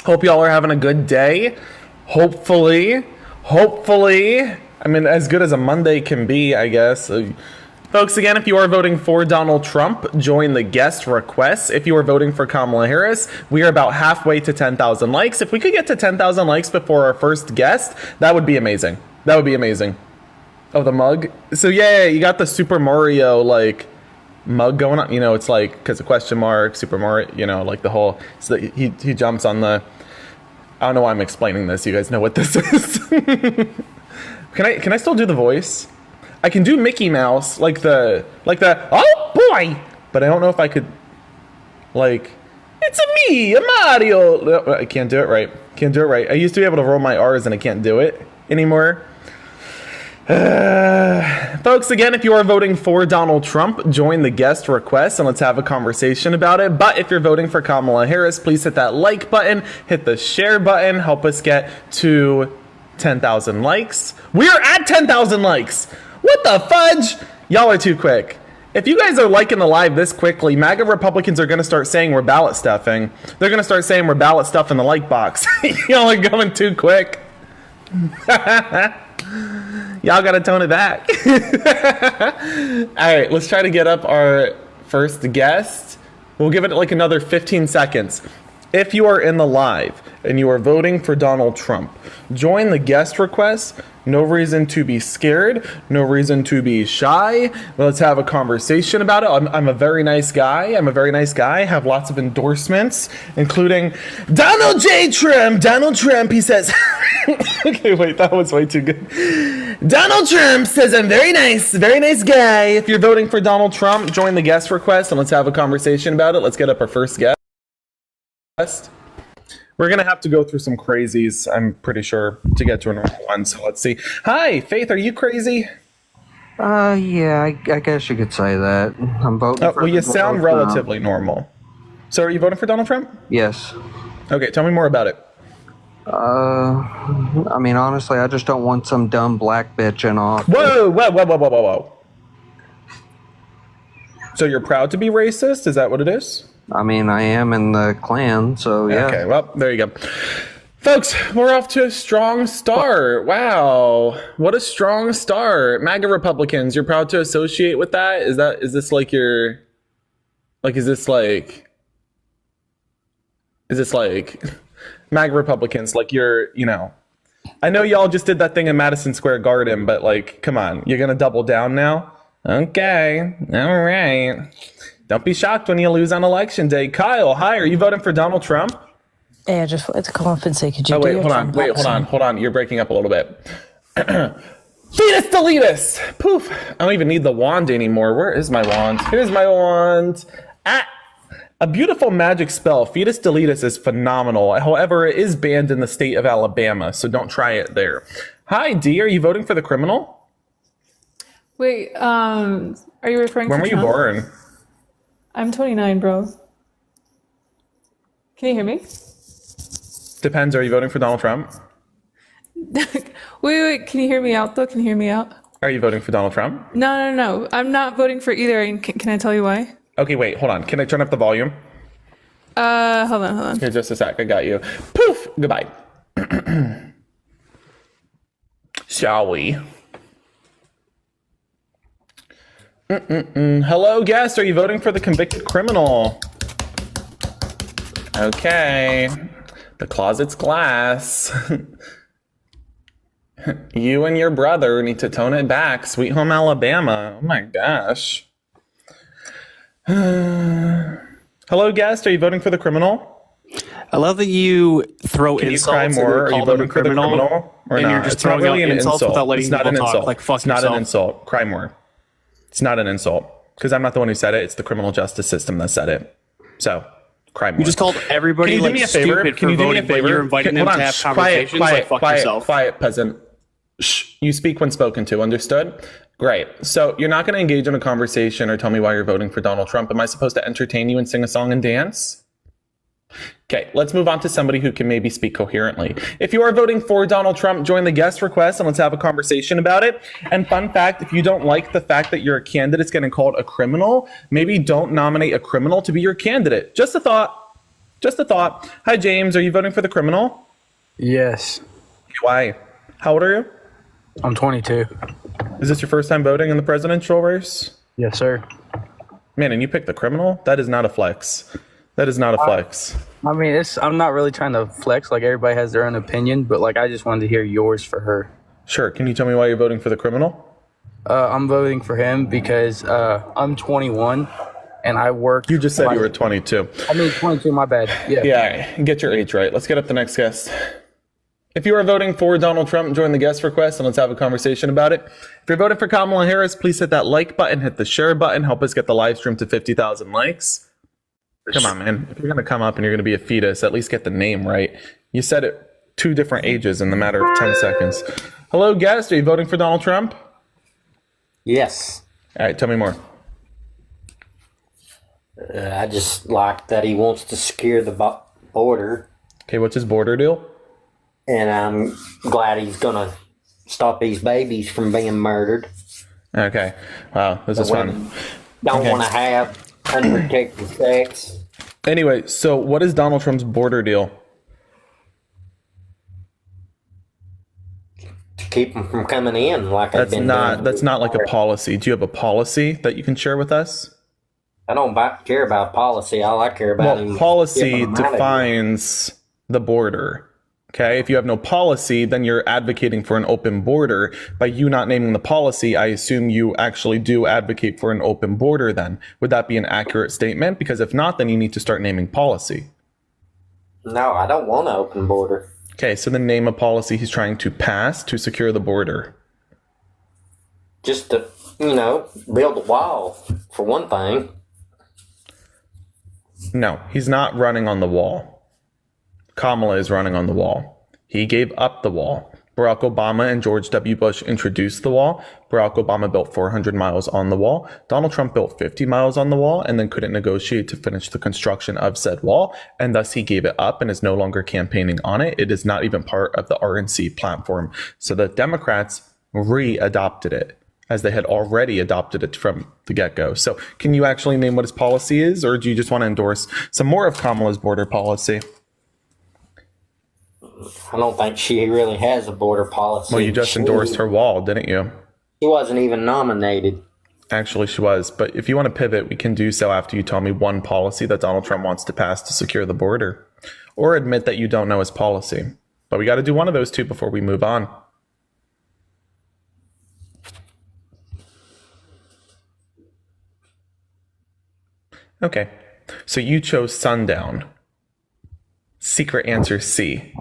Hope y'all are having a good day. Hopefully, I mean, as good as a Monday can be, I guess. Folks, again, if you are voting for Donald Trump, join the guest requests. If you are voting for Kamala Harris, we are about halfway to 10,000 likes. If we could get to 10,000 likes before our first guest, that would be amazing. That would be amazing. Oh, the mug? So, yeah, you got the Super Mario, like, mug going on. You know, it's like, because of question mark, Super Mario, you know, like the whole, so that he jumps on the, I don't know why I'm explaining this. You guys know what this is. Can I still do the voice? I can do Mickey Mouse, like the, oh boy, but I don't know if I could, like, it's a me, a Mario. No, I can't do it right. Can't do it right. I used to be able to roll my R's and I can't do it anymore. Folks, again, if you are voting for Donald Trump, join the guest request and let's have a conversation about it. But if you're voting for Kamala Harris, please hit that like button, hit the share button, help us get to 10,000 likes. We are at 10,000 likes. What the fudge? Y'all are too quick. If you guys are liking the live this quickly, MAGA Republicans are going to start saying we're ballot stuffing. They're going to start saying we're ballot stuffing the like box. Y'all are going too quick. Y'all got to tone it back. All right, let's try to get up our first guest. We'll give it like another 15 seconds. If you are in the live and you are voting for Donald Trump, join the guest request. No reason to be scared. No reason to be shy. Let's have a conversation about it. I'm a very nice guy. I have lots of endorsements, including Donald J. Trump. Donald Trump, he says. Okay, wait, that was way too good. Donald Trump says I'm very nice guy. If you're voting for Donald Trump, join the guest request and let's have a conversation about it. Let's get up our first guest. We're going to have to go through some crazies, I'm pretty sure, to get to a normal one. So let's see. Hi, Faith, are you crazy? Yeah, I guess you could say that. I'm voting for... Well, you sound relatively normal. So are you voting for Donald Trump? Yes. Okay, tell me more about it. I mean, honestly, I just don't want some dumb black bitch in office. Whoa. So you're proud to be racist? Is that what it is? I mean, I am in the Klan, so yeah. Okay, well, there you go. Folks, we're off to a strong start. Wow, what a strong start. MAGA Republicans, you're proud to associate with that? Is this like MAGA Republicans, like you're, you know, I know y'all just did that thing in Madison Square Garden, but like, come on, you're gonna double down now? Okay, all right. Don't be shocked when you lose on election day. Kyle, hi, are you voting for Donald Trump? Hey, I just wanted to come up and say, could you hold on. You're breaking up a little bit. Fetus deletus. Poof. I don't even need the wand anymore. Where is my wand? Here's my wand. A beautiful magic spell. Fetus deletus is phenomenal. However, it is banned in the state of Alabama, so don't try it there. Hi, D, are you voting for the criminal? Wait, are you referring to When were you born? I'm 29, bro. Can you hear me? Depends. Are you voting for Donald Trump? Wait. Can you hear me out, though? Can you hear me out? Are you voting for Donald Trump? No. I'm not voting for either. And can I tell you why? Okay, wait. Hold on. Can I turn up the volume? Hold on. Here, just a sec. I got you. Poof. Goodbye. Shall we? Hello, guest. Are you voting for the convicted criminal? Okay. The closet's glass. You and your brother need to tone it back. Sweet Home Alabama. Oh my gosh. Hello, guest. Are you voting for the criminal? I love that you throw Can insults. You cry more? Are you voting for the criminal? Or and not? you're just it's not throwing really out an insults insult. without letting it's not people an talk. insult. Like, fuck it's not yourself. an insult. Cry more. It's not an insult. Because I'm not the one who said it. It's the criminal justice system that said it. So, cry more. You just called everybody Can you do me a favor? stupid Can for you do me a voting, but favor? you're inviting them to have conversations. Like, fuck yourself. Quiet, peasant. Shh. You speak when spoken to. Understood? Great. So you're not going to engage in a conversation or tell me why you're voting for Donald Trump. Am I supposed to entertain you and sing a song and dance? Okay, let's move on to somebody who can maybe speak coherently. If you are voting for Donald Trump, join the guest request and let's have a conversation about it. And fun fact, if you don't like the fact that your candidate's getting called a criminal, maybe don't nominate a criminal to be your candidate. Just a thought. Just a thought. Hi, James. Are you voting for the criminal? Yes. Why? How old are you? I'm 22. Is this your first time voting in the presidential race? Yes, sir. Man, and you picked the criminal? That is not a flex. That is not a flex. I mean, I'm not really trying to flex. Like, everybody has their own opinion, but, like, I just wanted to hear yours for her. Sure. Can you tell me why you're voting for the criminal? I'm voting for him because I'm 21 and I work. You just said you were 22. I mean, 22, my bad. Yeah. Yeah, get your age right. Let's get up the next guest. If you are voting for Donald Trump, join the guest request and let's have a conversation about it. If you're voting for Kamala Harris, please hit that like button, hit the share button, help us get the live stream to 50,000 likes. Come on, man. If you're going to come up and you're going to be a fetus, at least get the name right. You said it 2 different ages in the matter of 10 seconds. Hello, guest. Are you voting for Donald Trump? Yes. All right, tell me more. I just like that he wants to secure the border. Okay, what's his border deal? And I'm glad he's going to stop these babies from being murdered. Okay. Wow, this is fun. Don't want to have unprotected sex. Anyway, so what is Donald Trump's border deal? To keep them from coming in like they've been doing. That's not like a policy. Do you have a policy that you can share with us? I don't care about policy. All I care about him. Policy defines the border. Okay, if you have no policy, then you're advocating for an open border. By you not naming the policy, I assume you actually do advocate for an open border then. Would that be an accurate statement? Because if not, then you need to start naming policy. No, I don't want an open border. Okay, so then name a policy he's trying to pass to secure the border. Just to, build a wall, for one thing. No, he's not running on the wall. Kamala is running on the wall. He gave up the wall. Barack Obama and George W. Bush introduced the wall. Barack Obama built 400 miles on the wall. Donald Trump built 50 miles on the wall and then couldn't negotiate to finish the construction of said wall. And thus he gave it up and is no longer campaigning on it. It is not even part of the RNC platform. So the Democrats re-adopted it as they had already adopted it from the get-go. So can you actually name what his policy is, or do you just want to endorse some more of Kamala's border policy? I don't think she really has a border policy. Well, you just endorsed her wall, didn't you? She wasn't even nominated. Actually, she was. But if you want to pivot, we can do so after you tell me one policy that Donald Trump wants to pass to secure the border. Or admit that you don't know his policy. But we got to do one of those two before we move on. Okay. So you chose sundown. Secret answer C.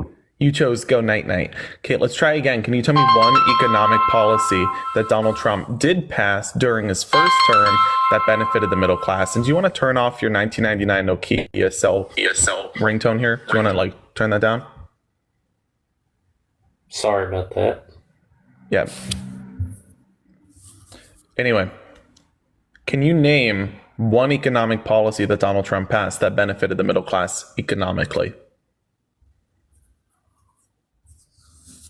You chose go night-night. Okay, let's try again. Can you tell me one economic policy that Donald Trump did pass during his first term that benefited the middle class? And do you want to turn off your 1999 Nokia cell ringtone here? Do you want to turn that down? Sorry about that. Yeah. Anyway, can you name one economic policy that Donald Trump passed that benefited the middle class economically?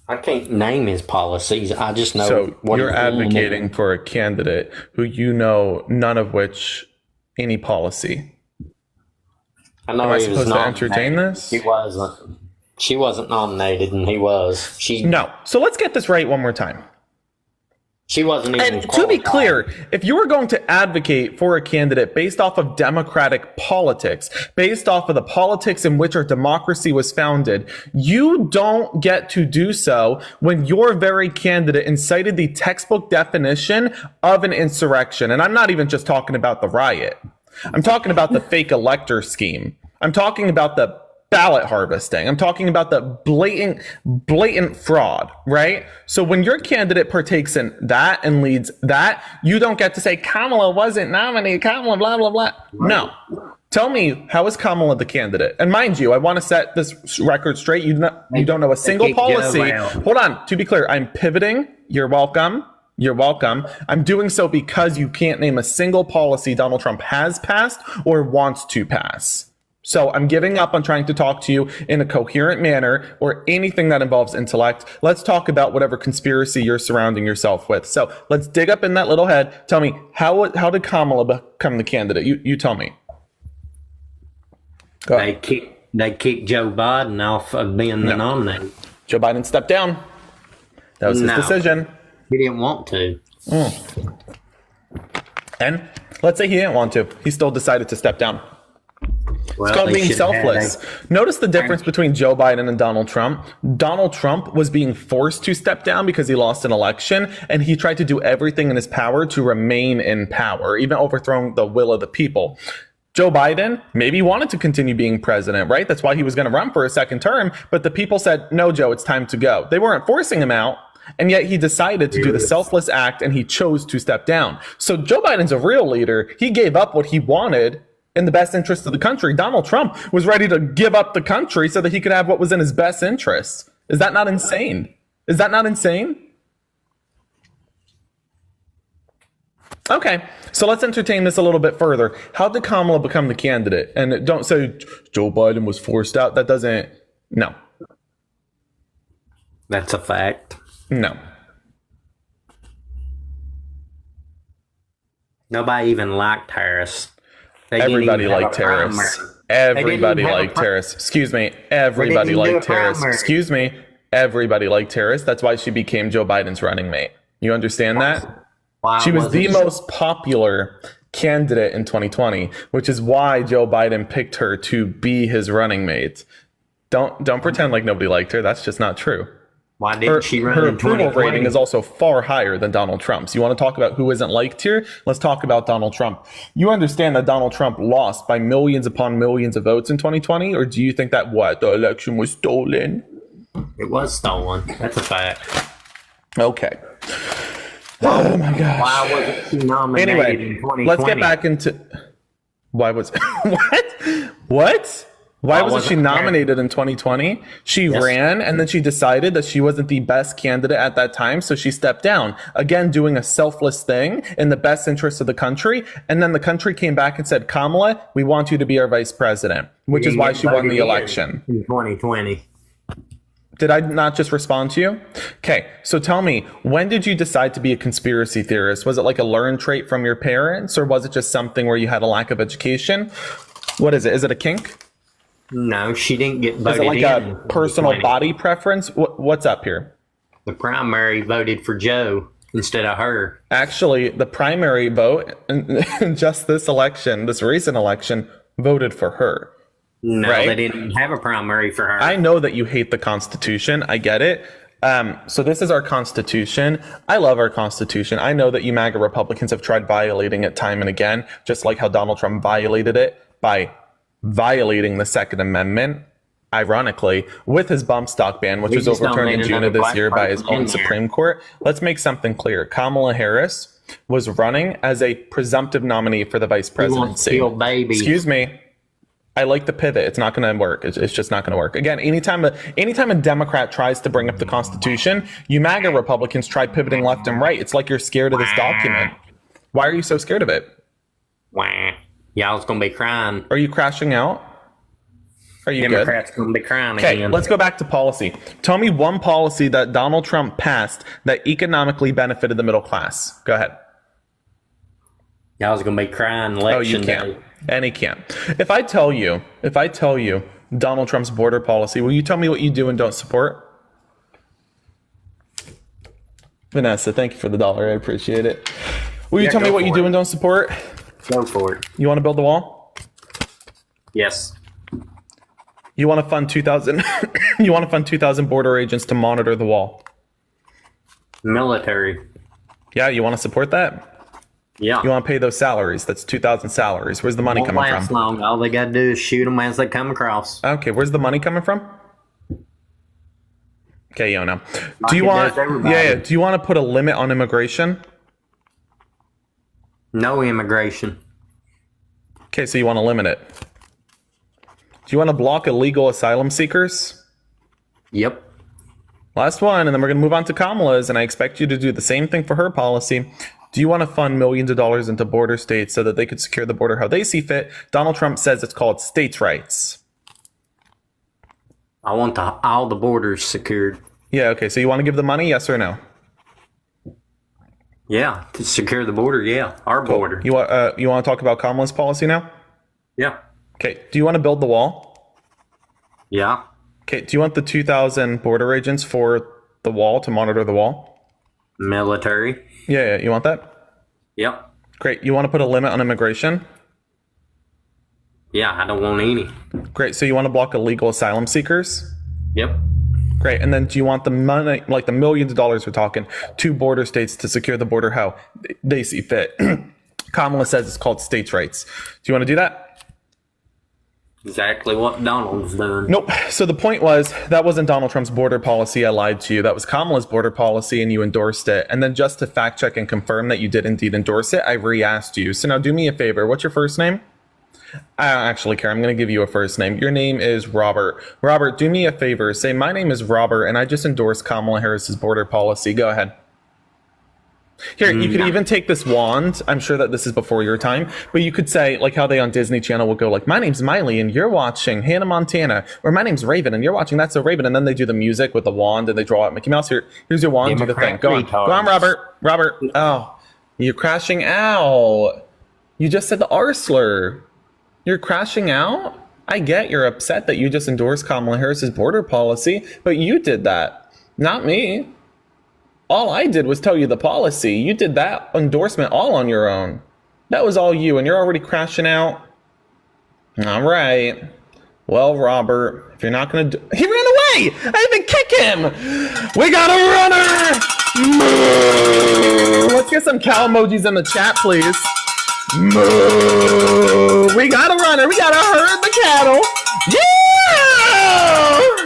I can't name his policies. I just know. So what you're advocating for a candidate who you know none of which any policy. I know. Am I he was supposed to entertain this? He wasn't. She wasn't nominated, and he was. No. So let's get this right one more time. She wasn't even And to be qualified. clear, if you were going to advocate for a candidate based off of democratic politics, based off of the politics in which our democracy was founded, you don't get to do so when your very candidate incited the textbook definition of an insurrection. And I'm not even just talking about the riot. I'm talking about the fake elector scheme. I'm talking about the ballot harvesting. I'm talking about the blatant fraud, right? So when your candidate partakes in that and leads that, you don't get to say Kamala wasn't nominated, Kamala blah, blah, blah. No. Tell me, how is Kamala the candidate? And mind you, I want to set this record straight. You don't know a single policy. Hold on. To be clear, I'm pivoting. You're welcome. You're welcome. I'm doing so because you can't name a single policy Donald Trump has passed or wants to pass. So I'm giving up on trying to talk to you in a coherent manner or anything that involves intellect. Let's talk about whatever conspiracy you're surrounding yourself with. So let's dig up in that little head. Tell me, how did Kamala become the candidate? You tell me. Go ahead. they kicked Joe Biden off of being the nominee. Joe Biden stepped down. That was his decision. He didn't want to. And let's say he didn't want to. He still decided to step down. Well, It's called being selfless. Notice the difference between Joe Biden and Donald Trump. Donald Trump was being forced to step down because he lost an election, and he tried to do everything in his power to remain in power, even overthrowing the will of the people. Joe Biden maybe wanted to continue being president, right? That's why he was going to run for a second term, but the people said, no, Joe, it's time to go. They weren't forcing him out, and yet he decided to do the selfless act, and he chose to step down. So Joe Biden's a real leader. He gave up what he wanted in the best interest of the country. Donald Trump was ready to give up the country so that he could have what was in his best interest. Is that not insane? Is that not insane? Okay, so let's entertain this a little bit further. How did Kamala become the candidate? And don't say Joe Biden was forced out. That doesn't, no. That's a fact. No. Nobody even liked Harris. Everybody liked Harris. Everybody liked Harris. Excuse me. Everybody liked Harris. Excuse me. Everybody liked Harris. That's why she became Joe Biden's running mate. You understand that? She was the most popular candidate in 2020, which is why Joe Biden picked her to be his running mate. Don't pretend like nobody liked her. That's just not true. Why didn't she run her in approval 2020? rating is also far higher than Donald Trump's. You want to talk about who isn't liked here? Let's talk about Donald Trump. You understand that Donald Trump lost by millions upon millions of votes in 2020? Or do you think that the election was stolen? It was stolen. That's a fact. Okay. Oh my gosh. Why wasn't she nominated in Anyway, 2020? let's get back into... Why was... What? Why wasn't she nominated in 2020? She ran, and then she decided that she wasn't the best candidate at that time, so she stepped down. Again, doing a selfless thing in the best interest of the country. And then the country came back and said, Kamala, we want you to be our vice president, which is why she won the election. In 2020. Did I not just respond to you? Okay, so tell me, when did you decide to be a conspiracy theorist? Was it like a learned trait from your parents, or was it just something where you had a lack of education? What is it? Is it a kink? No, she didn't get voted Is it like in. a personal body preference? What's up here? The primary voted for Joe instead of her. Actually, the primary vote in just this election, this recent election, voted for her. No, right? They didn't have a primary for her. I know that you hate the Constitution. I get it. So this is our Constitution. I love our Constitution. I know that you MAGA Republicans have tried violating it time and again, just like how Donald Trump violated it by violating the Second Amendment, ironically, with his bump stock ban, which was overturned in June of this year by his own Supreme Court. Let's make something clear. Kamala Harris was running as a presumptive nominee for the vice presidency. Excuse me. I like the pivot. It's not going to work. It's just not going to work. Again, anytime a Democrat tries to bring up the Constitution, you MAGA Republicans try pivoting left and right. It's like you're scared of this document. Why are you so scared of it? Wah. Y'all's gonna be crying. Are you crashing out? Are you Democrats good? gonna be crying Okay, again. let's go back to policy. Tell me one policy that Donald Trump passed that economically benefited the middle class. Go ahead. Y'all's gonna be crying election you can't. day. And he can't. If I tell you Donald Trump's border policy, will you tell me what you do and don't support? Vanessa, thank you for the $1. I appreciate it. Will you tell me what you do and don't support? Go for it. You want to build the wall? Yes. You want to fund 2,000 you want to fund 2,000 border agents to monitor the wall? Military. Yeah, you want to support that? Yeah. You want to pay those salaries? That's 2,000 salaries. Where's the money Won't coming last from? long. All they gotta do is shoot them as they come across. Okay, where's the money coming from? Okay, you know. Like Do you it want? does everybody. Yeah. Do you want to put a limit on immigration? No immigration. Okay, so you want to limit it. Do you want to block illegal asylum seekers? Yep. Last one, and then we're going to move on to Kamala's, and I expect you to do the same thing for her policy. Do you want to fund millions of dollars into border states so that they could secure the border how they see fit? Donald Trump says it's called states' rights. I want all the borders secured. Yeah, okay, so you want to give the money, yes or no? Yeah, to secure the border, yeah. Our border. You want to talk about Kamala's policy now? Yeah. Okay, do you want to build the wall? Yeah. Okay, do you want the 2,000 border agents for the wall to monitor the wall? Military. Yeah, you want that? Yep. Great. You want to put a limit on immigration? Yeah, I don't want any. Great. So you want to block illegal asylum seekers? Yep. Great. And then do you want the money, like the millions of dollars we're talking, to border states to secure the border how they see fit? Kamala says it's called states' rights. Do you want to do that? Exactly what Donald's done. Nope. So the point was, that wasn't Donald Trump's border policy. I lied to you. That was Kamala's border policy, and you endorsed it. And then just to fact check and confirm that you did indeed endorse it, I re-asked you. So now do me a favor. What's your first name? I don't actually care. I'm going to give you a first name. Your name is Robert. Robert, do me a favor. Say, my name is Robert, and I just endorsed Kamala Harris's border policy. Go ahead. Here, you could even take this wand. I'm sure that this is before your time, but you could say, like how they on Disney Channel will go like, my name's Miley and you're watching Hannah Montana, or my name's Raven and you're watching That's So Raven, and then they do the music with the wand and they draw out Mickey Mouse. Here's your wand, do the thing. Go on. Go on, Robert. Robert. Oh, you're crashing out. You just said the R slur. You're crashing out? I get you're upset that you just endorsed Kamala Harris's border policy, but you did that, not me. All I did was tell you the policy. You did that endorsement all on your own. That was all you, and you're already crashing out. All right. Well, Robert, if you're not going to do... He ran away! I even kick him! We got a runner! Moo! Let's get some cow emojis in the chat, please. Moo! We got a runner. We got to herd the cattle.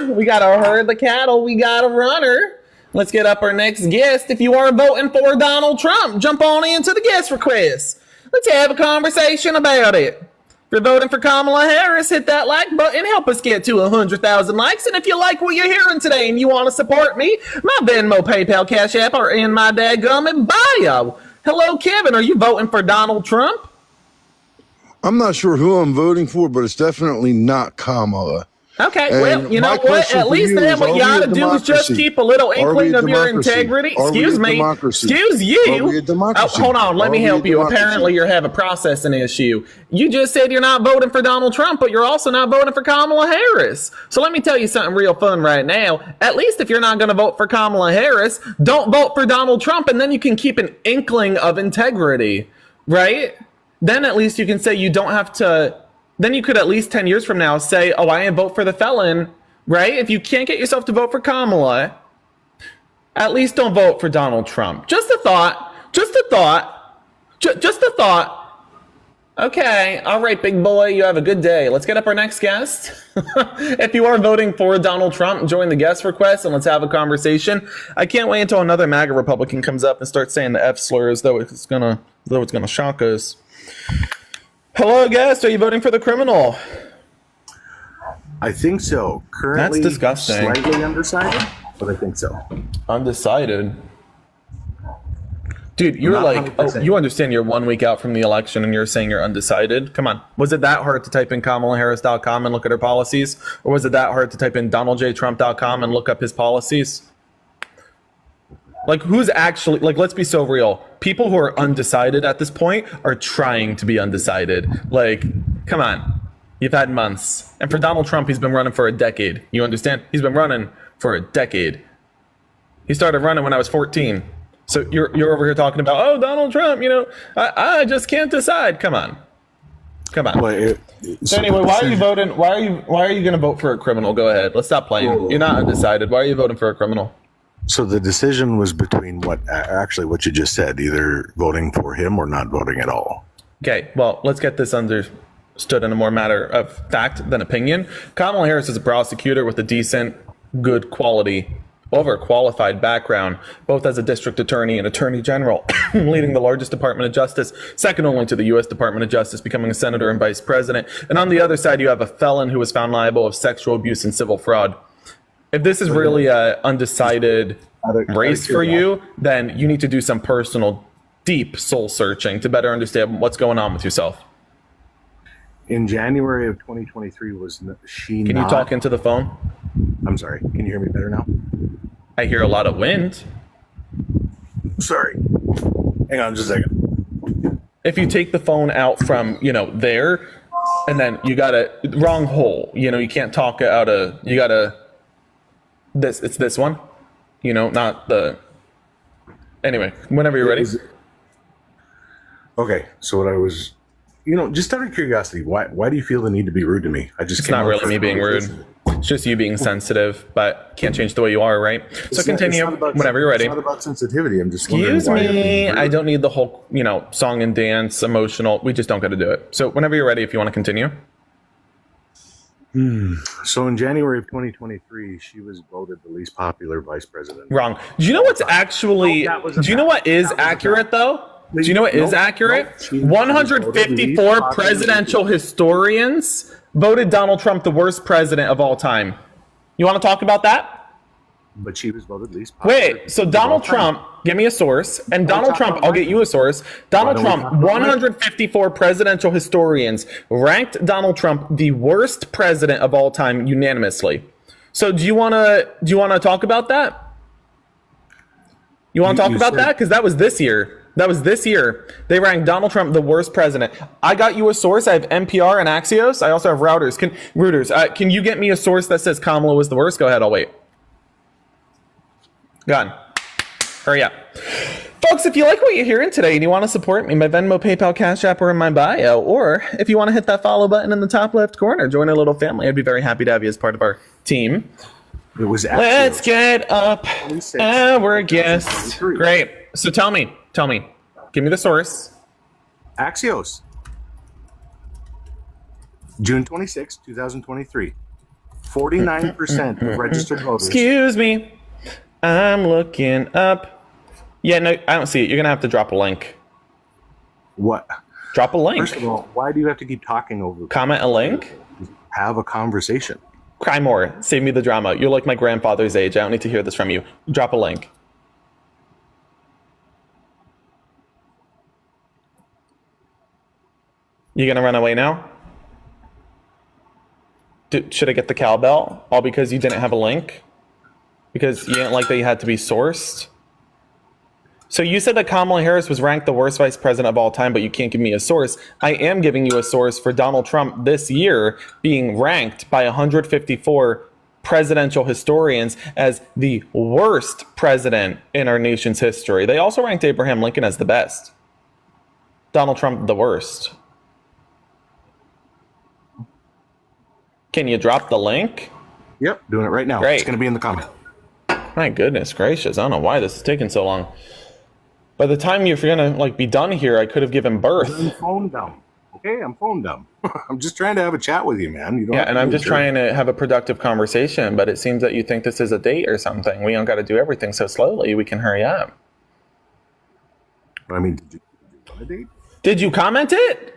Yeah! We got to herd the cattle. We got a runner. Let's get up our next guest. If you are voting for Donald Trump, jump on into the guest request. Let's have a conversation about it. If you're voting for Kamala Harris, hit that like button. Help us get to 100,000 likes. And if you like what you're hearing today and you want to support me, my Venmo, PayPal, Cash App are in my dadgummit bio. Hello, Kevin. Are you voting for Donald Trump? I'm not sure who I'm voting for, but it's definitely not Kamala. Okay, And well, you know my what? question At for least you then is, what are you we a ought to do is just democracy? keep a little Are we a inkling of your democracy? integrity. Are we a Excuse me. democracy? Excuse you. Are we a democracy? Hold on, let Are me we a help you. democracy? Apparently you have a processing issue. You just said you're not voting for Donald Trump, but you're also not voting for Kamala Harris. So let me tell you something real fun right now. At least if you're not going to vote for Kamala Harris, don't vote for Donald Trump, and then you can keep an inkling of integrity, right? Then at least you can say you don't have to... Then you could at least 10 years from now say, oh, I didn't vote for the felon, right? If you can't get yourself to vote for Kamala, at least don't vote for Donald Trump. Just a thought. Just a thought. Just a thought. Okay. All right, big boy. You have a good day. Let's get up our next guest. If you are voting for Donald Trump, join the guest request and let's have a conversation. I can't wait until another MAGA Republican comes up and starts saying the F slurs, though it's gonna shock us. Hello, guest. Are you voting for the criminal? I think so. Currently, That's disgusting. Slightly undecided, but I think so. Undecided. Dude, you're Not like, 100%. oh, you understand you're 1 week out from the election and you're saying you're undecided? Come on. Was it that hard to type in KamalaHarris.com and look at her policies? Or was it that hard to type in DonaldJTrump.com and look up his policies? Like, who's actually, like, let's be so real. People who are undecided at this point are trying to be undecided. Like, come on. You've had months. And for Donald Trump, he's been running for a decade. You understand? He's been running for a decade. He started running when I was 14. So you're over here talking about, oh, Donald Trump, you know, I just can't decide. Come on. Come on. Well, So anyway, why are you voting? Why are you going to vote for a criminal? Go ahead. Let's stop playing. You're not undecided. Why are you voting for a criminal? So the decision was between what you just said, either voting for him or not voting at all. Okay, well, let's get this understood in a more matter of fact than opinion. Kamala Harris is a prosecutor with a decent, good quality, overqualified background, both as a district attorney and attorney general, leading the largest Department of Justice, second only to the U.S. Department of Justice, becoming a senator and vice president. And on the other side, you have a felon who was found liable of sexual abuse and civil fraud. If this is really an undecided race for you, then you need to do some personal, deep soul searching to better understand what's going on with yourself. In January of 2023, she Can you talk into the phone? I'm sorry. Can you hear me better now? I hear a lot of wind. Sorry. Hang on just a second. If you take the phone out from, there, And then you gotta, wrong hole. You know, you can't talk out of, you gotta, it's this one. You know, not the, anyway, whenever you're ready. Okay, so what I was, just out of curiosity, why do you feel the need to be rude to me? It's not really me being rude. It's just you being sensitive, but can't change the way you are, right? So continue whenever you're ready. It's not about sensitivity. I'm just Excuse me. I don't need the whole, song and dance, emotional. We just don't got to do it. So whenever you're ready, if you want to continue. So in January of 2023, she was voted the least popular vice president. Wrong. Do you know what's actually, do you know what is accurate though? Do you know what is accurate? 154 presidential historians voted Donald Trump the worst president of all time. You want to talk about that? But she was voted least popular. Wait, so Donald Trump, give me a source, and Donald Trump, I'll get you a source. Donald Trump, 154 presidential historians ranked Donald Trump the worst president of all time unanimously. So do you want to talk about that? You want to talk about that? Because that was this year. They ranked Donald Trump the worst president. I got you a source. I have NPR and Axios. I also have Reuters. Can you get me a source that says Kamala was the worst? Go ahead. I'll wait. Go on. Hurry up. Folks, if you like what you're hearing today and you want to support me, my Venmo, PayPal, Cash App are in my bio. Or if you want to hit that follow button in the top left corner, join our little family. I'd be very happy to have you as part of our team. It was Axios. Let's get up our guest. Great. So tell me. Give me the source. Axios. June 26, 2023. 49% of registered voters. Excuse me. I'm looking up. Yeah, no, I don't see it. You're going to have to drop a link. What? Drop a link. First of all, why do you have to keep talking over? Comment a link? Have a conversation. Cry more. Save me the drama. You're like my grandfather's age. I don't need to hear this from you. Drop a link. You gonna run away now? Should I get the cowbell? All because you didn't have a link? Because you didn't like that you had to be sourced? So you said that Kamala Harris was ranked the worst vice president of all time, but you can't give me a source. I am giving you a source for Donald Trump this year being ranked by 154 presidential historians as the worst president in our nation's history. They also ranked Abraham Lincoln as the best. Donald Trump the worst. Can you drop the link? Yep, doing it right now. Great. It's going to be in the comment. My goodness gracious. I don't know why this is taking so long. By the time you're going to be done here, I could have given birth. I'm phone dumb. Okay, I'm phone dumb. I'm just trying to have a chat with you, man. You don't and I'm just trying to have a productive conversation, but it seems that you think this is a date or something. We don't got to do everything so slowly. We can hurry up. I mean, did you want a date? Did you comment it?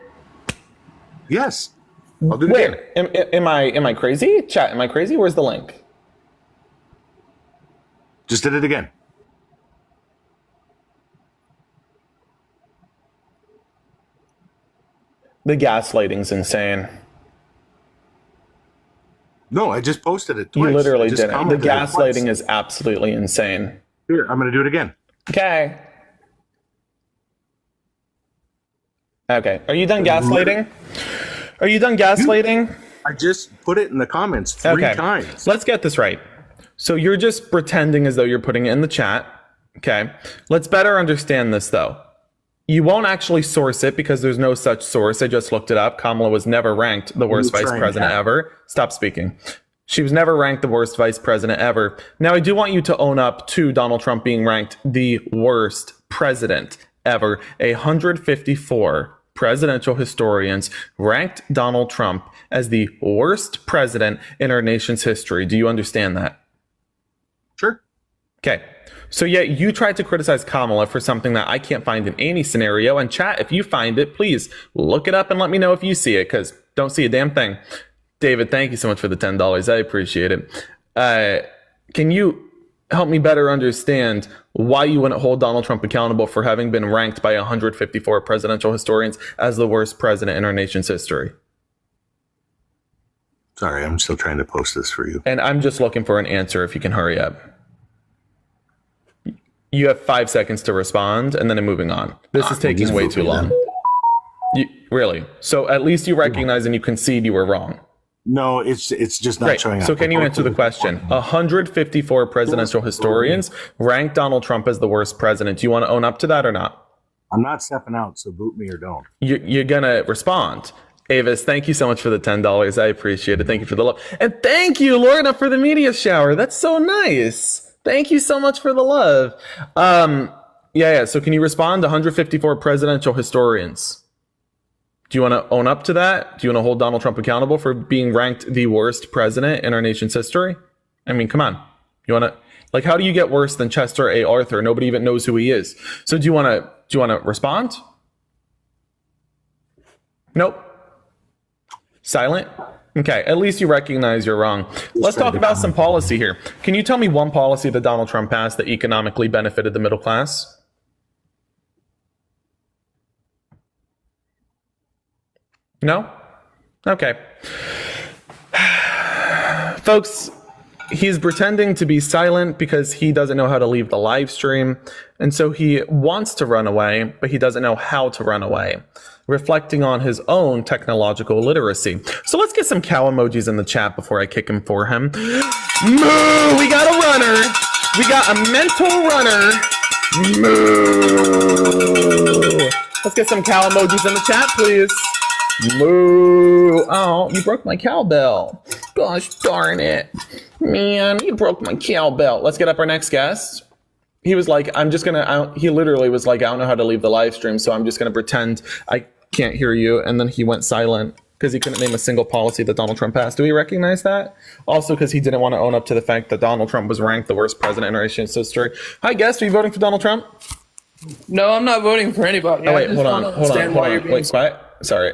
Yes. I'll do it again. Am I crazy? Chat, am I crazy? Where's the link? Just did it again. The gaslighting's insane. No, I just posted it twice. You literally didn't. The gaslighting is absolutely insane. Here, I'm going to do it again. Okay. Okay. Are you done gaslighting? Are you done gaslighting? I just put it in the comments three times. Let's get this right. So you're just pretending as though you're putting it in the chat. Okay. Let's better understand this, though. You won't actually source it because there's no such source. I just looked it up. Kamala was never ranked the worst vice president ever. Stop speaking. She was never ranked the worst vice president ever. Now, I do want you to own up to Donald Trump being ranked the worst president ever. 154 presidential historians ranked Donald Trump as the worst president in our nation's history. Do you understand that? Sure. Okay. So yet you tried to criticize Kamala for something that I can't find in any scenario. And chat, if you find it, please look it up and let me know if you see it, because don't see a damn thing. David, thank you so much for the $10. I appreciate it. Can you help me better understand why you wouldn't hold Donald Trump accountable for having been ranked by 154 presidential historians as the worst president in our nation's history? Sorry, I'm still trying to post this for you. And I'm just looking for an answer if you can hurry up. You have 5 seconds to respond, and then I'm moving on. This is taking way too long. Really? So at least you recognize and you concede you were wrong. No, it's just not Great. showing up. So can you answer the question? 154 presidential historians rank Donald Trump as the worst president. Do you want to own up to that or not? I'm not stepping out, so boot me or don't. You're going to respond. Avis, thank you so much for the $10. I appreciate it. Thank you for the love. And thank you, Lorna, for the media shower. That's so nice. Thank you so much for the love. Yeah. So can you respond to 154 presidential historians? Do you want to own up to that? Do you want to hold Donald Trump accountable for being ranked the worst president in our nation's history? I mean, come on. You want to, like, how do you get worse than Chester A. Arthur? Nobody even knows who he is. So do you want to respond? Nope. Silent? Okay, at least you recognize you're wrong. Let's talk about some policy here. Can you tell me one policy that Donald Trump passed that economically benefited the middle class? No? Okay. Folks, he's pretending to be silent because he doesn't know how to leave the live stream. And so he wants to run away, but he doesn't know how to run away, reflecting on his own technological literacy. So let's get some cow emojis in the chat before I kick him for him. Moo! We got a runner. We got a mental runner. Moo! Let's get some cow emojis in the chat, please. Moo! Oh, you broke my cowbell. Gosh darn it. Man, you broke my cowbell. Let's get up our next guest. He was like, he literally was like, I don't know how to leave the live stream, so I'm just going to pretend I can't hear you. And then he went silent because he couldn't name a single policy that Donald Trump passed. Do we recognize that? Also, because he didn't want to own up to the fact that Donald Trump was ranked the worst president in our nation's history. Hi, guest. Are you voting for Donald Trump? No, I'm not voting for anybody. Oh, wait, hold on. Wait, quiet. Sorry.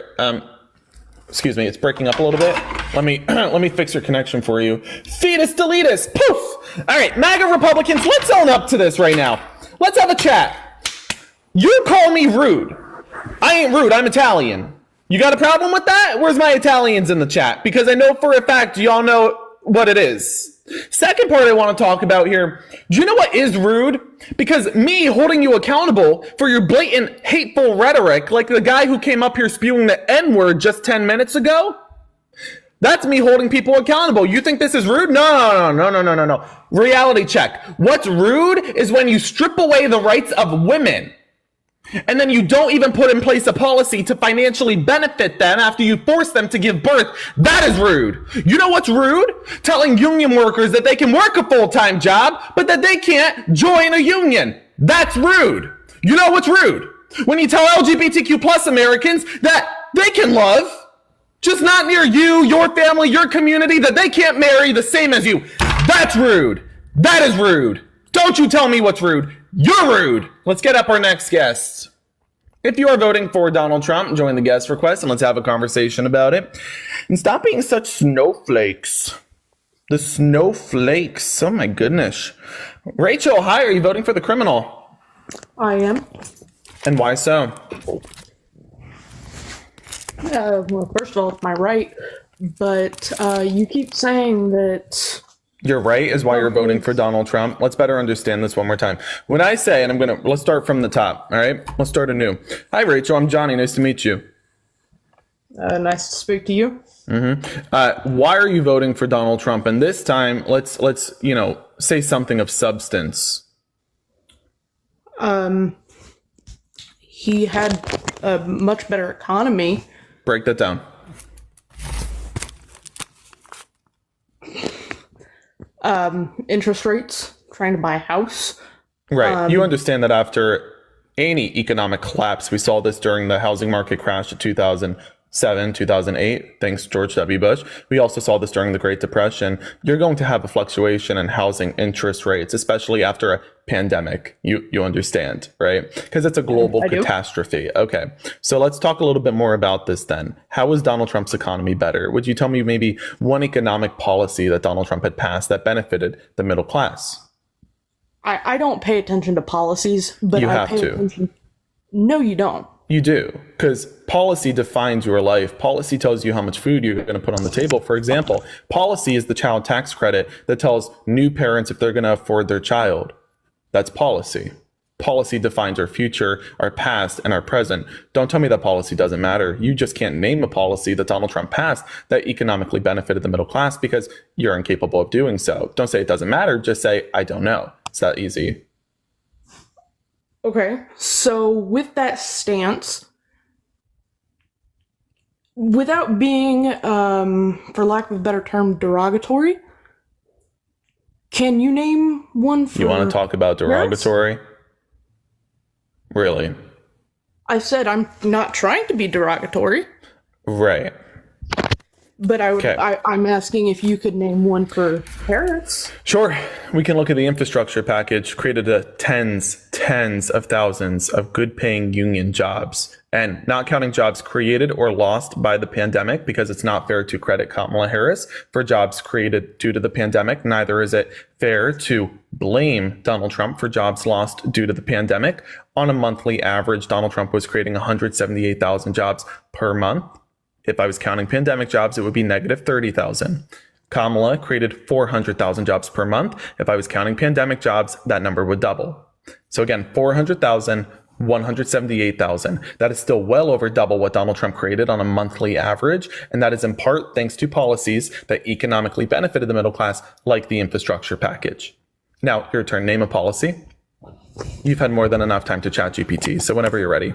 Excuse me. It's breaking up a little bit. Let me fix your connection for you. Fetus deletus. Poof. All right, MAGA Republicans, let's own up to this right now. Let's have a chat. You call me rude. I ain't rude. I'm Italian. You got a problem with that? Where's my Italians in the chat? Because I know for a fact y'all know what it is. Second part I want to talk about here. Do you know what is rude? Because me holding you accountable for your blatant hateful rhetoric, like the guy who came up here spewing the N-word just 10 minutes ago, that's me holding people accountable. You think this is rude? No. Reality check. What's rude is when you strip away the rights of women and then you don't even put in place a policy to financially benefit them after you force them to give birth. That is rude. You know what's rude? Telling union workers that they can work a full-time job, but that they can't join a union. That's rude. You know what's rude? When you tell LGBTQ plus Americans that they can love, just not near you, your family, your community, that they can't marry the same as you. That's rude. That is rude. Don't you tell me what's rude. You're rude. Let's get up our next guest. If you are voting for Donald Trump, join the guest request and let's have a conversation about it. And stop being such snowflakes. The snowflakes. Oh my goodness. Rachel, hi. Are you voting for the criminal? I am. And why so? Well, first of all, it's my right, but you keep saying that... You're right is why you're voting for Donald Trump. Let's better understand this one more time. When I say, and let's start from the top, all right? Let's start anew. Hi, Rachel. I'm Johnny. Nice to meet you. Nice to speak to you. Why are you voting for Donald Trump? And this time, let's say something of substance. He had a much better economy. Break that down. Interest rates, trying to buy a house. Right. You understand that after any economic collapse, we saw this during the housing market crash of 2007, 2008, thanks to George W. Bush. We also saw this during the Great Depression. You're going to have a fluctuation in housing interest rates, especially after a pandemic. You understand, right? Because it's a global catastrophe. Okay. So let's talk a little bit more about this then. How was Donald Trump's economy better? Would you tell me maybe one economic policy that Donald Trump had passed that benefited the middle class? I don't pay attention to policies, but you I have pay to. attention. No, you don't. You do, because policy defines your life. Policy tells you how much food you're going to put on the table. For example, policy is the child tax credit that tells new parents if they're going to afford their child. That's policy. policy defines our future, our past, and our present. Don't tell me that policy doesn't matter. You just can't name a policy that Donald Trump passed that economically benefited the middle class because you're incapable of doing so. Don't say it doesn't matter. Just say, I don't know. It's that easy. Okay, so with that stance, without being, for lack of a better term, derogatory, can you name one for... You want to talk about derogatory? Really? I said I'm not trying to be derogatory. Right. But I'm asking if you could name one for parents. Sure. We can look at the infrastructure package, created tens of thousands of good paying union jobs, and not counting jobs created or lost by the pandemic, because it's not fair to credit Kamala Harris for jobs created due to the pandemic. Neither is it fair to blame Donald Trump for jobs lost due to the pandemic. On a monthly average, Donald Trump was creating 178,000 jobs per month. If I was counting pandemic jobs, it would be negative 30,000. Kamala created 400,000 jobs per month. If I was counting pandemic jobs, that number would double. So again, 400,000, 178,000. That is still well over double what Donald Trump created on a monthly average. And that is in part thanks to policies that economically benefited the middle class, like the infrastructure package. Now, your turn. Name a policy. You've had more than enough time to chat GPT, so whenever you're ready.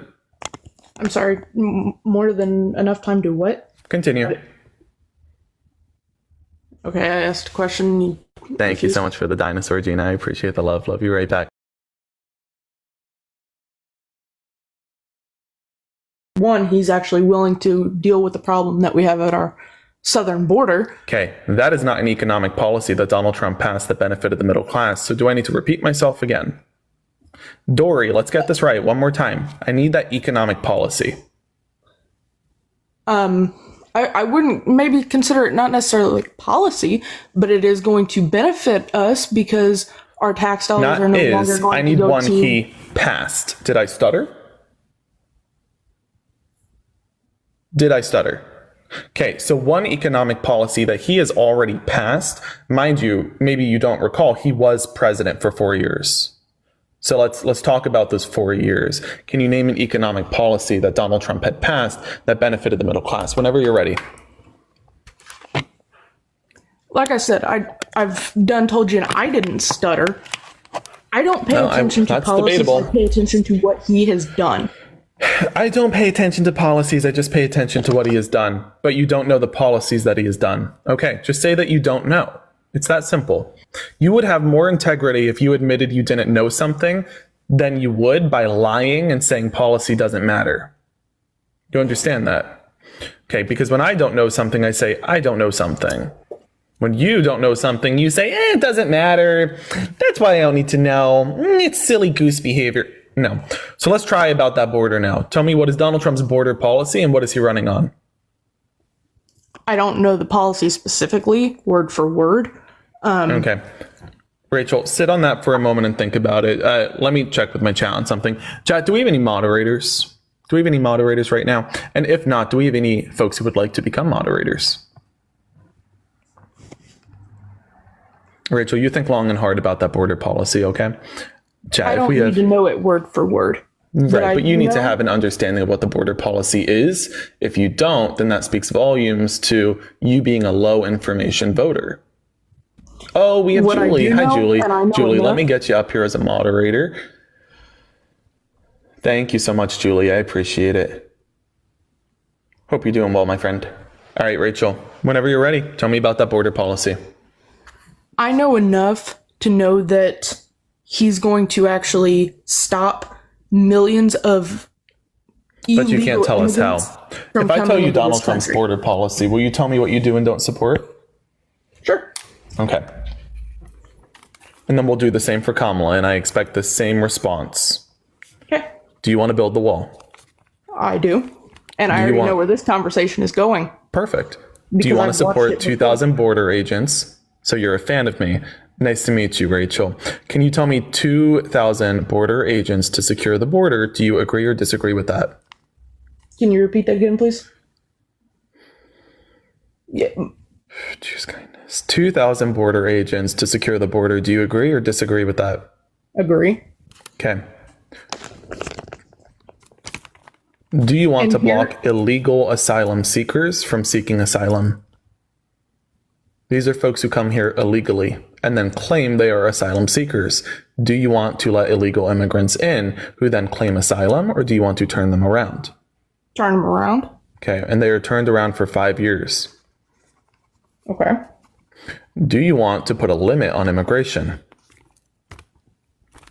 I'm sorry, more than enough time to what? Continue. Okay, I asked a question. Thank you so much for the dinosaur, Gina. I appreciate the love. Love you right back. One, he's actually willing to deal with the problem that we have at our southern border. Okay, that is not an economic policy that Donald Trump passed that benefited the middle class. So do I need to repeat myself again? Dory, let's get this right one more time. I need that economic policy. I wouldn't maybe consider it not necessarily like policy, but it is going to benefit us because our tax dollars are no longer going I to need go one to... he passed. Did I stutter? Did I stutter? Okay, so one economic policy that he has already passed, mind you, maybe you don't recall, he was president for 4 years. So let's talk about those 4 years. Can you name an economic policy that Donald Trump had passed that benefited the middle class? Whenever you're ready. Like I said, I've done told you, and I didn't stutter. I don't pay attention to policies. Debatable. I pay attention to what he has done. I don't pay attention to policies. I just pay attention to what he has done. But you don't know the policies that he has done. Okay, just say that you don't know. It's that simple. You would have more integrity if you admitted you didn't know something than you would by lying and saying policy doesn't matter. You understand that? Okay, because when I don't know something, I say, I don't know something. When you don't know something, you say, it doesn't matter. That's why I don't need to know. It's silly goose behavior. No. So let's try about that border now. Tell me, what is Donald Trump's border policy and what is he running on? I don't know the policy specifically, word for word. Okay. Rachel, sit on that for a moment and think about it. Let me check with my chat on something. Chat, do we have any moderators? Do we have any moderators right now? And if not, do we have any folks who would like to become moderators? Rachel, you think long and hard about that border policy, okay? Chat, I don't need to know it word for word. Right, but you need to have an understanding of what the border policy is. If you don't, then that speaks volumes to you being a low information voter. Oh, we have Julie. Hi, Julie. Julie, let me get you up here as a moderator. Thank you so much, Julie. I appreciate it. Hope you're doing well, my friend. All right, Rachel, whenever you're ready, tell me about that border policy. I know enough to know that he's going to actually stop millions of But you can't tell us how. If I tell you Donald Trump's border policy, will you tell me what you do and don't support? Sure. Okay. And then we'll do the same for Kamala, and I expect the same response. Okay. Do you want to build the wall? I do. And I already know where this conversation is going. Perfect. Do you want to support 2,000 border agents? So you're a fan of me. Nice to meet you, Rachel. Can you tell me 2,000 border agents to secure the border? Do you agree or disagree with that? Can you repeat that again, please? Yeah. Choose kindness. 2,000 border agents to secure the border. Do you agree or disagree with that? Agree. Okay. Do you want And to here- block illegal asylum seekers from seeking asylum? These are folks who come here illegally and then claim they are asylum seekers. Do you want to let illegal immigrants in who then claim asylum, or do you want to turn them around? Turn them around. Okay, and they are turned around for 5 years. Okay. Do you want to put a limit on immigration?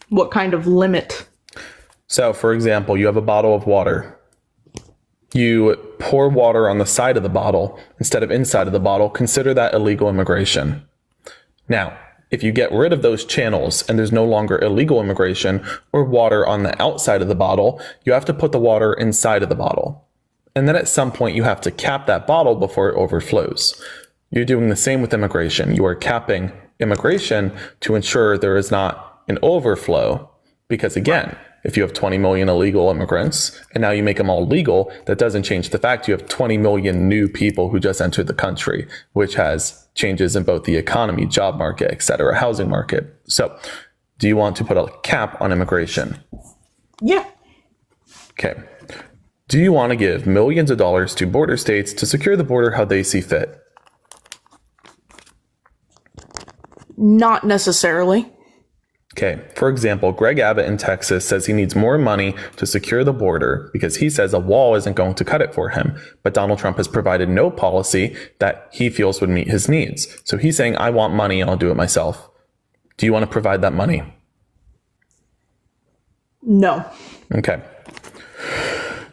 What kind of limit? So, for example, you have a bottle of water. You pour water on the side of the bottle instead of inside of the bottle. Consider that illegal immigration. Now, if you get rid of those channels and there's no longer illegal immigration or water on the outside of the bottle, you have to put the water inside of the bottle. And then at some point, you have to cap that bottle before it overflows. You're doing the same with immigration. You are capping immigration to ensure there is not an overflow. Because again, if you have 20 million illegal immigrants and now you make them all legal, that doesn't change the fact you have 20 million new people who just entered the country, which has changes in both the economy, job market, etc., housing market. So do you want to put a cap on immigration? Yeah. Okay. Do you want to give millions of dollars to border states to secure the border how they see fit? Not necessarily. Okay, for example, Greg Abbott in Texas says he needs more money to secure the border because he says a wall isn't going to cut it for him. But Donald Trump has provided no policy that he feels would meet his needs. So he's saying, I want money and I'll do it myself. Do you want to provide that money? No. Okay.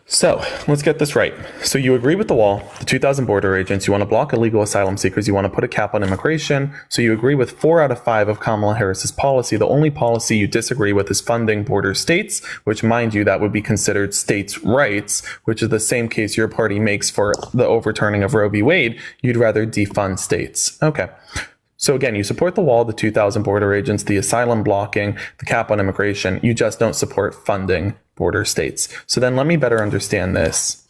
So let's get this right. So you agree with the wall, the 2,000 border agents, you want to block illegal asylum seekers, you want to put a cap on immigration. So you agree with 4 out of 5 of Kamala Harris's policy. The only policy you disagree with is funding border states, which, mind you, that would be considered states' rights, which is the same case your party makes for the overturning of Roe v. Wade. You'd rather defund states. Okay. So again, you support the wall, the 2,000 border agents, the asylum blocking, the cap on immigration. You just don't support funding border states. So then let me better understand this.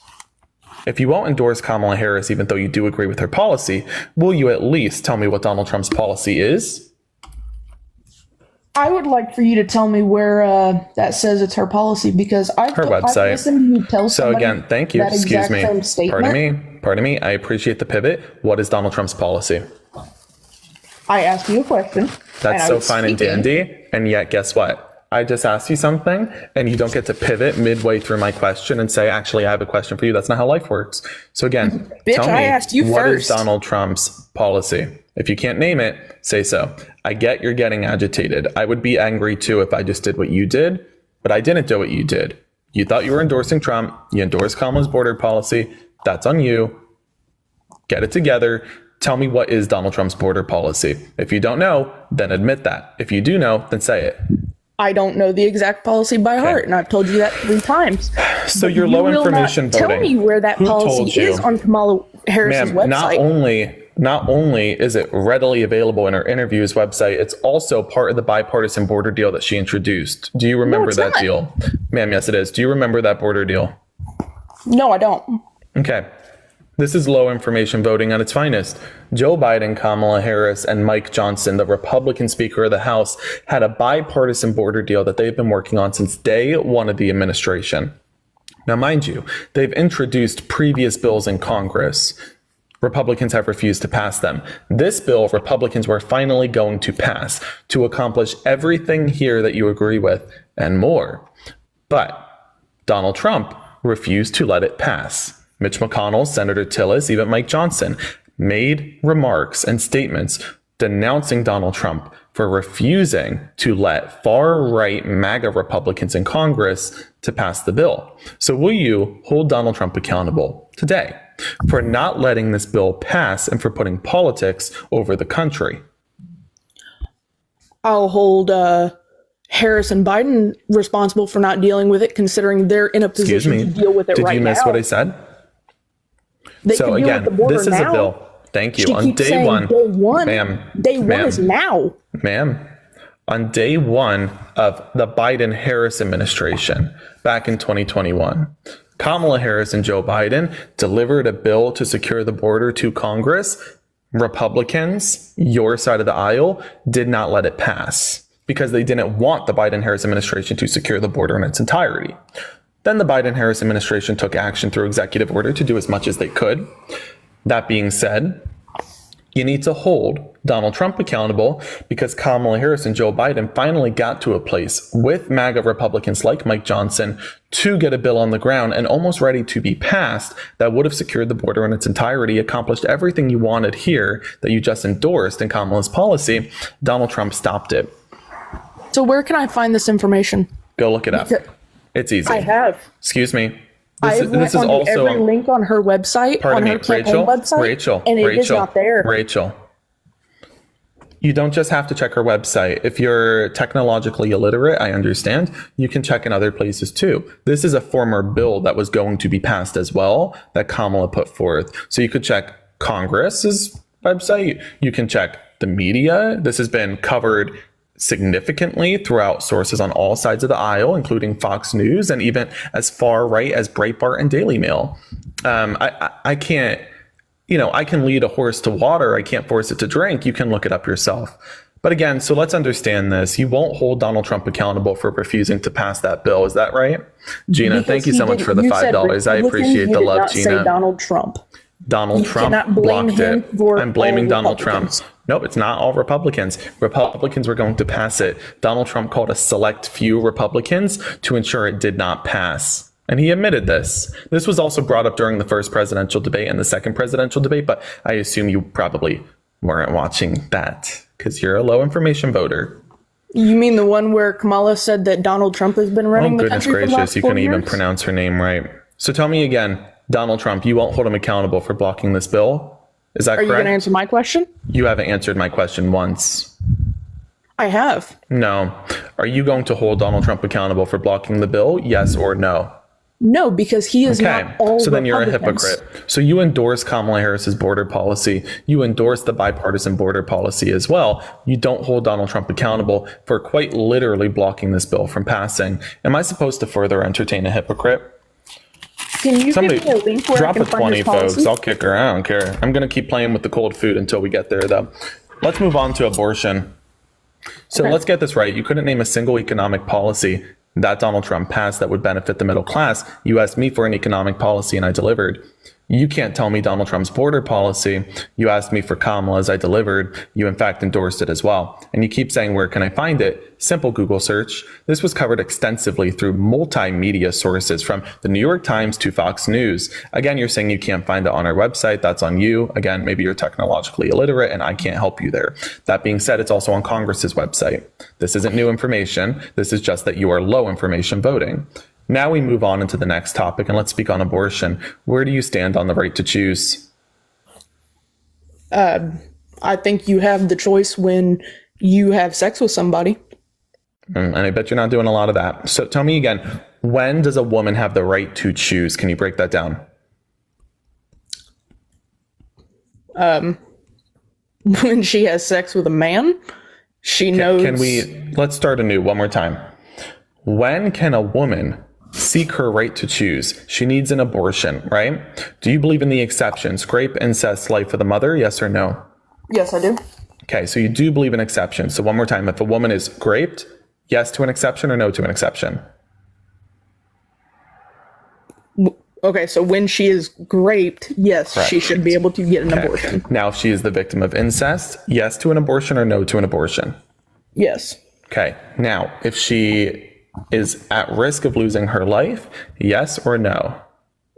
If you won't endorse Kamala Harris, even though you do agree with her policy, will you at least tell me what Donald Trump's policy is? I would like for you to tell me where that says it's her policy, because I've listened to you tell So somebody again, thank you. that Excuse exact me. same statement. Pardon me. I appreciate the pivot. What is Donald Trump's policy? I asked you a question. That's so fine and dandy. And yet, guess what? I just asked you something and you don't get to pivot midway through my question and say, actually, I have a question for you. That's not how life works. So again, Bitch, tell me, I asked you what first. is Donald Trump's policy? If you can't name it, say so. I get you're getting agitated. I would be angry too if I just did what you did, but I didn't do what you did. You thought you were endorsing Trump. You endorsed Kamala's border policy. That's on you. Get it together. Tell me, what is Donald Trump's border policy? If you don't know, then admit that. If you do know, then say it. I don't know the exact policy by heart, and I've told you that 3 times. So But you're you low will information not voting. Tell me where that Who told policy you? is on Kamala Harris's Ma'am, website. not only is it readily available in her interview's website, it's also part of the bipartisan border deal that she introduced. Do you remember it's that not. deal? Ma'am, yes, it is. Do you remember that border deal? No, I don't. Okay. This is low information voting at its finest. Joe Biden, Kamala Harris, and Mike Johnson, the Republican Speaker of the House, had a bipartisan border deal that they've been working on since day one of the administration. Now, mind you, they've introduced previous bills in Congress. Republicans have refused to pass them. This bill, Republicans were finally going to pass to accomplish everything here that you agree with and more. But Donald Trump refused to let it pass. Mitch McConnell, Senator Tillis, even Mike Johnson made remarks and statements denouncing Donald Trump for refusing to let far-right MAGA Republicans in Congress to pass the bill. So will you hold Donald Trump accountable today for not letting this bill pass and for putting politics over the country? I'll hold Harris and Biden responsible for not dealing with it, considering they're in a Excuse position me. to deal with it Did right you miss now. what I said? They So can deal again, with the border this is now. a bill. Thank you. She On keeps day saying one, day one. ma'am, Day one ma'am. is now. Ma'am, on day one of the Biden-Harris administration back in 2021, Kamala Harris and Joe Biden delivered a bill to secure the border to Congress. Republicans, your side of the aisle, did not let it pass because they didn't want the Biden-Harris administration to secure the border in its entirety. Then the Biden-Harris administration took action through executive order to do as much as they could. That being said, you need to hold Donald Trump accountable because Kamala Harris and Joe Biden finally got to a place with MAGA Republicans like Mike Johnson to get a bill on the ground and almost ready to be passed that would have secured the border in its entirety, accomplished everything you wanted here that you just endorsed in Kamala's policy. Donald Trump stopped it. So where can I find this information? Go look it up. It's easy. I have. Excuse me. This is also every link on her website. Pardon on me, her campaign Rachel. website, Rachel. and it is not there. Rachel. You don't just have to check her website. If you're technologically illiterate, I understand. You can check in other places too. This is a former bill that was going to be passed as well that Kamala put forth. So you could check Congress's website. You can check the media. This has been covered significantly throughout sources on all sides of the aisle, including Fox News and even as far right as Breitbart and Daily Mail. I can't, I can lead a horse to water. I can't force it to drink. You can look it up yourself. But again, so let's understand this. You won't hold Donald Trump accountable for refusing to pass that bill. Is that right? Gina, Because thank you so much for the $5. I appreciate the love, Gina. Say Donald Trump. Donald Trump blocked it. I'm blaming Donald Trump. Nope, it's not all Republicans. Republicans were going to pass it. Donald Trump called a select few Republicans to ensure it did not pass. And he admitted this. This was also brought up during the first presidential debate and the second presidential debate, but I assume you probably weren't watching that because you're a low information voter. You mean the one where Kamala said that Donald Trump has been running the country for the last 4 years? Oh, goodness gracious, you couldn't even pronounce her name right. So tell me again, Donald Trump, you won't hold him accountable for blocking this bill? Is that correct? Are you going to answer my question? You haven't answered my question once. I have. No. Are you going to hold Donald Trump accountable for blocking the bill? Yes or no? No, because he is not all So then you're a hypocrite. So you endorse Kamala Harris's border policy. You endorse the bipartisan border policy as well. You don't hold Donald Trump accountable for quite literally blocking this bill from passing. Am I supposed to further entertain a hypocrite? Can you give me a link where drop I can a find 20, his policy? folks. I'll kick her. I don't care. I'm going to keep playing with the cold food until we get there, though. Let's move on to abortion. So let's get this right. You couldn't name a single economic policy that Donald Trump passed that would benefit the middle class. You asked me for an economic policy and I delivered. You can't tell me Donald Trump's border policy. You asked me for Kamala's, I delivered. You in fact endorsed it as well. And you keep saying, where can I find it? Simple Google search. This was covered extensively through multimedia sources from the New York Times to Fox News. Again, you're saying you can't find it on our website. That's on you. Again, maybe you're technologically illiterate and I can't help you there. That being said, it's also on Congress's website. This isn't new information. This is just that you are low information voting. Now we move on into the next topic, and let's speak on abortion. Where do you stand on the right to choose? I think you have the choice when you have sex with somebody. And I bet you're not doing a lot of that. So tell me again, when does a woman have the right to choose? Can you break that down? When she has sex with a man, she knows. Let's start anew one more time. When can a woman seek her right to choose? She needs an abortion, right? Do you believe in the exceptions? Rape, incest, life of the mother, yes or no? Yes, I do. Okay, so you do believe in exceptions. So one more time, if a woman is raped, yes to an exception or no to an exception? Okay, so when she is raped, yes, Correct. she should be able to get an abortion. Now, if she is the victim of incest, yes to an abortion or no to an abortion? Yes. Okay, now, if she is at risk of losing her life, yes or no?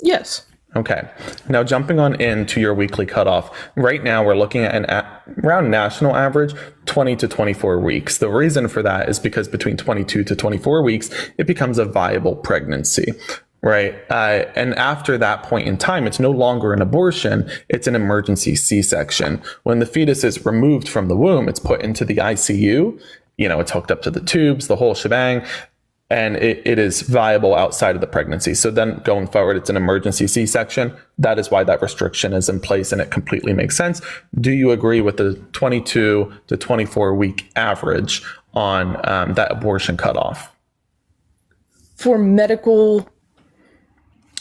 Yes. Okay. Now jumping on into your weekly cutoff. Right now we're looking at around national average 20 to 24 weeks. The reason for that is because between 22 to 24 weeks, it becomes a viable pregnancy. Right. And after that point in time, it's no longer an abortion. It's an emergency C-section. When the fetus is removed from the womb, it's put into the ICU. It's hooked up to the tubes, the whole shebang. And it is viable outside of the pregnancy. So then going forward, it's an emergency C-section. That is why that restriction is in place and it completely makes sense. Do you agree with the 22 to 24 week average on that abortion cutoff? For medical...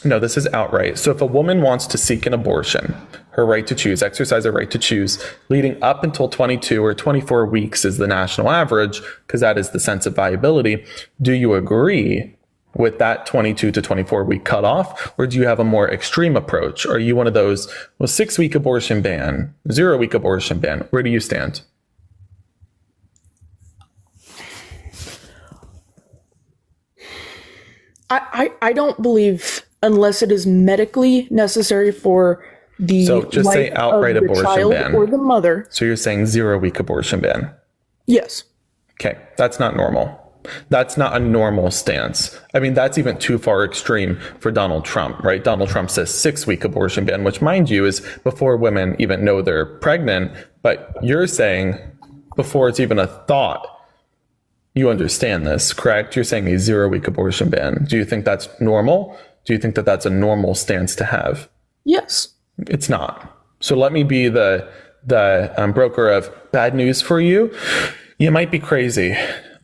No, this is outright. So if a woman wants to seek an abortion, her right to choose, exercise her right to choose, leading up until 22 or 24 weeks is the national average, because that is the sense of viability. Do you agree with that 22 to 24 week cutoff? Or do you have a more extreme approach? Are you one of those, 6-week abortion ban, 0-week abortion ban? Where do you stand? I don't believe, unless it is medically necessary for the so just say outright of the abortion child ban or the mother. So you're saying 0-week abortion ban? Yes. Okay, that's not normal. That's not a normal stance. I mean, that's even too far extreme for Donald Trump, right? Donald Trump says 6-week abortion ban, which, mind you, is before women even know they're pregnant. But you're saying before it's even a thought. You understand this, correct? You're saying a 0-week abortion ban. Do you think that's normal? Do you think that that's a normal stance to have? Yes. It's not. So let me be the broker of bad news for you. You might be crazy.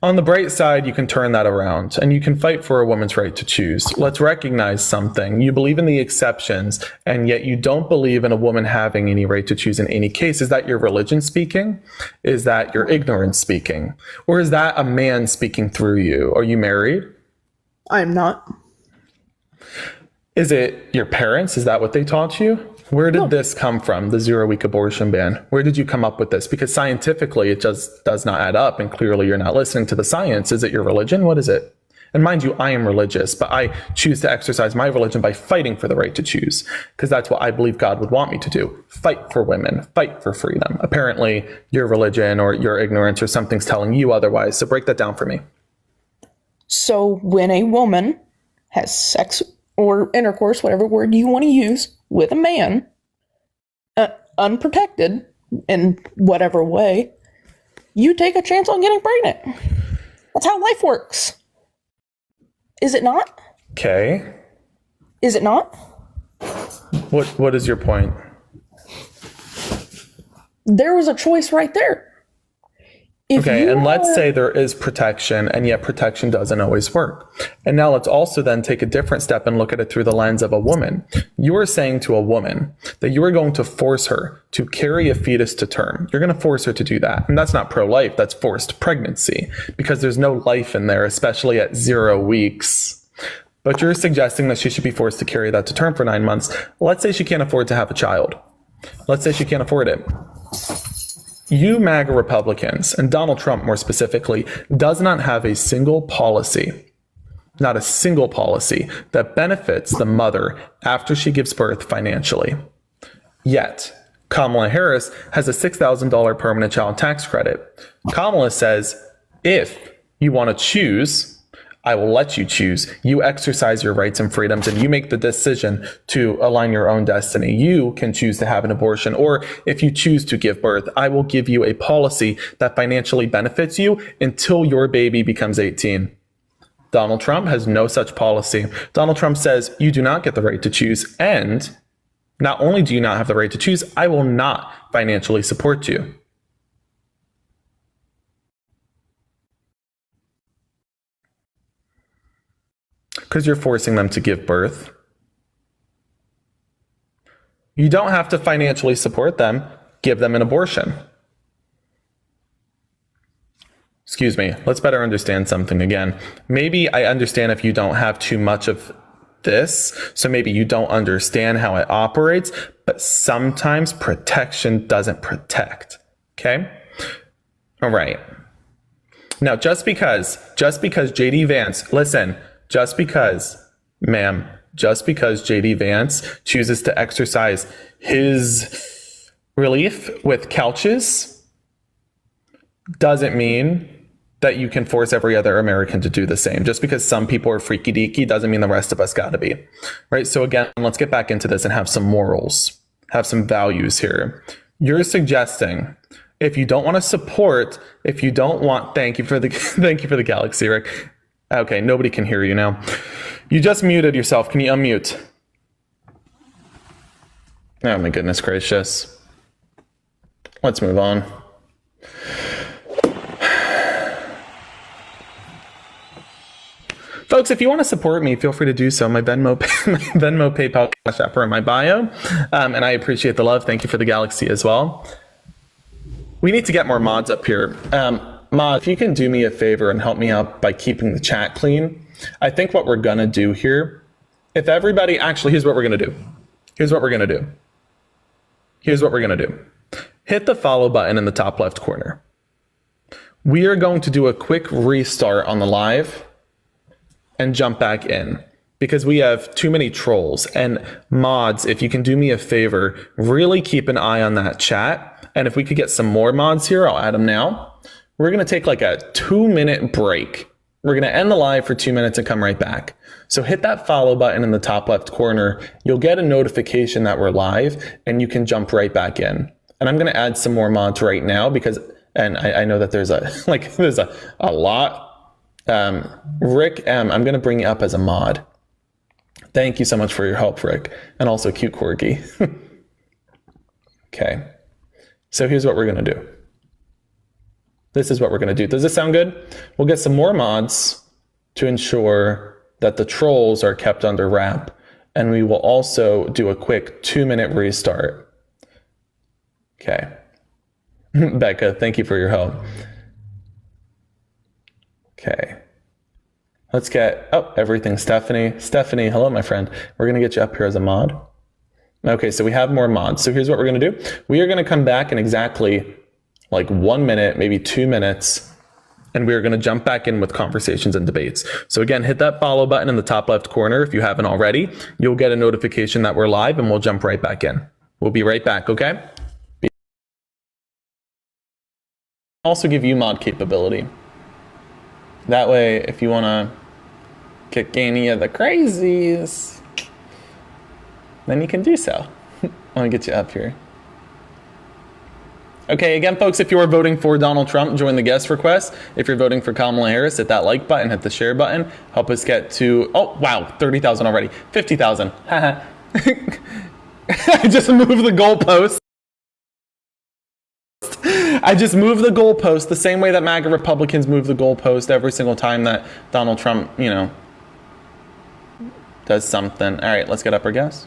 On the bright side, you can turn that around and you can fight for a woman's right to choose. Let's recognize something. You believe in the exceptions, and yet you don't believe in a woman having any right to choose in any case. Is that your religion speaking? Is that your ignorance speaking? Or is that a man speaking through you? Are you married? I am not. Is it your parents? Is that what they taught you? Where did this come from, the 0-week abortion ban? Where did you come up with this? Because scientifically, it just does not add up, and clearly you're not listening to the science. Is it your religion? What is it? And mind you, I am religious, but I choose to exercise my religion by fighting for the right to choose, because that's what I believe God would want me to do. Fight for women, fight for freedom. Apparently, your religion or your ignorance or something's telling you otherwise, so break that down for me. So when a woman has sex or intercourse, whatever word you want to use, with a man, unprotected in whatever way, you take a chance on getting pregnant. That's how life works. Is it not? Okay. Is it not? What is your point? There was a choice right there. And let's say there is protection, and yet protection doesn't always work. And now let's also then take a different step and look at it through the lens of a woman. You are saying to a woman that you are going to force her to carry a fetus to term. You're going to force her to do that. And that's not pro-life, that's forced pregnancy, because there's no life in there, especially at 0 weeks. But you're suggesting that she should be forced to carry that to term for 9 months. Let's say she can't afford to have a child. Let's say she can't afford it. You MAGA Republicans, and Donald Trump more specifically, does not have a single policy, not a single policy, that benefits the mother after she gives birth financially. Yet, Kamala Harris has a $6,000 permanent child tax credit. Kamala says, if you want to choose, I will let you choose. You exercise your rights and freedoms, and you make the decision to align your own destiny. You can choose to have an abortion, or if you choose to give birth, I will give you a policy that financially benefits you until your baby becomes 18. Donald Trump has no such policy. Donald Trump says you do not get the right to choose, and not only do you not have the right to choose, I will not financially support you. Because you're forcing them to give birth. You don't have to financially support them. Give them an abortion. Excuse me. Let's better understand something again. Maybe I understand if you don't have too much of this, so maybe you don't understand how it operates, but sometimes protection doesn't protect. Okay? All right. Now, just because JD Vance, listen, just because JD Vance chooses to exercise his relief with couches doesn't mean that you can force every other American to do the same. Just because some people are freaky deaky doesn't mean the rest of us gotta be, right? So again, let's get back into this and have some morals, have some values here. You're suggesting if you don't want to support, if you don't want, thank you for the galaxy, Rick. Okay, nobody can hear you now. You just muted yourself. Can you unmute? Oh my goodness gracious. Let's move on. Folks, if you want to support me, feel free to do so. My Venmo, PayPal, Cash App are in my bio. And I appreciate the love. Thank you for the galaxy as well. We need to get more mods up here. Ma, if you can do me a favor and help me out by keeping the chat clean, I think what we're gonna do here, if everybody, actually, here's what we're gonna do. Here's what we're gonna do. Here's what we're gonna do. Hit the follow button in the top left corner. We are going to do a quick restart on the live and jump back in because we have too many trolls. And mods, if you can do me a favor, really keep an eye on that chat. And if we could get some more mods here, I'll add them now. We're going to take like a 2-minute break. We're going to end the live for 2 minutes and come right back. So hit that follow button in the top left corner. You'll get a notification that we're live and you can jump right back in. And I'm going to add some more mods right now because, and I know that there's a lot. Rick M, I'm going to bring you up as a mod. Thank you so much for your help, Rick. And also cute Corgi. Okay. So here's what we're going to do. This is what we're going to do. Does this sound good? We'll get some more mods to ensure that the trolls are kept under wrap. And we will also do a quick 2-minute restart. Okay. Becca, thank you for your help. Okay. Let's get, everything, Stephanie. Stephanie, hello, my friend. We're going to get you up here as a mod. Okay, so we have more mods. So here's what we're going to do. We are going to come back in exactly like 1 minute, maybe 2 minutes, and we're going to jump back in with conversations and debates. So again, hit that follow button in the top left corner if you haven't already. You'll get a notification that we're live, and we'll jump right back in. We'll be right back, okay? Also give you mod capability. That way, if you want to kick any of the crazies, then you can do so. Let me get you up here. Okay, again, folks, if you are voting for Donald Trump, join the guest request. If you're voting for Kamala Harris, hit that like button, hit the share button. Help us get to, oh, wow, 30,000 already. 50,000. I just moved the goalpost. I just moved the goalpost the same way that MAGA Republicans move the goalpost every single time that Donald Trump, does something. All right, let's get up our guest.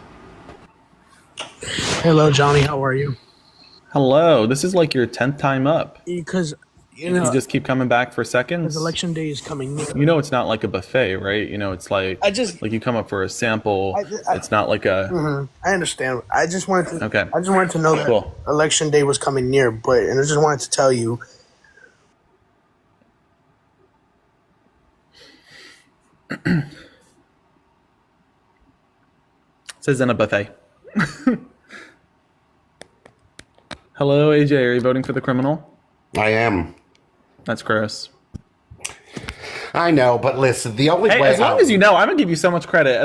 Hello, Johnny. How are you? Hello. This is like your 10th time up. Because, you just keep coming back for seconds. Because election day is coming near. It's not like a buffet, right? It's like like you come up for a sample. It's not like a. I understand. I just wanted to. Okay. I just wanted to know that election day was coming near, and I just wanted to tell you. Says in a buffet. Hello, AJ. Are you voting for the criminal? I am. That's gross. I know, but listen, the only way... As long as you know, I'm going to give you so much credit.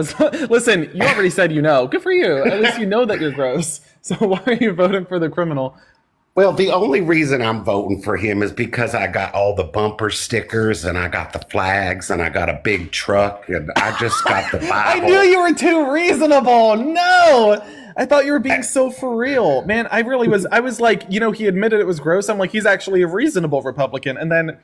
Listen, you already said you know. Good for you. At least you know that you're gross. So why are you voting for the criminal? Well, the only reason I'm voting for him is because I got all the bumper stickers and I got the flags and I got a big truck and I just got the Bible. I knew you were too reasonable. No! I thought you were being so for real. Man, I really was. I was like, he admitted it was gross. I'm like, he's actually a reasonable Republican. And then...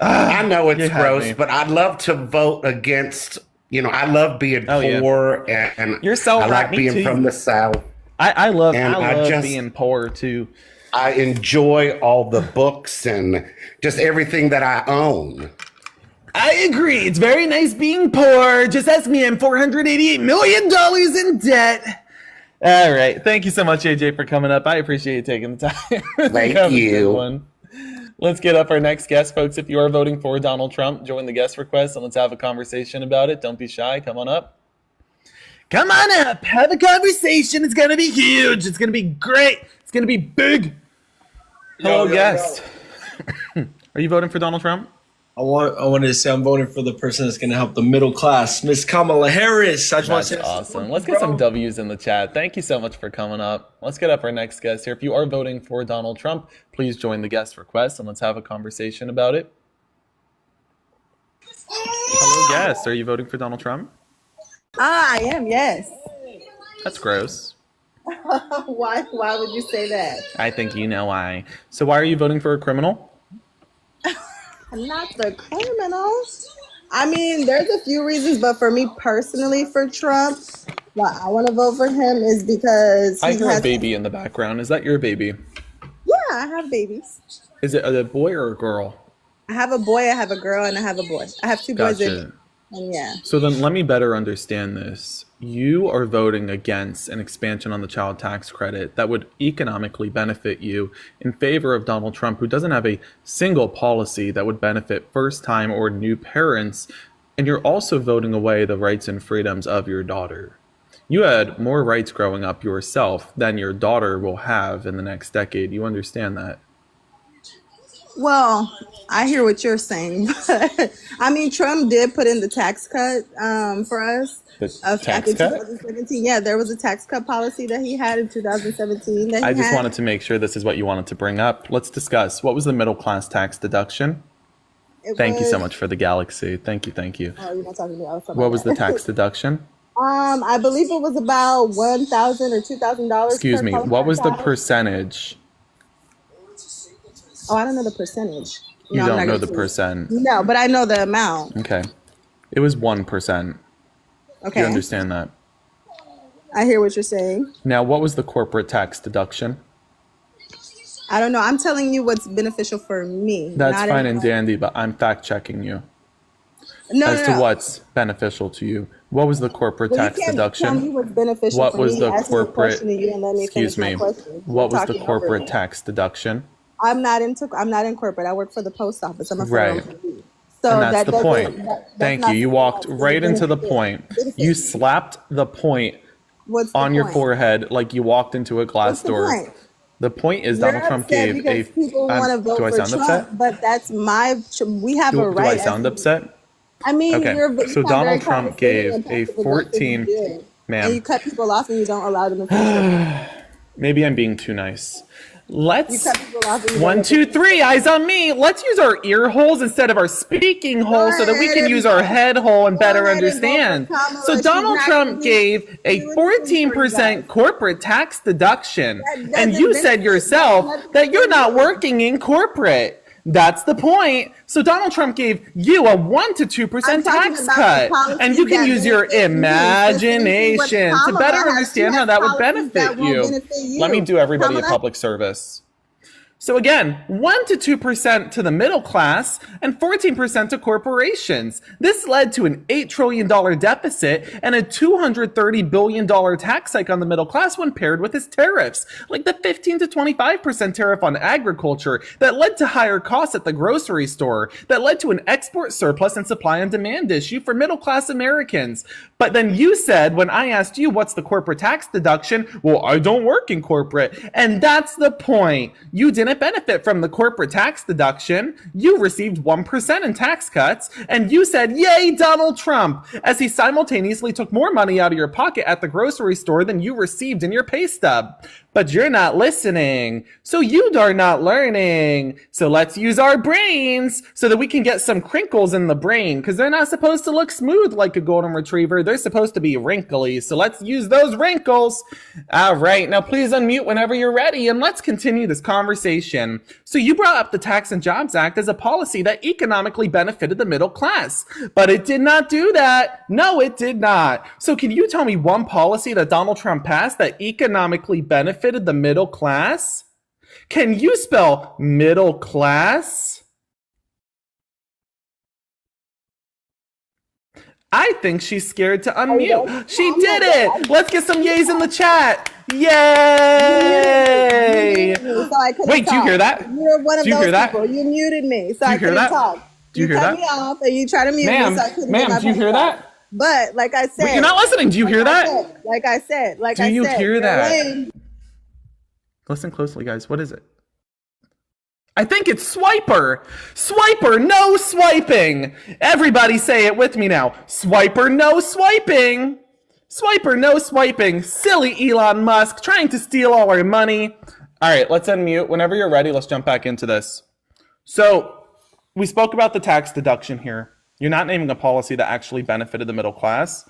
I know it's gross, but I'd love to vote against, I love being poor and you're so I like being from the South. I love being poor too. I enjoy all the books and just everything that I own. I agree. It's very nice being poor. Just ask me, I'm $488 million in debt. All right. Thank you so much, AJ, for coming up. I appreciate you taking the time. Thank you. Let's get up our next guest, folks. If you are voting for Donald Trump, join the guest request and let's have a conversation about it. Don't be shy. Come on up. Come on up. Have a conversation. It's going to be huge. It's going to be great. It's going to be big. Hello, guest. Are you voting for Donald Trump? I wanted to say I'm voting for the person that's going to help the middle class, Miss Kamala Harris. I just want to say awesome. Let's get some W's in the chat. Thank you so much for coming up. Let's get up our next guest here. If you are voting for Donald Trump, please join the guest request and let's have a conversation about it. Hello, guest. Are you voting for Donald Trump? I am, yes. That's gross. Why would you say that? I think you know why. So why are you voting for a criminal? Not the criminals. I mean, there's a few reasons, but for me personally, for Trump, why I want to vote for him is because I hear a baby in the background. Is that your baby? Yeah, I have babies. Is it a boy or a girl? I have a boy, I have a girl, and I have a boy. I have 2 boys Gotcha. and yeah. So then let me better understand this. You are voting against an expansion on the child tax credit that would economically benefit you in favor of Donald Trump, who doesn't have a single policy that would benefit first-time or new parents. And you're also voting away the rights and freedoms of your daughter. You had more rights growing up yourself than your daughter will have in the next decade. You understand that? Well, I hear what you're saying, but I mean, Trump did put in the tax cut for us. The Back tax in cut? 2017. Yeah, there was a tax cut policy that he had in 2017. That he I just had. wanted to make sure this is what you wanted to bring up. Let's discuss. What was the middle class tax deduction? Thank you so much for the galaxy. Thank you. Oh, you're not talking to me. I was talking What about was that. the tax deduction? I believe it was about $1,000 or $2,000. Excuse me. What was the percentage? Oh, I don't know the percentage. You No, I'm don't not know gonna the say it. percent. No, but I know the amount. Okay. It was 1%. Okay. You understand that? I hear what you're saying. Now, what was the corporate tax deduction? I don't know. I'm telling you what's beneficial for me. That's not fine and everyone. dandy, but I'm fact checking you No, as no, to no. what's beneficial to you. What was the corporate Well, tax you can't tell me deduction? what's beneficial What for was me. the You asked me a corporate? question and you didn't let me Excuse finish me. my question. What was the Talking over corporate me. tax deduction? I'm not in corporate. I work for the post office. I'm a federal Right. employee. So And that's that the doesn't- point. that's Thank not you. You something walked that's right into the benefit- point. benefit You me. slapped the point What's the on your point? forehead like you walked into a glass What's the door. point? The point is You're Donald Trump upset gave because people want to vote do I for sound Trump, upset? but that's we have a Do right. I sound upset? I mean, Okay. you So sound Donald very Trump condescending gave and a passive-aggressive. 14 You do. And you ma'am. cut people off and you don't allow them to finish. Maybe I'm being too nice. You Let's cut people off and you don't 1, let them 2, 3, eyes on me. Let's use our ear holes instead of our speaking hole so that we can use our head hole and better understand. So Donald Trump gave a 14% corporate tax deduction. And you said yourself that you're not working in corporate. That's the point. So Donald Trump gave you a 1 to 2% tax cut. And you can use your imagination to better understand how that would benefit you. Let me do everybody a public service. So again, 1 to 2% to the middle class and 14% to corporations. This led to an $8 trillion deficit and a $230 billion tax hike on the middle class when paired with its tariffs, like the 15 to 25% tariff on agriculture that led to higher costs at the grocery store, that led to an export surplus and supply and demand issue for middle class Americans. But then you said, when I asked you what's the corporate tax deduction, well, I don't work in corporate. And that's the point. You didn't benefit from the corporate tax deduction. You received 1% in tax cuts, and you said, yay, Donald Trump, as he simultaneously took more money out of your pocket at the grocery store than you received in your pay stub. But you're not listening, so you are not learning. So let's use our brains so that we can get some crinkles in the brain, because they're not supposed to look smooth like a golden retriever. They're supposed to be wrinkly, so let's use those wrinkles. All right, now please unmute whenever you're ready, and let's continue this conversation. So you brought up the Tax and Jobs Act as a policy that economically benefited the middle class, but it did not do that. No, it did not. So can you tell me one policy that Donald Trump passed that economically benefited the middle class? Can you spell middle class? I think she's scared to unmute. She did it! Let's get some yays in the chat. Yay! Wait, do you hear that? You're one of Do you those hear that? people. You muted me, so Do you I hear couldn't that? talk. Do you hear cut that? me off, and you try to mute me, so I couldn't get my Ma'am, do you point hear across. that? But like I said, Wait, you're not listening. Do you hear that? Like I said, Do you hear that? lame. Listen closely, guys. What is it? I think it's swiper. Swiper, no swiping. Everybody say it with me now. Swiper, no swiping. Swiper, no swiping. Silly Elon Musk trying to steal all our money. All right, let's unmute. Whenever you're ready, let's jump back into this. So we spoke about the tax deduction here. You're not naming a policy that actually benefited the middle class.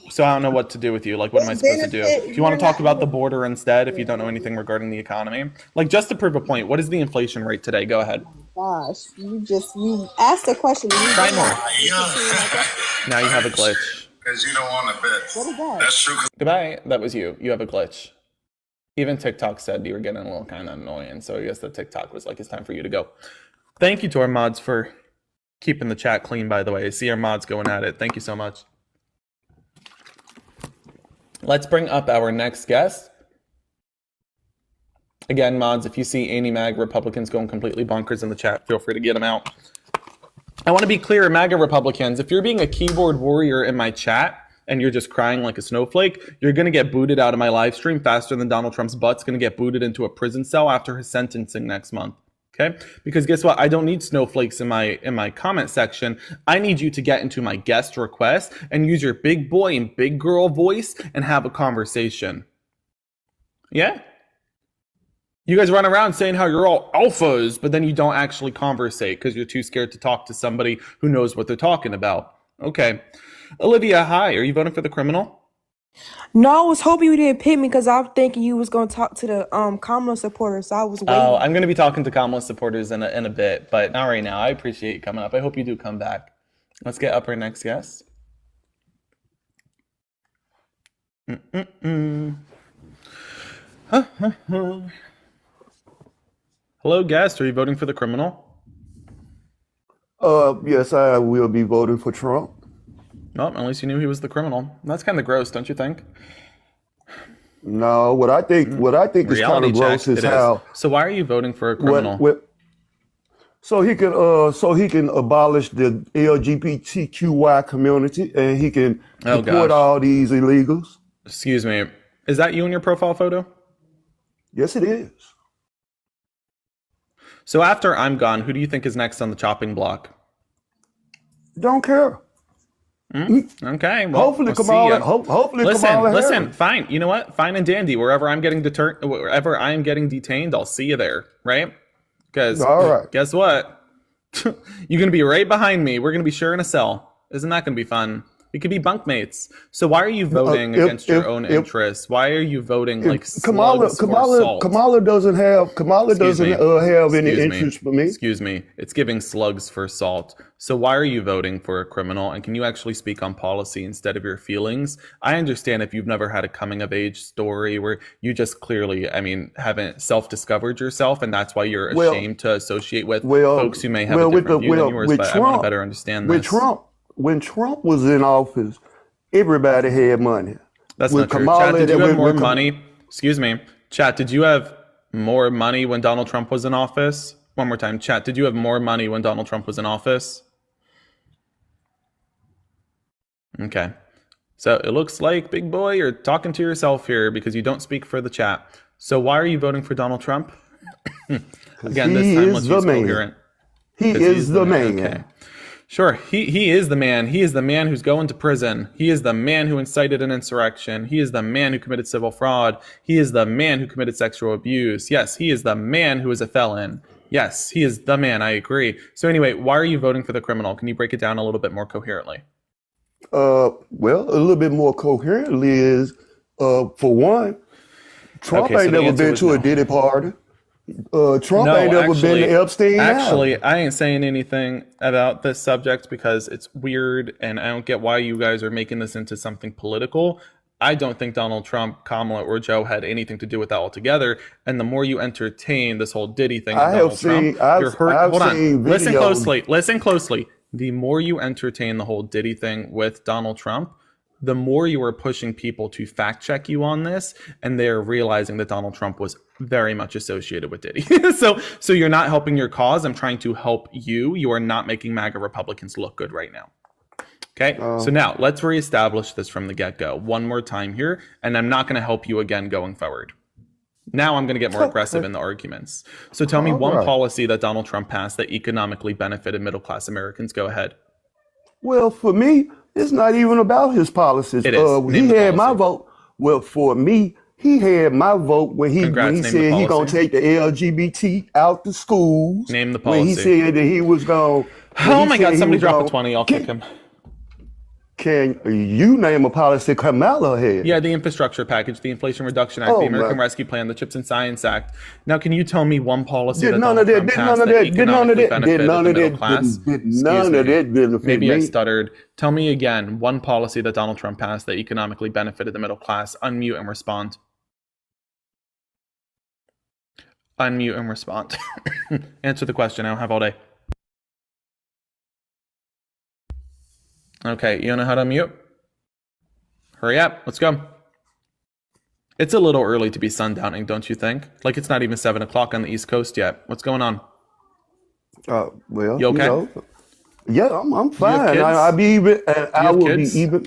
So I don't know what to do with you. Like, what am I supposed to do? Do you want to talk about the border instead if you don't know anything regarding the economy? Like, just to prove a point, what is the inflation rate today? Go ahead. Gosh, you asked a question. Try more. Now you have a glitch. Because you don't want to bet. What is that? That's true. Goodbye. That was you. You have a glitch. Even TikTok said you were getting a little kind of annoying, so I guess the TikTok was like, it's time for you to go. Thank you to our mods for keeping the chat clean, by the way. I see our mods going at it. Thank you so much. Let's bring up our next guest. Again, mods, if you see anti-MAG Republicans going completely bonkers in the chat, feel free to get them out. I want to be clear, MAGA Republicans, if you're being a keyboard warrior in my chat and you're just crying like a snowflake, you're going to get booted out of my live stream faster than Donald Trump's butt's going to get booted into a prison cell after his sentencing next month. Okay? Because guess what? I don't need snowflakes in my comment section. I need you to get into my guest request and use your big boy and big girl voice and have a conversation. Yeah? You guys run around saying how you're all alphas, but then you don't actually conversate because you're too scared to talk to somebody who knows what they're talking about. Okay. Olivia, hi. Are you voting for the criminal? No, I was hoping you didn't pick me because I was thinking you was going to talk to the Kamala supporters, so I was waiting. Oh, I'm going to be talking to Kamala supporters in a bit, but not right now. I appreciate you coming up. I hope you do come back. Let's get up our next guest. Hello, guest. Are you voting for the criminal? Yes, I will be voting for Trump. Well, at least you knew he was the criminal. That's kind of gross, don't you think? No, what I think is kind of gross is how. So why are you voting for a criminal? So he can abolish the LGBTQI community and he can deport all these illegals. Excuse me. Is that you in your profile photo? Yes, it is. So after I'm gone, who do you think is next on the chopping block? Don't care. Okay. Well, hopefully, Kamala. Hopefully, Kamala Harris. Listen. Fine. You know what? Fine and dandy. Wherever I'm getting detained, I'll see you there. Right? Because guess what? You're gonna be right behind me. We're gonna be sharing a cell. Isn't that gonna be fun? We could be bunkmates. So why are you voting against your own interests? Why are you voting like Kamala doesn't have any interest for me. Excuse me. It's giving slugs for salt. So why are you voting for a criminal? And can you actually speak on policy instead of your feelings? I understand if you've never had a coming of age story where you just clearly, haven't self-discovered yourself, and that's why you're ashamed to associate with folks who may have a different view than yours. But I want to better understand this. When Trump was in office, everybody had money. That's not true. Chat, did you have more money? Excuse me. Chat, did you have more money when Donald Trump was in office? One more time. Chat, did you have more money when Donald Trump was in office? Okay. So it looks like, big boy, you're talking to yourself here because you don't speak for the chat. So why are you voting for Donald Trump? Again, this time let's use coherent. He is the man. Okay. Sure, he is the man. He is the man who's going to prison. He is the man who incited an insurrection. He is the man who committed civil fraud. He is the man who committed sexual abuse. Yes, he is the man who is a felon. Yes, he is the man. I agree. So anyway, why are you voting for the criminal? Can you break it down a little bit more coherently? Well, a little bit more coherently is, for one, Trump ain't never been to a Diddy party. Trump ain't never been to Epstein. Actually, I ain't saying anything about this subject because it's weird and I don't get why you guys are making this into something political. I don't think Donald Trump, Kamala, or Joe had anything to do with that altogether. And the more you entertain this whole Diddy thing with Donald Trump, you're hurt. Hold on. Listen closely. Listen closely. The more you entertain the whole Diddy thing with Donald Trump, the more you are pushing people to fact check you on this, and they're realizing that Donald Trump was very much associated with Diddy. So you're not helping your cause. I'm trying to help you. You are not making MAGA Republicans look good right now. Okay, so now let's reestablish this from the get-go one more time here, and I'm not going to help you again going forward. Now I'm going to get more aggressive in the arguments. So tell me one policy that Donald Trump passed that economically benefited middle-class Americans. Go ahead. Well, for me, it's not even about his policies. It is. He had my vote. Well, for me, he had my vote when he said he gonna take the LGBT out the schools. Name the policy. When he said that he was gonna. Oh my God! Somebody drop a 20. I'll kick him. Can you name a policy Kamala had? Yeah, the infrastructure package, the Inflation Reduction Act, the American Rescue Plan, the Chips and Science Act. Now, can you tell me one policy that Donald Trump passed that economically benefited the middle class? None of that benefit Maybe me. I stuttered. Tell me again one policy that Donald Trump passed that economically benefited the middle class. Unmute and respond. unmute and respond. Answer the question. I don't have all day. Okay, you know how to unmute? Hurry up. Let's go. It's a little early to be sundowning, don't you think? Like, it's not even 7 o'clock on the East Coast yet. What's going on? Well, you okay? Yeah, I'm fine. I would be even.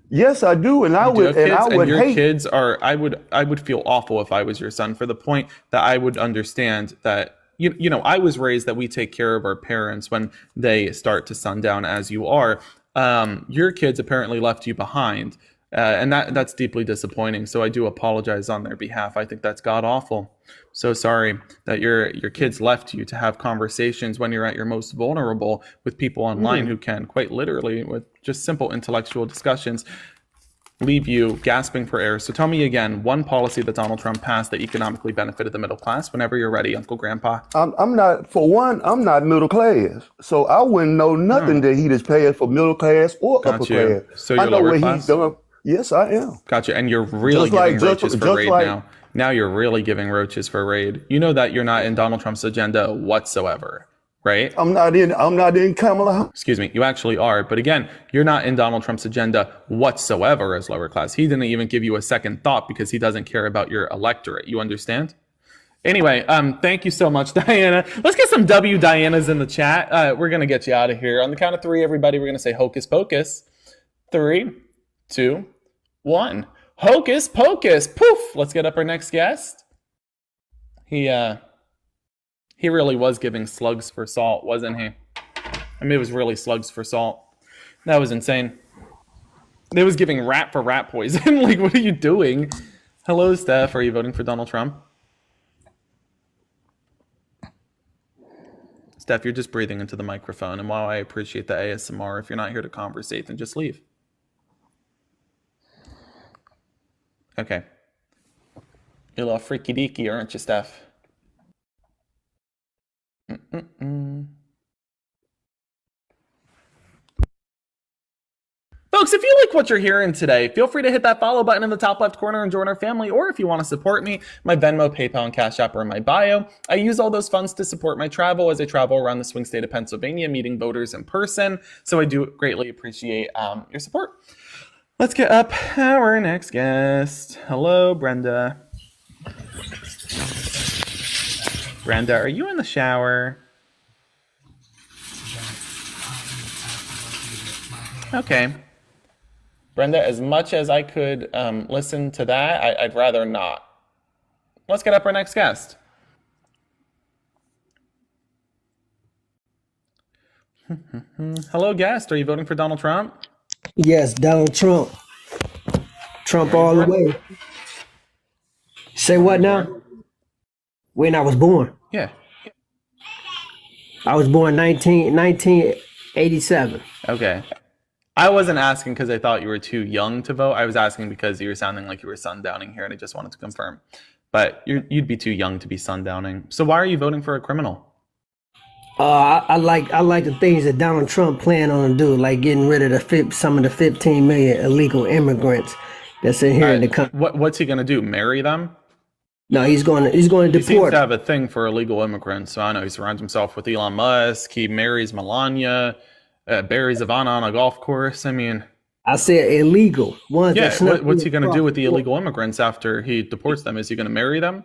Yes, I do, and I would hate. Kids are. I would feel awful if I was your son. For the point that I would understand that you know I was raised that we take care of our parents when they start to sundown, as you are. Your kids apparently left you behind, and that's deeply disappointing. So I do apologize on their behalf. I think that's god awful. So sorry that your kids left you to have conversations when you're at your most vulnerable with people online who can quite literally, with just simple intellectual discussions, leave you gasping for air. So tell me again, one policy that Donald Trump passed that economically benefited the middle class. Whenever you're ready, Uncle Grandpa. I'm not middle class, so I wouldn't know nothing that he just passed for middle class or upper class. So you're lower class? He's done. Yes, I am. Gotcha. And you're really giving roaches for raid now. Now you're really giving roaches for raid. You know that you're not in Donald Trump's agenda whatsoever, right? I'm not in Kamala. Excuse me. You actually are. But again, you're not in Donald Trump's agenda whatsoever as lower class. He didn't even give you a second thought because he doesn't care about your electorate. You understand? Anyway, thank you so much, Diana. Let's get some W Dianas in the chat. We're going to get you out of here. On the count of 3, everybody, we're going to say hocus pocus. 3, 2, 1. Hocus pocus. Poof. Let's get up our next guest. He really was giving slugs for salt, wasn't he? I mean, it was really slugs for salt. That was insane. They was giving rat for rat poison. Like, what are you doing? Hello, Steph. Are you voting for Donald Trump? Steph, you're just breathing into the microphone. And while I appreciate the ASMR, if you're not here to conversate, then just leave. Okay. You're a little freaky deaky, aren't you, Steph? Folks, if you like what you're hearing today, feel free to hit that follow button in the top left corner and join our family. Or if you want to support me, my Venmo, PayPal, and Cash App are in my bio. I use all those funds to support my travel as I travel around the swing state of Pennsylvania, meeting voters in person. So I do greatly appreciate your support. Let's get up our next guest. Hello, Brenda. Brenda, are you in the shower? Okay. Brenda, as much as I could listen to that, I'd rather not. Let's get up our next guest. Hello, guest. Are you voting for Donald Trump? Yes, Donald Trump. Trump all the way. Say what now? When I was born. Yeah. I was born 1987. Okay. I wasn't asking because I thought you were too young to vote. I was asking because you were sounding like you were sundowning here, and I just wanted to confirm. But you'd be too young to be sundowning. So why are you voting for a criminal? I like the things that Donald Trump plan on to do, like getting rid of some of the 15 million illegal immigrants that's in here in the country. What's he going to do? Marry them? No, he's going to deport. He seems to have a thing for illegal immigrants. So I know he surrounds himself with Elon Musk. He marries Melania, buries Ivana on a golf course. I mean, I said illegal. What's he going to do with the illegal immigrants after he deports them? Is he going to marry them?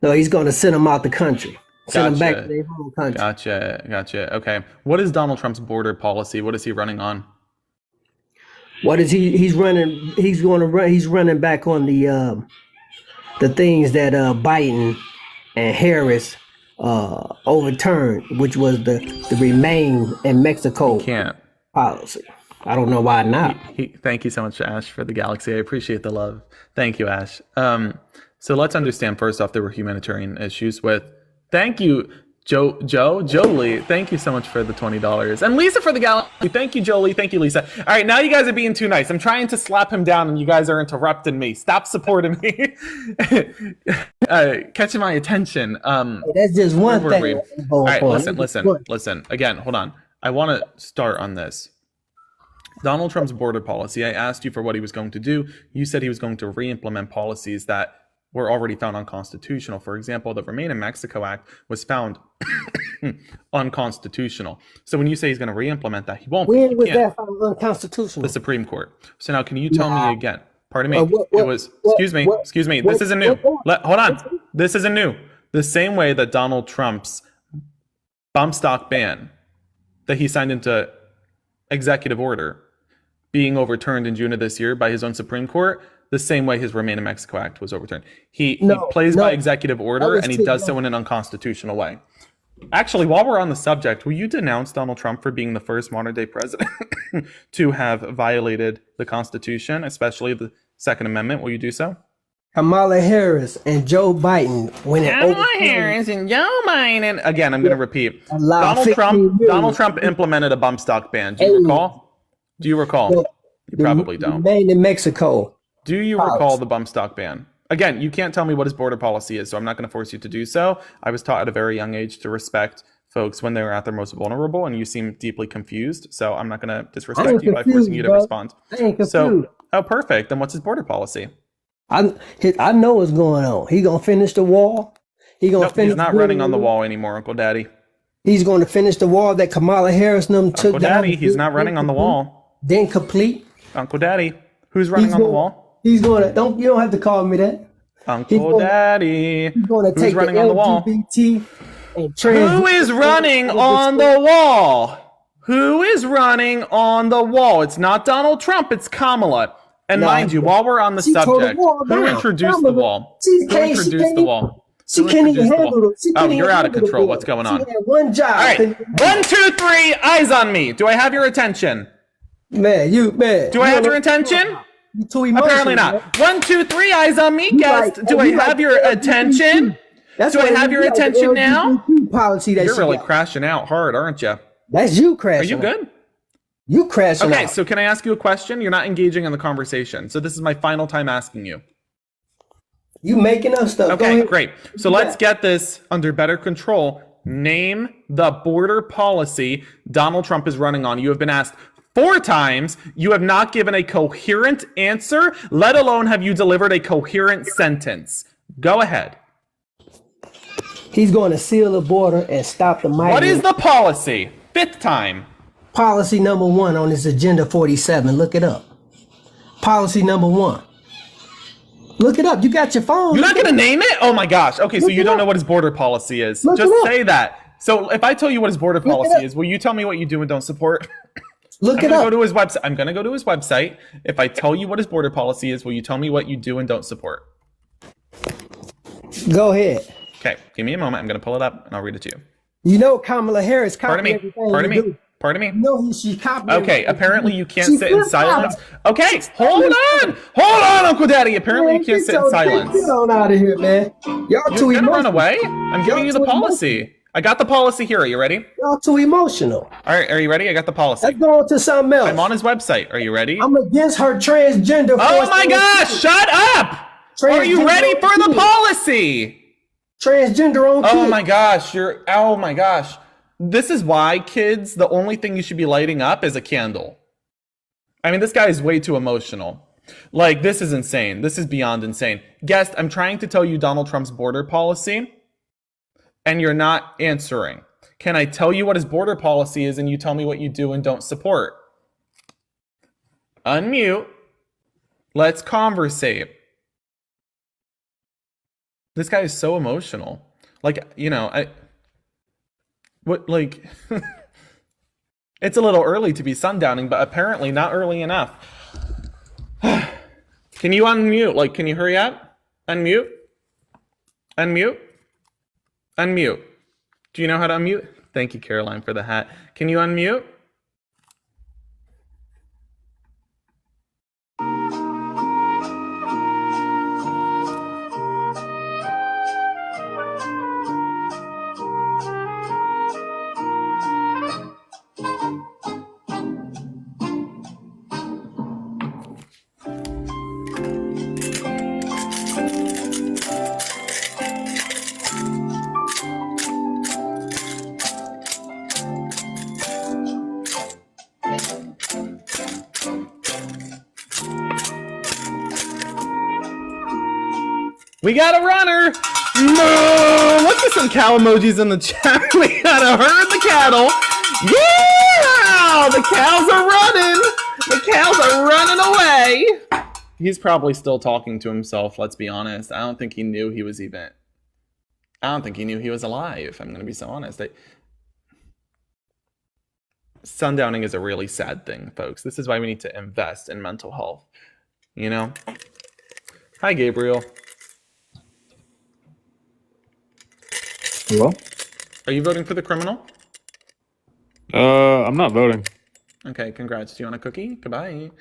No, he's going to send them out the country. Send them back to their home country. Gotcha. Okay. What is Donald Trump's border policy? What is he running on? What is he's running? He's running back on the things that Biden and Harris overturned, which was the Remain in Mexico policy. I don't know why not. Thank you so much, Ash, for the galaxy. I appreciate the love. Thank you, Ash. So let's understand first off, there were humanitarian issues with. Thank you, Jolie. Thank you so much for the $20. And Lisa for the galaxy. Thank you, Jolie. Thank you, Lisa. All right, now you guys are being too nice. I'm trying to slap him down, and you guys are interrupting me. Stop supporting me. Catching my attention. That's just one thing. All right, listen. Again, hold on. I want to start on this. Donald Trump's border policy. I asked you for what he was going to do. You said he was going to re-implement policies that were already found unconstitutional. For example, the Remain in Mexico Act was found unconstitutional. So when you say he's going to re-implement that, he won't. When was that found unconstitutional? The Supreme Court. So now, can you tell me again? Pardon me. It was. Excuse me. This isn't new. Hold on. This isn't new. The same way that Donald Trump's bump stock ban that he signed into executive order being overturned in June of this year by his own Supreme Court, the same way his Remain in Mexico Act was overturned. He plays by executive order, and he does so in an unconstitutional way. Actually, while we're on the subject, will you denounce Donald Trump for being the first modern-day president to have violated the Constitution, especially the Second Amendment? Will you do so? Kamala Harris and Joe Biden Again, I'm going to repeat. Donald Trump implemented a bump stock ban. Do you recall? You probably don't. Remain in Mexico. Do you recall the bump stock ban? Again, you can't tell me what his border policy is, so I'm not going to force you to do so. I was taught at a very young age to respect folks when they were at their most vulnerable, and you seem deeply confused, so I'm not going to disrespect you by forcing you to respond. I ain't confused. So, perfect. Then what's his border policy? I know what's going on. He gonna finish the wall. He's not running on the wall anymore, Uncle Daddy. He's going to finish the wall that Kamala Harris took down. Uncle Daddy, he's not running on the wall. Then complete. Uncle Daddy, who's running on the wall? He's going to. You don't have to call me that. Uncle Daddy, he's going to take running the on the wall? LGBT and Who is running on the wall? Who is running on the wall? It's not Donald Trump. It's Kamala. And mind you, while we're on the subject, who introduced the wall? Who introduced the wall? She can't even handle it. Oh, you're out of control. What's going on? She had one job. All right. 1, 2, 3, eyes on me. Do I have your attention? Man. Do I have your attention? You're too emotional. Apparently not. 1, 2, 3, eyes on me, guest. Do I have your attention? Do I have your attention now? Policy that you're really crashing out hard, aren't you? That's you crashing. Are you good? You crashing out. Okay, so can I ask you a question? You're not engaging in the conversation. So this is my final time asking you. You making up stuff. Okay, great. So let's get this under better control. Name the border policy Donald Trump is running on. You have been asked 4 times. You have not given a coherent answer, let alone have you delivered a coherent sentence. Go ahead. He's going to seal the border and stop the migrants. What is the policy? 5th time. Policy number 1 on his agenda 47. Look it up. Policy number 1. Look it up. You got your phone. You're not going to name it? Oh my gosh. Okay, so you don't know what his border policy is. Just say that. So if I tell you what his border policy is, will you tell me what you do and don't support? Look it up. Go to his website. I'm going to go to his website. If I tell you what his border policy is, will you tell me what you do and don't support? Go ahead. Okay, give me a moment. I'm going to pull it up and I'll read it to you. You know Kamala Harris copied everything. Pardon me? No, she copied. Okay, apparently you can't sit in silence. Okay, hold on, Uncle Daddy. Apparently you can't sit in silence. Get on out of here, man. Y'all too emotional. You're gonna run away? I'm giving you the policy. I got the policy here. Are you ready? Y'all too emotional. All right, are you ready? I got the policy. Let's go on to something else. I'm on his website. Are you ready? I'm against her transgender. Oh my gosh! Shut up! Are you ready for the policy? Transgender on kids. Oh my gosh! Oh my gosh! This is why, kids, the only thing you should be lighting up is a candle. I mean, this guy is way too emotional. Like, this is insane. This is beyond insane. Guest, I'm trying to tell you Donald Trump's border policy, and you're not answering. Can I tell you what his border policy is, and you tell me what you do and don't support? Unmute. Let's conversate. This guy is so emotional. Like, you know, it's a little early to be sundowning, but apparently not early enough. Can you unmute? Like, can you hurry up? Unmute? Unmute? Unmute. Do you know how to unmute? Thank you, Caroline, for the hat. Can you unmute? We got a runner. Moo! Let's get some cow emojis in the chat. We gotta herd the cattle. Yeah! The cows are running. The cows are running away. He's probably still talking to himself, let's be honest. I don't think he knew he was alive. I'm going to be so honest. Sundowning is a really sad thing, folks. This is why we need to invest in mental health. You know? Hi, Gabriel. Hello? Are you voting for the criminal? I'm not voting. Okay, congrats. Do you want a cookie? Goodbye.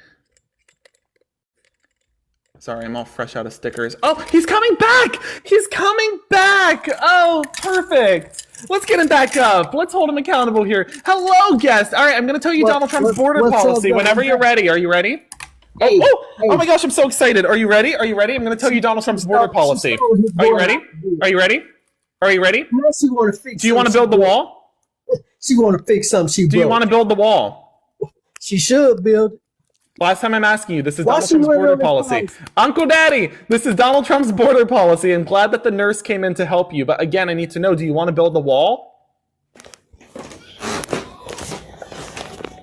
Sorry, I'm all fresh out of stickers. Oh, he's coming back! He's coming back! Oh, perfect. Let's get him back up. Let's hold him accountable here. Hello, guest. All right, I'm going to tell you Donald Trump's border policy whenever you're ready. Are you ready? Hey, oh my gosh, I'm so excited. Are you ready? Are you ready? I'm going to tell you Donald Trump's border policy. Are you ready? Are you ready? Are you ready? She want to fix. Do you want to build the wall? She want to fix something. Do you want to build the wall? She should build. Last time I'm asking you, this is Donald Trump's border policy. Uncle Daddy, this is Donald Trump's border policy. I'm glad that the nurse came in to help you. But again, I need to know, do you want to build the wall?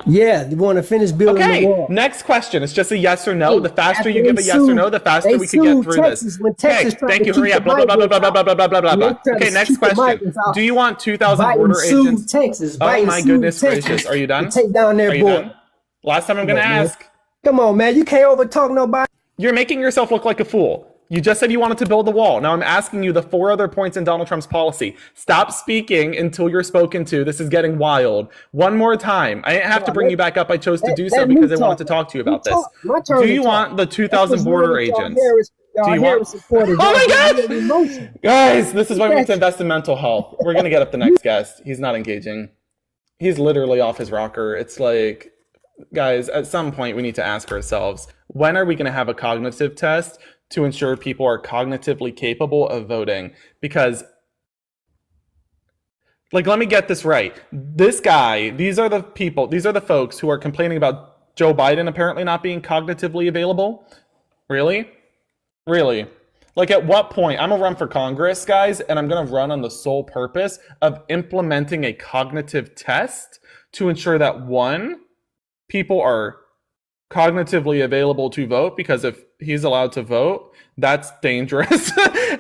Yeah, you want to finish building the wall. Next question. It's just a yes or no. The faster you give a yes or no, the faster we can get through this. Okay, thank you. Hurry up. Blah, blah, blah, blah, blah, blah, blah, blah, blah, blah. Okay, next question. Do you want 2,000 border agents? Texas, oh my goodness gracious. Are you done? Take down their border. Last time I'm going to ask. Come on, man. You can't overtalk nobody. You're making yourself look like a fool. You just said you wanted to build the wall. Now I'm asking you the 4 other points in Donald Trump's policy. Stop speaking until you're spoken to. This is getting wild. One more time. I didn't have to bring you back up. I chose to do so because I wanted to talk to you about this. Do you want the 2,000 border agents? Do you want? Oh my God! Guys, this is why we need to invest in mental health. We're going to get up the next guest. He's not engaging. He's literally off his rocker. It's like, guys, at some point we need to ask ourselves, when are we going to have a cognitive test to ensure people are cognitively capable of voting? Because, like, let me get this right. This guy, these are the folks who are complaining about Joe Biden apparently not being cognitively available. Really? Really? Like, at what point? I'm gonna run for Congress, guys, and I'm gonna run on the sole purpose of implementing a cognitive test to ensure that, one, people are cognitively available to vote, because if he's allowed to vote, that's dangerous.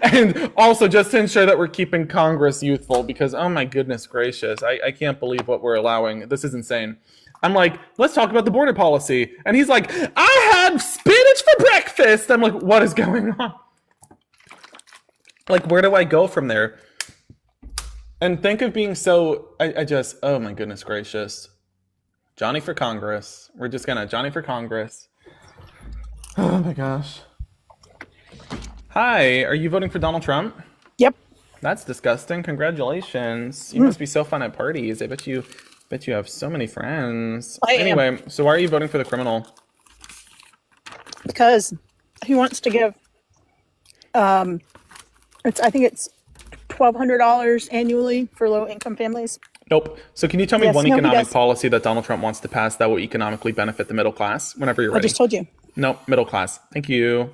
And also just to ensure that we're keeping Congress youthful, because oh my goodness gracious, I can't believe what we're allowing. This is insane. I'm like, let's talk about the border policy. And he's like, I had spinach for breakfast. I'm like, what is going on? Like, where do I go from there? And think of being so, I just, oh my goodness gracious. Johnny for Congress. We're just gonna Johnny for Congress. Oh my gosh. Hi, are you voting for Donald Trump? Yep. That's disgusting. Congratulations. You must be so fun at parties. I bet you have so many friends. Anyway, so why are you voting for the criminal? Because he wants to give I think it's $1,200 annually for low income families. Nope. So can you tell me one economic policy that Donald Trump wants to pass that will economically benefit the middle class whenever you're ready? I just told you. No, middle class. Thank you.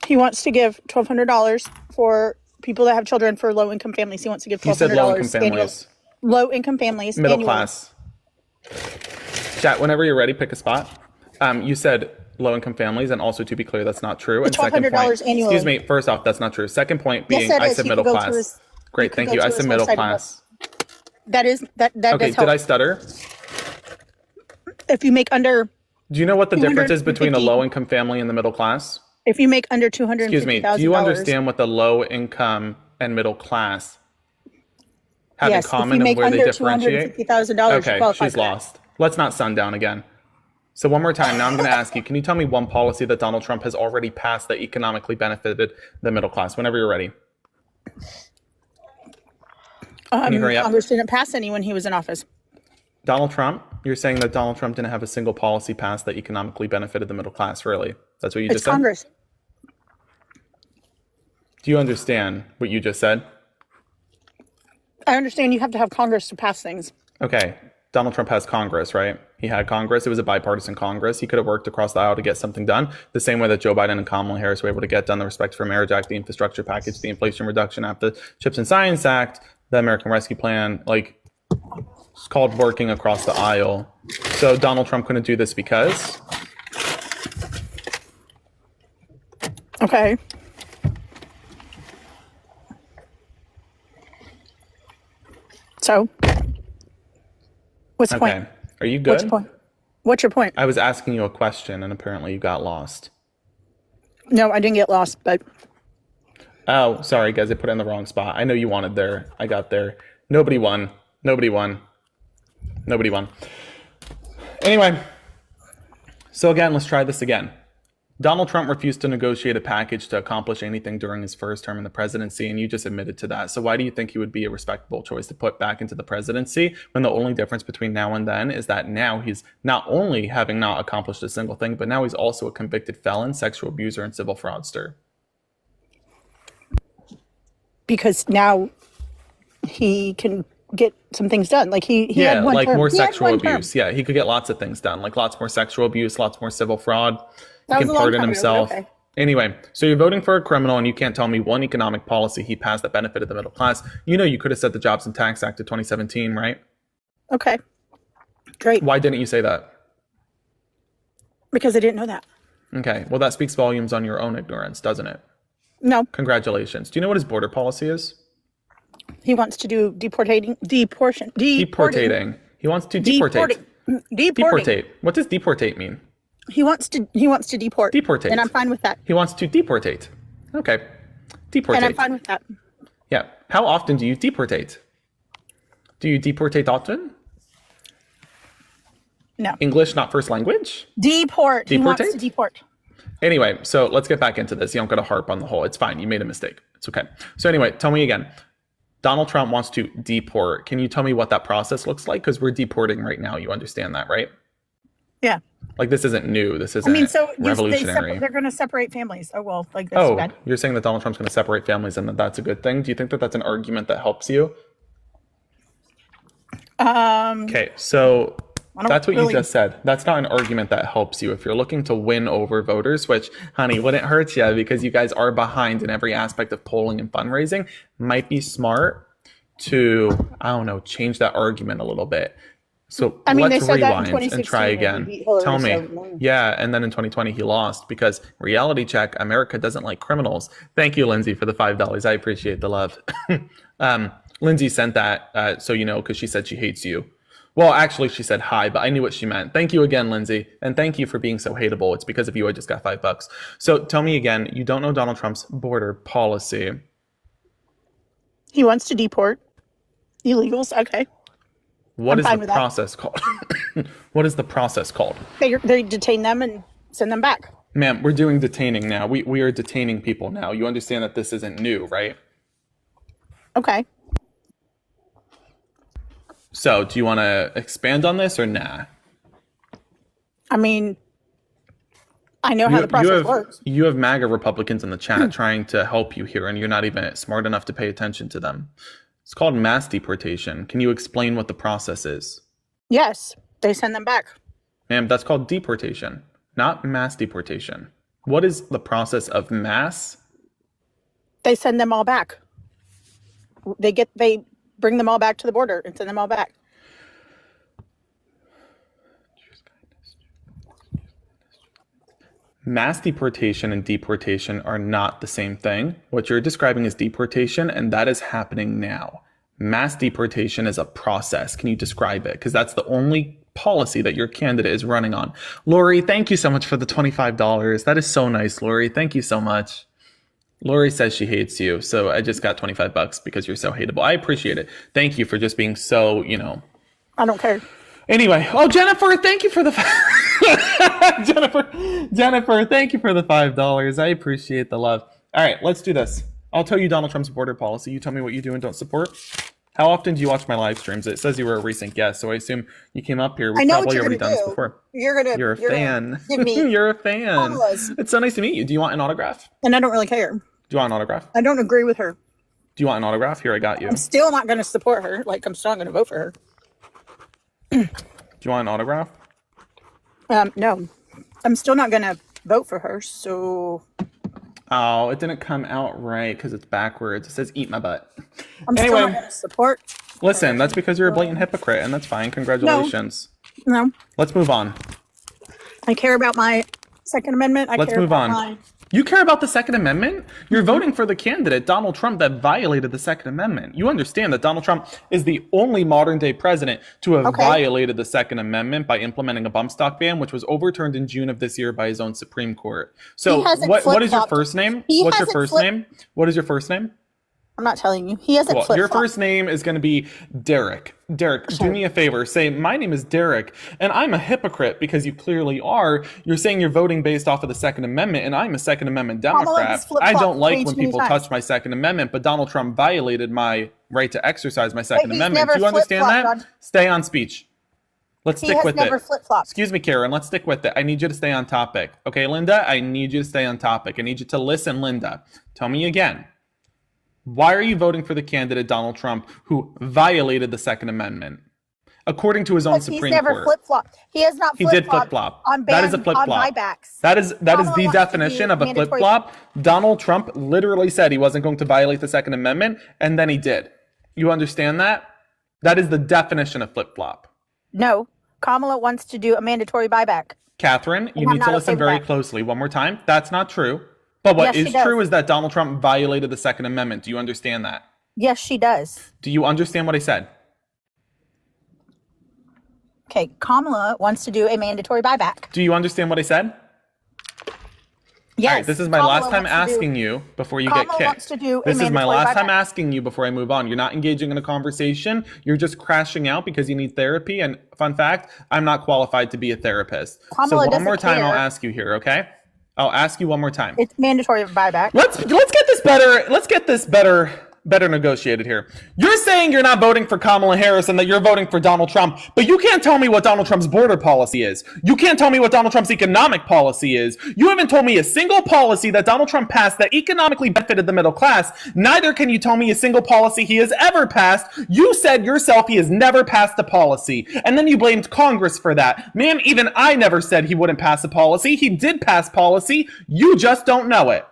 He wants to give $1,200 for people that have children for low income families. He wants to give $1,200. He said low income families. Low income families. Middle annually. class. Chat, whenever you're ready, pick a spot. You said low income families, and also to be clear, that's not true. And second point, annually. Excuse me, first off, that's not true. Second point being, I said middle class. Great, thank you. I said middle class. That okay, did I stutter? If you make under... Do you know what the difference is between a low-income family and the middle class? If you make under $250,000... Excuse me, do you understand what the low-income and middle class have in common and where they differentiate? Okay, she's lost. Let's not sundown again. So one more time, now I'm going to ask you, can you tell me one policy that Donald Trump has already passed that economically benefited the middle class? Whenever you're ready. Congress didn't pass any when he was in office. Donald Trump? You're saying that Donald Trump didn't have a single policy passed that economically benefited the middle class, really? That's what you just said? It's Congress. Do you understand what you just said? I understand you have to have Congress to pass things. Okay. Donald Trump has Congress, right? He had Congress. It was a bipartisan Congress. He could have worked across the aisle to get something done, the same way that Joe Biden and Kamala Harris were able to get done the Respect for Marriage Act, the Infrastructure Package, the Inflation Reduction Act, the Chips and Science Act, the American Rescue Plan. Like, it's called working across the aisle. So Donald Trump couldn't do this because? Okay. So, what's the point? Are you good? What's your point? What's your point? I was asking you a question, and apparently you got lost. No, I didn't get lost, but... Oh, sorry, guys. I put it in the wrong spot. I know you wanted there. I got there. Nobody won. Nobody won. Nobody won. Anyway, so again, let's try this again. Donald Trump refused to negotiate a package to accomplish anything during his first term in the presidency, and you just admitted to that. So why do you think he would be a respectable choice to put back into the presidency when the only difference between now and then is that now he's not only having not accomplished a single thing, but now he's also a convicted felon, sexual abuser, and civil fraudster? Because now he can get some things done. Like he had one like term. more He had sexual one term. abuse. Yeah, he could get lots of things done, like lots more sexual abuse, lots more civil fraud. That He was can a long pardon time ago, himself. but okay. Anyway, so you're voting for a criminal and you can't tell me one economic policy he passed that benefited the middle class. You know, you could have said the Jobs and Tax Act of 2017, right? Okay. Great. Why didn't you say that? Because I didn't know that. Okay, well, that speaks volumes on your own ignorance, doesn't it? No. Congratulations. Do you know what his border policy is? He wants to do deportating. Deportating. He wants to deportate. Deportate. What does deportate mean? He wants to deport. Deportate. And I'm fine with that. He wants to deportate. Okay. Deportate. And I'm fine with that. Yeah. How often do you deportate? Do you deportate often? No. English, not first language? Deport. He wants to deport. Anyway, so let's get back into this. You don't got to harp on the whole. It's fine. You made a mistake. It's okay. So anyway, tell me again. Donald Trump wants to deport. Can you tell me what that process looks like? Because we're deporting right now. You understand that, right? Yeah. Like, this isn't new. This isn't revolutionary. They're going to separate families. Oh, well, like that's bad. You're saying that Donald Trump's going to separate families and that that's a good thing? Do you think that that's an argument that helps you? Okay, so that's what you just said. That's not an argument that helps you. If you're looking to win over voters, which, honey, wouldn't hurt you because you guys are behind in every aspect of polling and fundraising, might be smart to, I don't know, change that argument a little bit. So let's rewind and try again. Tell me. Yeah, and then in 2020 he lost because reality check, America doesn't like criminals. Thank you, Lindsay, for the $5. I appreciate the love. Lindsay sent that, so you know, because she said she hates you. Well, actually, she said hi, but I knew what she meant. Thank you again, Lindsay. And thank you for being so hateable. It's because of you I just got $5. So tell me again, you don't know Donald Trump's border policy. He wants to deport illegals. Okay. What is the process called? What is the process called? They detain them and send them back. Ma'am, we're doing detaining now. We are detaining people now. You understand that this isn't new, right? Okay. So, do you want to expand on this or nah? I mean, I know how the process works. You have MAGA Republicans in the chat trying to help you here, and you're not even smart enough to pay attention to them. It's called mass deportation. Can you explain what the process is? Yes, they send them back. Ma'am, that's called deportation, not mass deportation. What is the process of mass? They send them all back. They bring them all back to the border and send them all back. Mass deportation and deportation are not the same thing. What you're describing is deportation, and that is happening now. Mass deportation is a process. Can you describe it? Because that's the only policy that your candidate is running on. Lori, thank you so much for the $25. That is so nice, Lori. Thank you so much. Lori says she hates you, so I just got $25 because you're so hateable. I appreciate it. Thank you for just being so, you know. I don't care. Anyway, Jennifer, thank you for the Jennifer, thank you for the $5. I appreciate the love. All right, let's do this. I'll tell you Donald Trump's border policy. You tell me what you do and don't support. How often do you watch my live streams? It says you were a recent guest, so I assume you came up here. We've probably already done this before. You're a fan. Give me You're a fan. It's so nice to meet you. Do you want an autograph? And I don't really care. Do you want an autograph? I don't agree with her. Do you want an autograph? Here, I got you. I'm still not going to support her. Like, I'm still not going to vote for her. Do you want an autograph? No, I'm still not gonna vote for her. So. Oh, it didn't come out right because it's backwards. It says "eat my butt." I'm still not gonna support. Listen, that's because you're a blatant hypocrite, and that's fine. Congratulations. No. Let's move on. I care about my Second Amendment. Let's move on. You care about the Second Amendment? You're voting for the candidate, Donald Trump, that violated the Second Amendment. You understand that Donald Trump is the only modern day president to have violated the Second Amendment by implementing a bump stock ban, which was overturned in June of this year by his own Supreme Court. So what is your first name? What's your first name? What is your first name? I'm not telling you. He hasn't flip-flopped. Your first name is going to be Derek. Derek, do me a favor. Say, my name is Derek, and I'm a hypocrite because you clearly are. You're saying you're voting based off of the Second Amendment, and I'm a Second Amendment Democrat. I don't like when people touch my Second Amendment, but Donald Trump violated my right to exercise my Second Amendment. Do you understand that? Stay on speech. Let's stick with it. Excuse me, Karen. Let's stick with it. I need you to stay on topic. Okay, Linda? I need you to stay on topic. I need you to listen, Linda. Tell me again. Why are you voting for the candidate, Donald Trump, who violated the Second Amendment? According to his own Supreme Court. He's never flip-flopped. He has not flip-flopped. He did flip-flop. That is a flip-flop. On buybacks. That is the definition of a flip-flop. Donald Trump literally said he wasn't going to violate the Second Amendment, and then he did. You understand that? That is the definition of flip-flop. No. Kamala wants to do a mandatory buyback. Catherine, you need to listen very closely. One more time. That's not true. But what is true is that Donald Trump violated the Second Amendment. Do you understand that? Yes, she does. Do you understand what I said? Okay, Kamala wants to do a mandatory buyback. Do you understand what I said? Yes. All right, this is my last time asking you before you get kicked. This is my last time asking you before I move on. You're not engaging in a conversation. You're just crashing out because you need therapy. And fun fact, I'm not qualified to be a therapist. So one more time, I'll ask you here, okay? I'll ask you one more time. It's mandatory buyback. Let's get this better. Let's get this better negotiated here. You're saying you're not voting for Kamala Harris and that you're voting for Donald Trump, but you can't tell me what Donald Trump's border policy is. You can't tell me what Donald Trump's economic policy is. You haven't told me a single policy that Donald Trump passed that economically benefited the middle class. Neither can you tell me a single policy he has ever passed. You said yourself he has never passed a policy, and then you blamed Congress for that. Ma'am, even I never said he wouldn't pass a policy. He did pass policy. You just don't know it.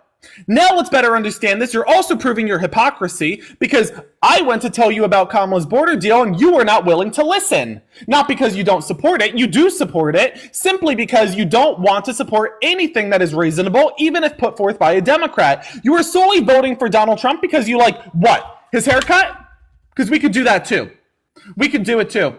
Now let's better understand this. You're also proving your hypocrisy because I went to tell you about Kamala's border deal and you were not willing to listen. Not because you don't support it. You do support it simply because you don't want to support anything that is reasonable, even if put forth by a Democrat. You are solely voting for Donald Trump because you like, what? His haircut? Because we could do that too. We could do it too.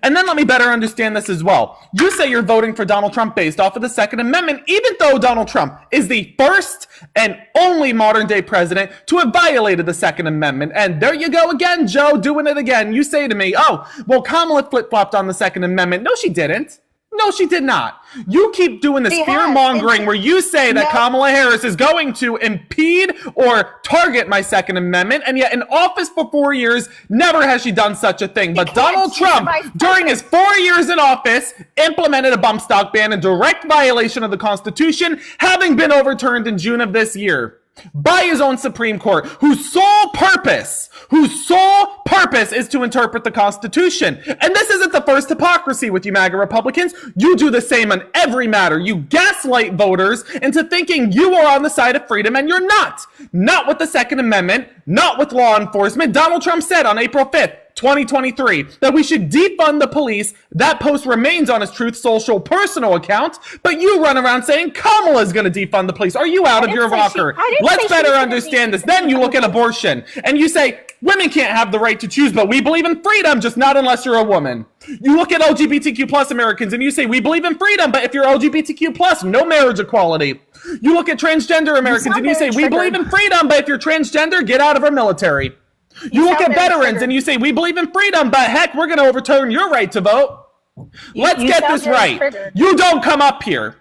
And then let me better understand this as well. You say you're voting for Donald Trump based off of the Second Amendment, even though Donald Trump is the first and only modern day president to have violated the Second Amendment. And there you go again, Joe, doing it again. You say to me, oh, well, Kamala flip-flopped on the Second Amendment. No, she didn't. No, she did not. You keep doing this fear-mongering where you say that Kamala Harris is going to impede or target my Second Amendment, and yet in office for 4 years, never has she done such a thing. But Donald Trump, during his 4 years in office, implemented a bump stock ban in direct violation of the Constitution, having been overturned in June of this year by his own Supreme Court, whose sole purpose is to interpret the Constitution. And this isn't the first hypocrisy with you MAGA Republicans. You do the same on every matter. You gaslight voters into thinking you are on the side of freedom, and you're not. Not with the Second Amendment, not with law enforcement. Donald Trump said on April 5th, 2023, that we should defund the police. That post remains on his Truth Social personal account, but you run around saying Kamala's going to defund the police. Are you out of your rocker? Let's better understand this. Then you look at abortion and you say women can't have the right to choose, but we believe in freedom, just not unless you're a woman. You look at LGBTQ plus Americans and you say we believe in freedom, but if you're LGBTQ plus, no marriage equality. You look at transgender Americans and you say we believe in freedom, but if you're transgender, get out of our military. You look at veterans and you say, we believe in freedom, but heck, we're going to overturn your right to vote. Let's get this right. You don't come up here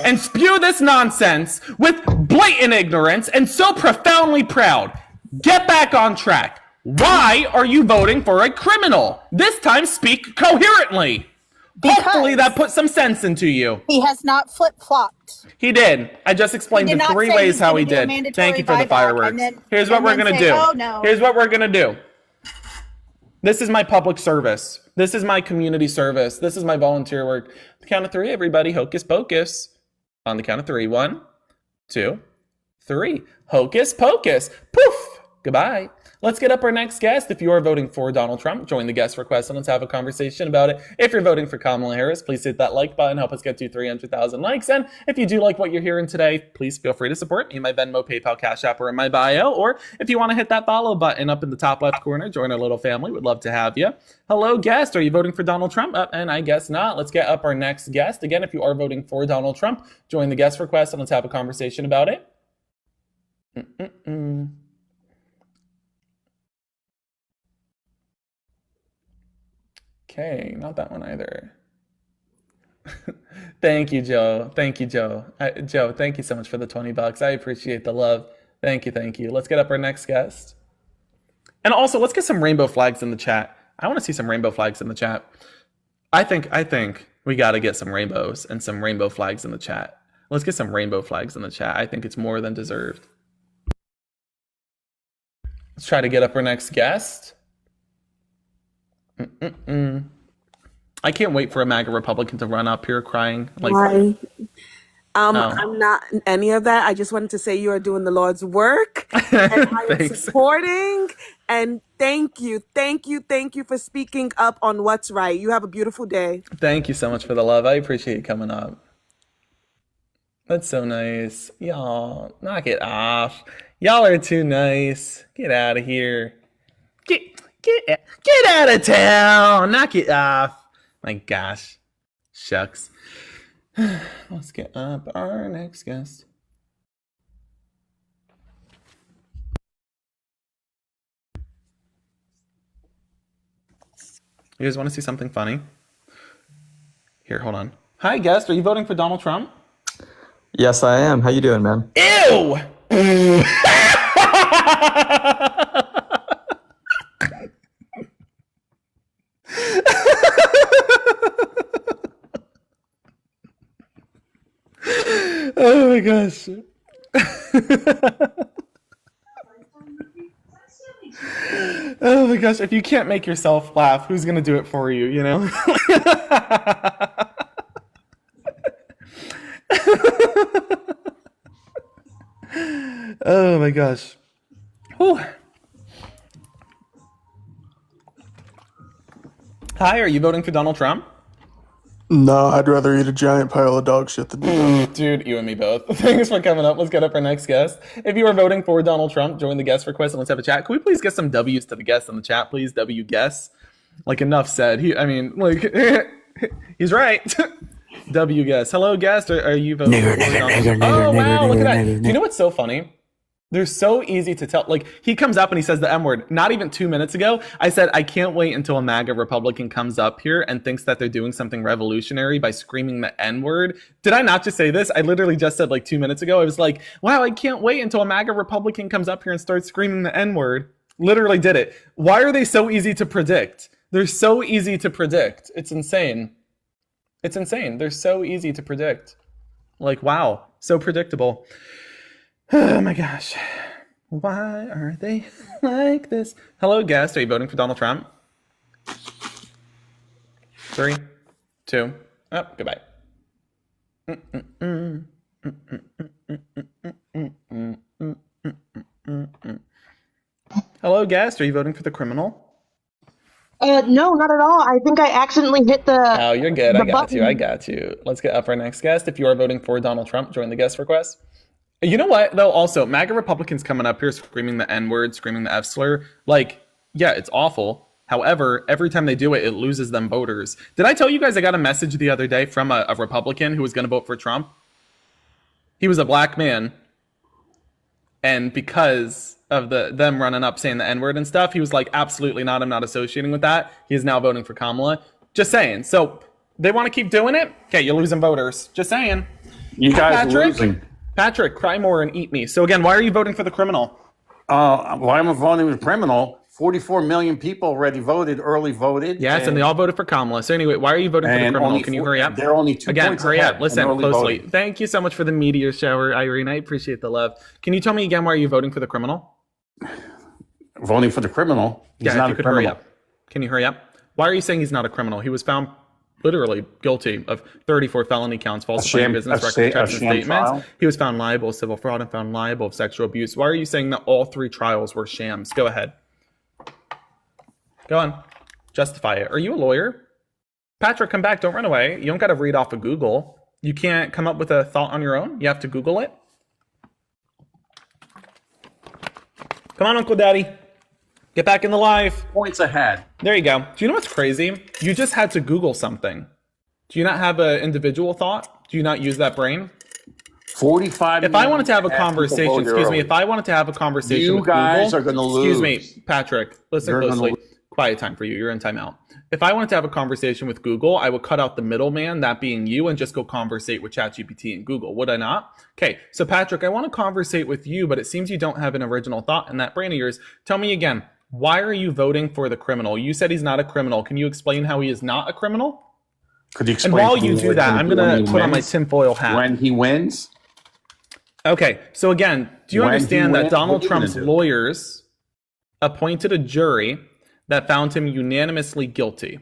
and spew this nonsense with blatant ignorance and so profoundly proud. Get back on track. Why are you voting for a criminal? This time, speak coherently. Hopefully that puts some sense into you. He has not flip-flopped. He did. I just explained in 3 ways how he did. Thank you for the fireworks. Here's what we're going to do. Here's what we're going to do. This is my public service. This is my community service. This is my volunteer work. The count of three, everybody. Hocus pocus. On the count of three. 1, 2, 3. Hocus pocus. Poof. Goodbye. Let's get up our next guest. If you are voting for Donald Trump, join the guest request and let's have a conversation about it. If you're voting for Kamala Harris, please hit that like button. Help us get to 300,000 likes. And if you do like what you're hearing today, please feel free to support me. My Venmo, PayPal, Cash App are in my bio. Or if you want to hit that follow button up in the top left corner, join our little family. We'd love to have you. Hello, guest. Are you voting for Donald Trump? And I guess not. Let's get up our next guest. Again, if you are voting for Donald Trump, join the guest request and let's have a conversation about it. Okay, not that one either. Thank you, Joe. Thank you, Joe. Joe, thank you so much for the $20. I appreciate the love. Thank you, thank you. Let's get up our next guest. And also, let's get some rainbow flags in the chat. I want to see some rainbow flags in the chat. I think we got to get some rainbows and some rainbow flags in the chat. Let's get some rainbow flags in the chat. I think it's more than deserved. Let's try to get up our next guest. I can't wait for a MAGA Republican to run up here crying. Like, why? I'm not any of that. I just wanted to say you are doing the Lord's work, and I am supporting. And thank you for speaking up on what's right. You have a beautiful day. Thank you so much for the love. I appreciate you coming up. That's so nice. Y'all, knock it off. Y'all are too nice. Get out of here. Get out of town. Knock it off. My gosh. Shucks. Let's get up our next guest. You guys want to see something funny? Here, hold on. Hi, guest. Are you voting for Donald Trump? Yes, I am. How you doing, man? Ew! Oh my gosh. Oh my gosh, if you can't make yourself laugh, who's gonna do it for you, you know? Oh my gosh. Whew. Hi, are you voting for Donald Trump? No, I'd rather eat a giant pile of dog shit than do that. Dude, you and me both. Thanks for coming up. Let's get up our next guest. If you are voting for Donald Trump, join the guest request and let's have a chat. Can we please get some W's to the guests in the chat, please? W guess. Like enough said. He's right. W guest. Hello, guest. Are you voting for Donald Trump? Oh, wow, look at that. Do you know what's so funny? They're so easy to tell. Like, he comes up and he says the M-word. Not even 2 minutes ago, I said, I can't wait until a MAGA Republican comes up here and thinks that they're doing something revolutionary by screaming the N-word. Did I not just say this? I literally just said like 2 minutes ago. I was like, wow, I can't wait until a MAGA Republican comes up here and starts screaming the N-word. Literally did it. Why are they so easy to predict? They're so easy to predict. It's insane. It's insane. They're so easy to predict. Like, wow, so predictable. Oh my gosh. Why are they like this? Hello, guest. Are you voting for Donald Trump? 3, 2, oh, goodbye. Hello, guest. Are you voting for the criminal? No, not at all. I think I accidentally hit the. Oh, you're good. I got you. Let's get up our next guest. If you are voting for Donald Trump, join the guest request. You know what, though, also, MAGA Republicans coming up here screaming the N-word, screaming the F-slur, like, yeah, it's awful. However, every time they do it, it loses them voters. Did I tell you guys I got a message the other day from a Republican who was going to vote for Trump? He was a black man. And because of them running up saying the N-word and stuff, he was like, absolutely not, I'm not associating with that. He is now voting for Kamala. Just saying. So, they want to keep doing it? Okay, you're losing voters. Just saying. You guys are losing. Patrick, cry more and eat me. So again, why are you voting for the criminal? Why am I voting for the criminal? 44 million people already voted, early voted. Yes, and they all voted for Kamala. So anyway, why are you voting for the criminal? Can you hurry up? They're only 2 again, points hurry ahead up. Listen closely. Voting. Thank you so much for the meteor shower, Irene. I appreciate the love. Can you tell me again why are you voting for the criminal? Voting for the criminal? He's not a criminal. Can you hurry up? Why are you saying he's not a criminal? He was found literally guilty of 34 felony counts, falsifying business records, checks, and statements. Trial? He was found liable of civil fraud and found liable of sexual abuse. Why are you saying that all 3 trials were shams? Go ahead. Go on. Justify it. Are you a lawyer? Patrick, come back. Don't run away. You don't got to read off of Google. You can't come up with a thought on your own. You have to Google it. Come on, Uncle Daddy. Get back in the live. Points ahead. There you go. Do you know what's crazy? You just had to Google something. Do you not have an individual thought? Do you not use that brain? 45. If I wanted to have a conversation, if I wanted to have a conversation you with guys Google, are going to lose. Excuse me, Patrick, listen closely. Quiet time for you. You're in timeout. If I wanted to have a conversation with Google, I would cut out the middleman, that being you, and just go conversate with ChatGPT and Google. Would I not? Okay, so Patrick, I want to conversate with you, but it seems you don't have an original thought in that brain of yours. Tell me again, why are you voting for the criminal? You said he's not a criminal. Can you explain how he is not a criminal? Could you explain? And while you do that, I'm going to put on my tinfoil hat. When he wins? Okay, so again, do you understand that Donald Trump's lawyers appointed a jury that found him unanimously guilty?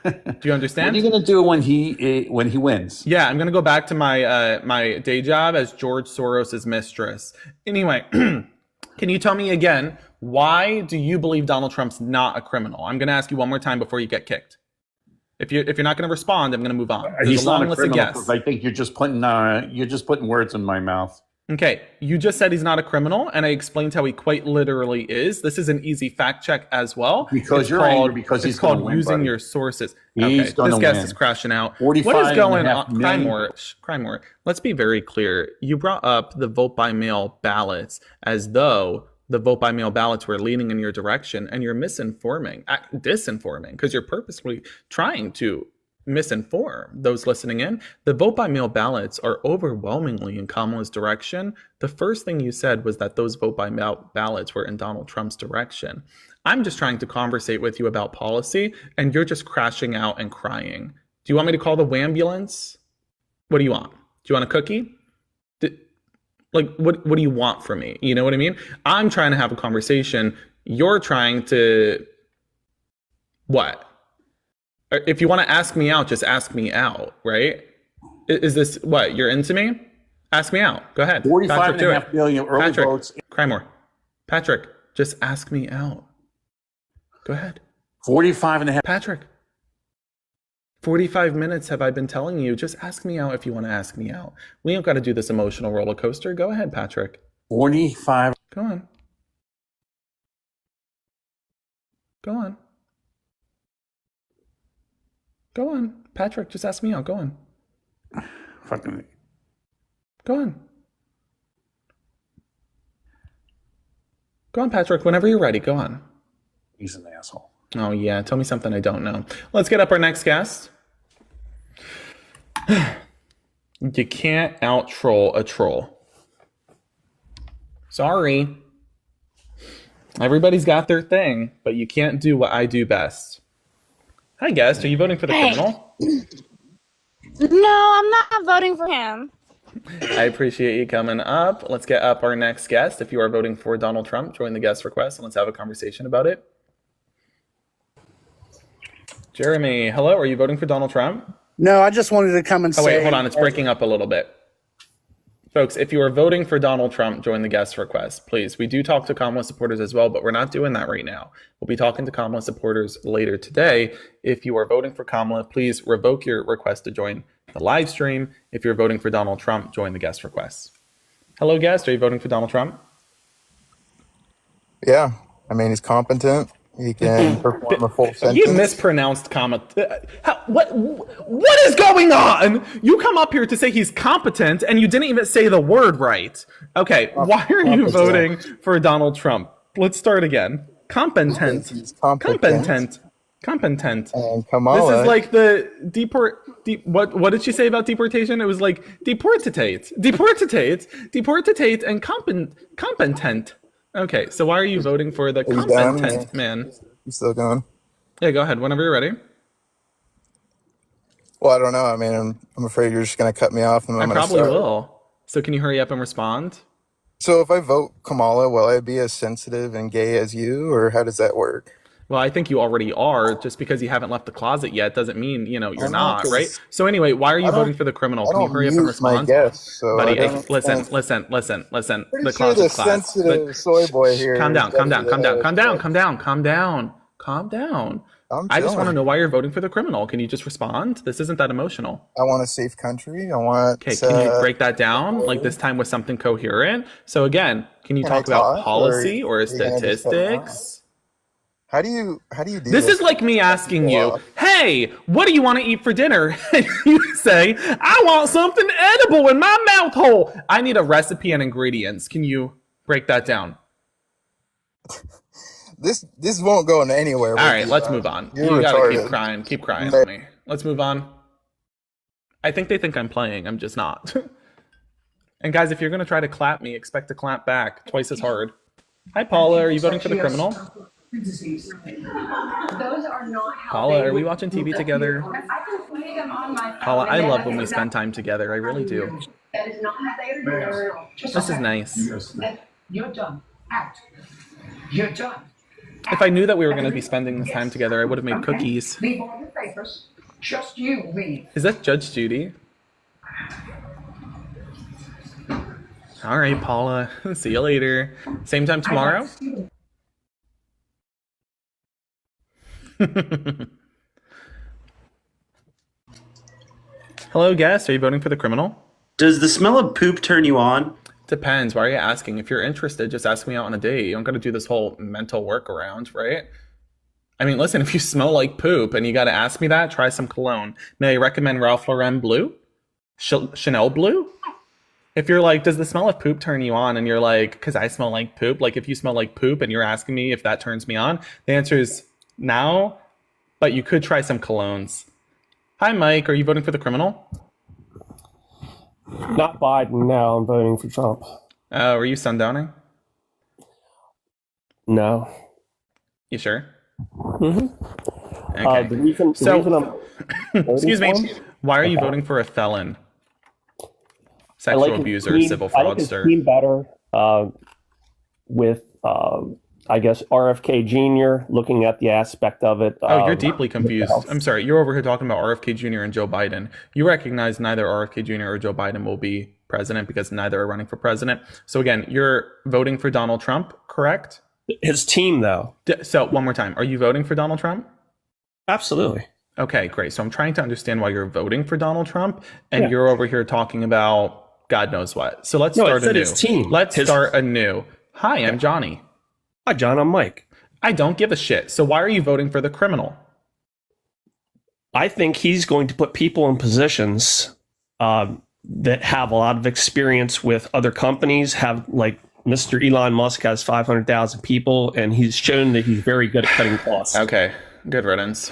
Do you understand? What are you going to do when he wins? Yeah, I'm going to go back to my my day job as George Soros's mistress. Anyway, can you tell me again, why do you believe Donald Trump's not a criminal? I'm going to ask you one more time before you get kicked. If you're not going to respond, I'm going to move on. There's He's a long not a list of criminal. guests. I think you're just putting words in my mouth. Okay, you just said he's not a criminal, and I explained how he quite literally is. This is an easy fact check as well. Because you're angry because he's called gonna win, using buddy. your sources. He's gonna this guest win. is crashing out. 45 What is going and a half on? million. Crime more. Let's be very clear. You brought up the vote by mail ballots as though the vote by mail ballots were leaning in your direction, and you're disinforming, because you're purposely trying to misinform those listening in. The vote by mail ballots are overwhelmingly in Kamala's direction. The first thing you said was that those vote by mail ballots were in Donald Trump's direction. I'm just trying to conversate with you about policy, and you're just crashing out and crying. Do you want me to call the wambulance? What do you want? Do you want a cookie? What do you want from me? You know what I mean? I'm trying to have a conversation. You're trying to what? If you want to ask me out, just ask me out, right? Is this what? You're into me? Ask me out. Go ahead. 45.5 million early votes. Cry more. Patrick, just ask me out. Go ahead. 45.5. Patrick, 45 minutes have I been telling you, just ask me out if you want to ask me out. We don't got to do this emotional roller coaster. Go ahead, Patrick. 45. Go on. Go on. Go on, Patrick, just ask me out. Go on. Fucking. Go on. Go on, Patrick, whenever you're ready. Go on. He's an asshole. Oh, yeah. Tell me something I don't know. Let's get up our next guest. You can't out-troll a troll. Sorry. Everybody's got their thing, but you can't do what I do best. Hi, guest. Are you voting for the criminal? No, I'm not voting for him. I appreciate you coming up. Let's get up our next guest. If you are voting for Donald Trump, join the guest request and let's have a conversation about it. Jeremy, hello. Are you voting for Donald Trump? No, I just wanted to come and say. Oh, wait, hold on. It's breaking up a little bit. Folks, if you are voting for Donald Trump, join the guest request, please. We do talk to Kamala supporters as well, but we're not doing that right now. We'll be talking to Kamala supporters later today. If you are voting for Kamala, please revoke your request to join the live stream. If you're voting for Donald Trump, join the guest request. Hello, guest. Are you voting for Donald Trump? Yeah. I mean, he's competent. He can perform a full sentence. You mispronounced comma. What is going on? You come up here to say he's competent, and you didn't even say the word right. Okay, why are you voting for Donald Trump? Let's start again. Competent. Competent. And Kamala. This is like the what did she say about deportation? It was like deportate, and competent. Okay, so why are you voting for the competent man? You still going? Yeah, go ahead. Whenever you're ready. Well, I don't know. I mean, I'm afraid you're just going to cut me off. And I probably will. So can you hurry up and respond? So if I vote Kamala, will I be as sensitive and gay as you, or how does that work? Well, I think you already are. Just because you haven't left the closet yet doesn't mean, you're not, right? So anyway, why are you voting for the criminal? Can you hurry up and respond? Buddy, listen. Pretty The sure the closet's class. sensitive soy boy here. Calm down. I'm I just want to chilling. know why you're voting for the criminal. Can you just respond? This isn't that emotional. I want a safe country. I want. Okay, can you break that down? Like this time with something coherent? So again, can you Can I talk about talk, policy or or are you gonna just cut me off? statistics? How do you do This is like me asking you, hey, what do you want to eat for dinner? And you say, I want something edible in my mouth hole. I need a recipe and ingredients. Can you break that down? This won't go anywhere. All right, let's move on. You're You gotta retarded. keep crying on me. Let's move on. I think they think I'm playing. I'm just not. And guys, if you're gonna try to clap me, expect to clap back twice as hard. Hi, Paula. Are you voting for the criminal? Those are not how Paula, they are we would watching TV look together? people. I can play them on my phone. Paula, I and love that when we is spend not- time together. I really do. That is not how they are. This is nice. You're done. Out. You're done. If I knew that we were going to be spending this time together, I would have made cookies. Leave all your papers. Just you leave. Is that Judge Judy? All right, Paula. See you later. Same time tomorrow? Hello, guest. Are you voting for the criminal? Does the smell of poop turn you on? Depends. Why are you asking? If you're interested, just ask me out on a date. You don't got to do this whole mental workaround, right? I mean, listen, if you smell like poop and you got to ask me that, try some cologne. May I recommend Ralph Lauren Blue? Chanel Blue? If you're like, does the smell of poop turn you on? And you're like, because I smell like poop. Like, if you smell like poop and you're asking me if that turns me on, the answer is no, but you could try some colognes. Hi, Mike. Are you voting for the criminal? Not Biden. No, I'm voting for Trump. Oh, were you sundowning? No. You sure? Mm-hmm. Okay. The reason I'm excuse me. voting for him- Why are you voting for a felon? I Sexual like his abuser, team- civil I like his fraudster. team better with, I guess, RFK Jr. looking at the aspect of it. Oh, you're deeply confused. I'm sorry. You're over here talking about RFK Jr. and Joe Biden. You recognize neither RFK Jr. or Joe Biden will be president because neither are running for president. So again, you're voting for Donald Trump, correct? His team, though. So one more time. Are you voting for Donald Trump? Absolutely. Okay, great. So I'm trying to understand why you're voting for Donald Trump, and Yeah. you're over here talking about God knows what. So let's No, I start said anew. his team. Let's start anew. Hi, I'm Johnny. Hi, John. I'm Mike. I don't give a shit. So why are you voting for the criminal? I think he's going to put people in positions that have a lot of experience with other companies, have like Mr. Elon Musk has 500,000 people, and he's shown that he's very good at cutting costs. Okay, good riddance.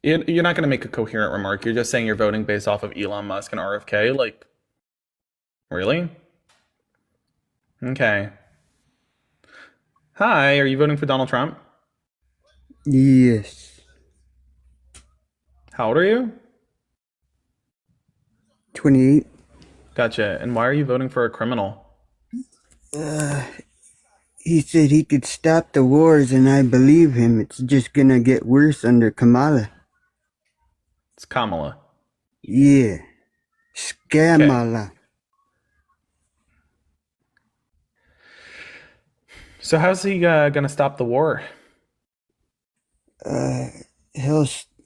You're not going to make a coherent remark. You're just saying you're voting based off of Elon Musk and RFK. Like, really? Okay. Hi, are you voting for Donald Trump? Yes. How old are you? 28. Gotcha. And why are you voting for a criminal? He said he could stop the wars, and I believe him. It's just gonna get worse under Kamala. It's Kamala. Yeah. Scamala. So how's he gonna stop the war?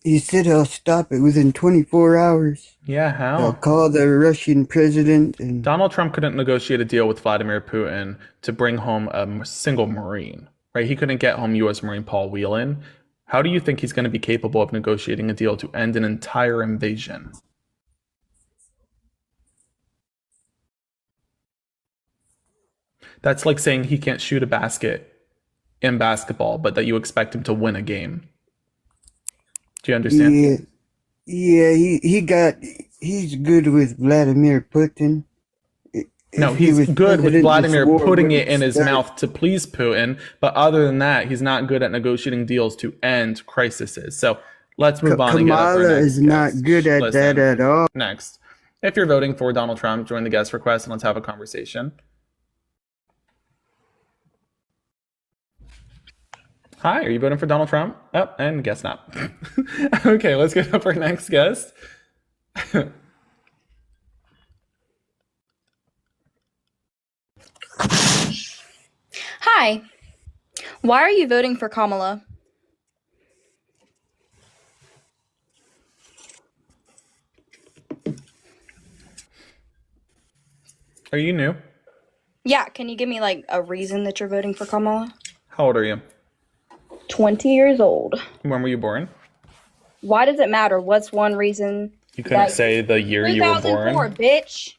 He said he'll stop it within 24 hours. Yeah, how? He'll call the Russian president and Donald Trump couldn't negotiate a deal with Vladimir Putin to bring home a single Marine, right? He couldn't get home U.S. Marine Paul Whelan. How do you think he's going to be capable of negotiating a deal to end an entire invasion? That's like saying he can't shoot a basket in basketball, but that you expect him to win a game. Do you understand? Yeah, he's good with Vladimir Putin. No, If he he's was good with president, Vladimir this war putting it wouldn't in his start. mouth to please Putin. But other than that, he's not good at negotiating deals to end crises. So let's move on and get up our Kamala next is not guest. good at Listen, that at all. Next. If you're voting for Donald Trump, join the guest request and let's have a conversation. Hi, are you voting for Donald Trump? Oh, and guess not. Okay, let's get up our next guest. Hi. Why are you voting for Kamala? Are you new? Yeah, can you give me like a reason that you're voting for Kamala? How old are you? 20 years old. When were you born? Why does it matter? What's one reason? You couldn't say the year you were 2004, born. bitch.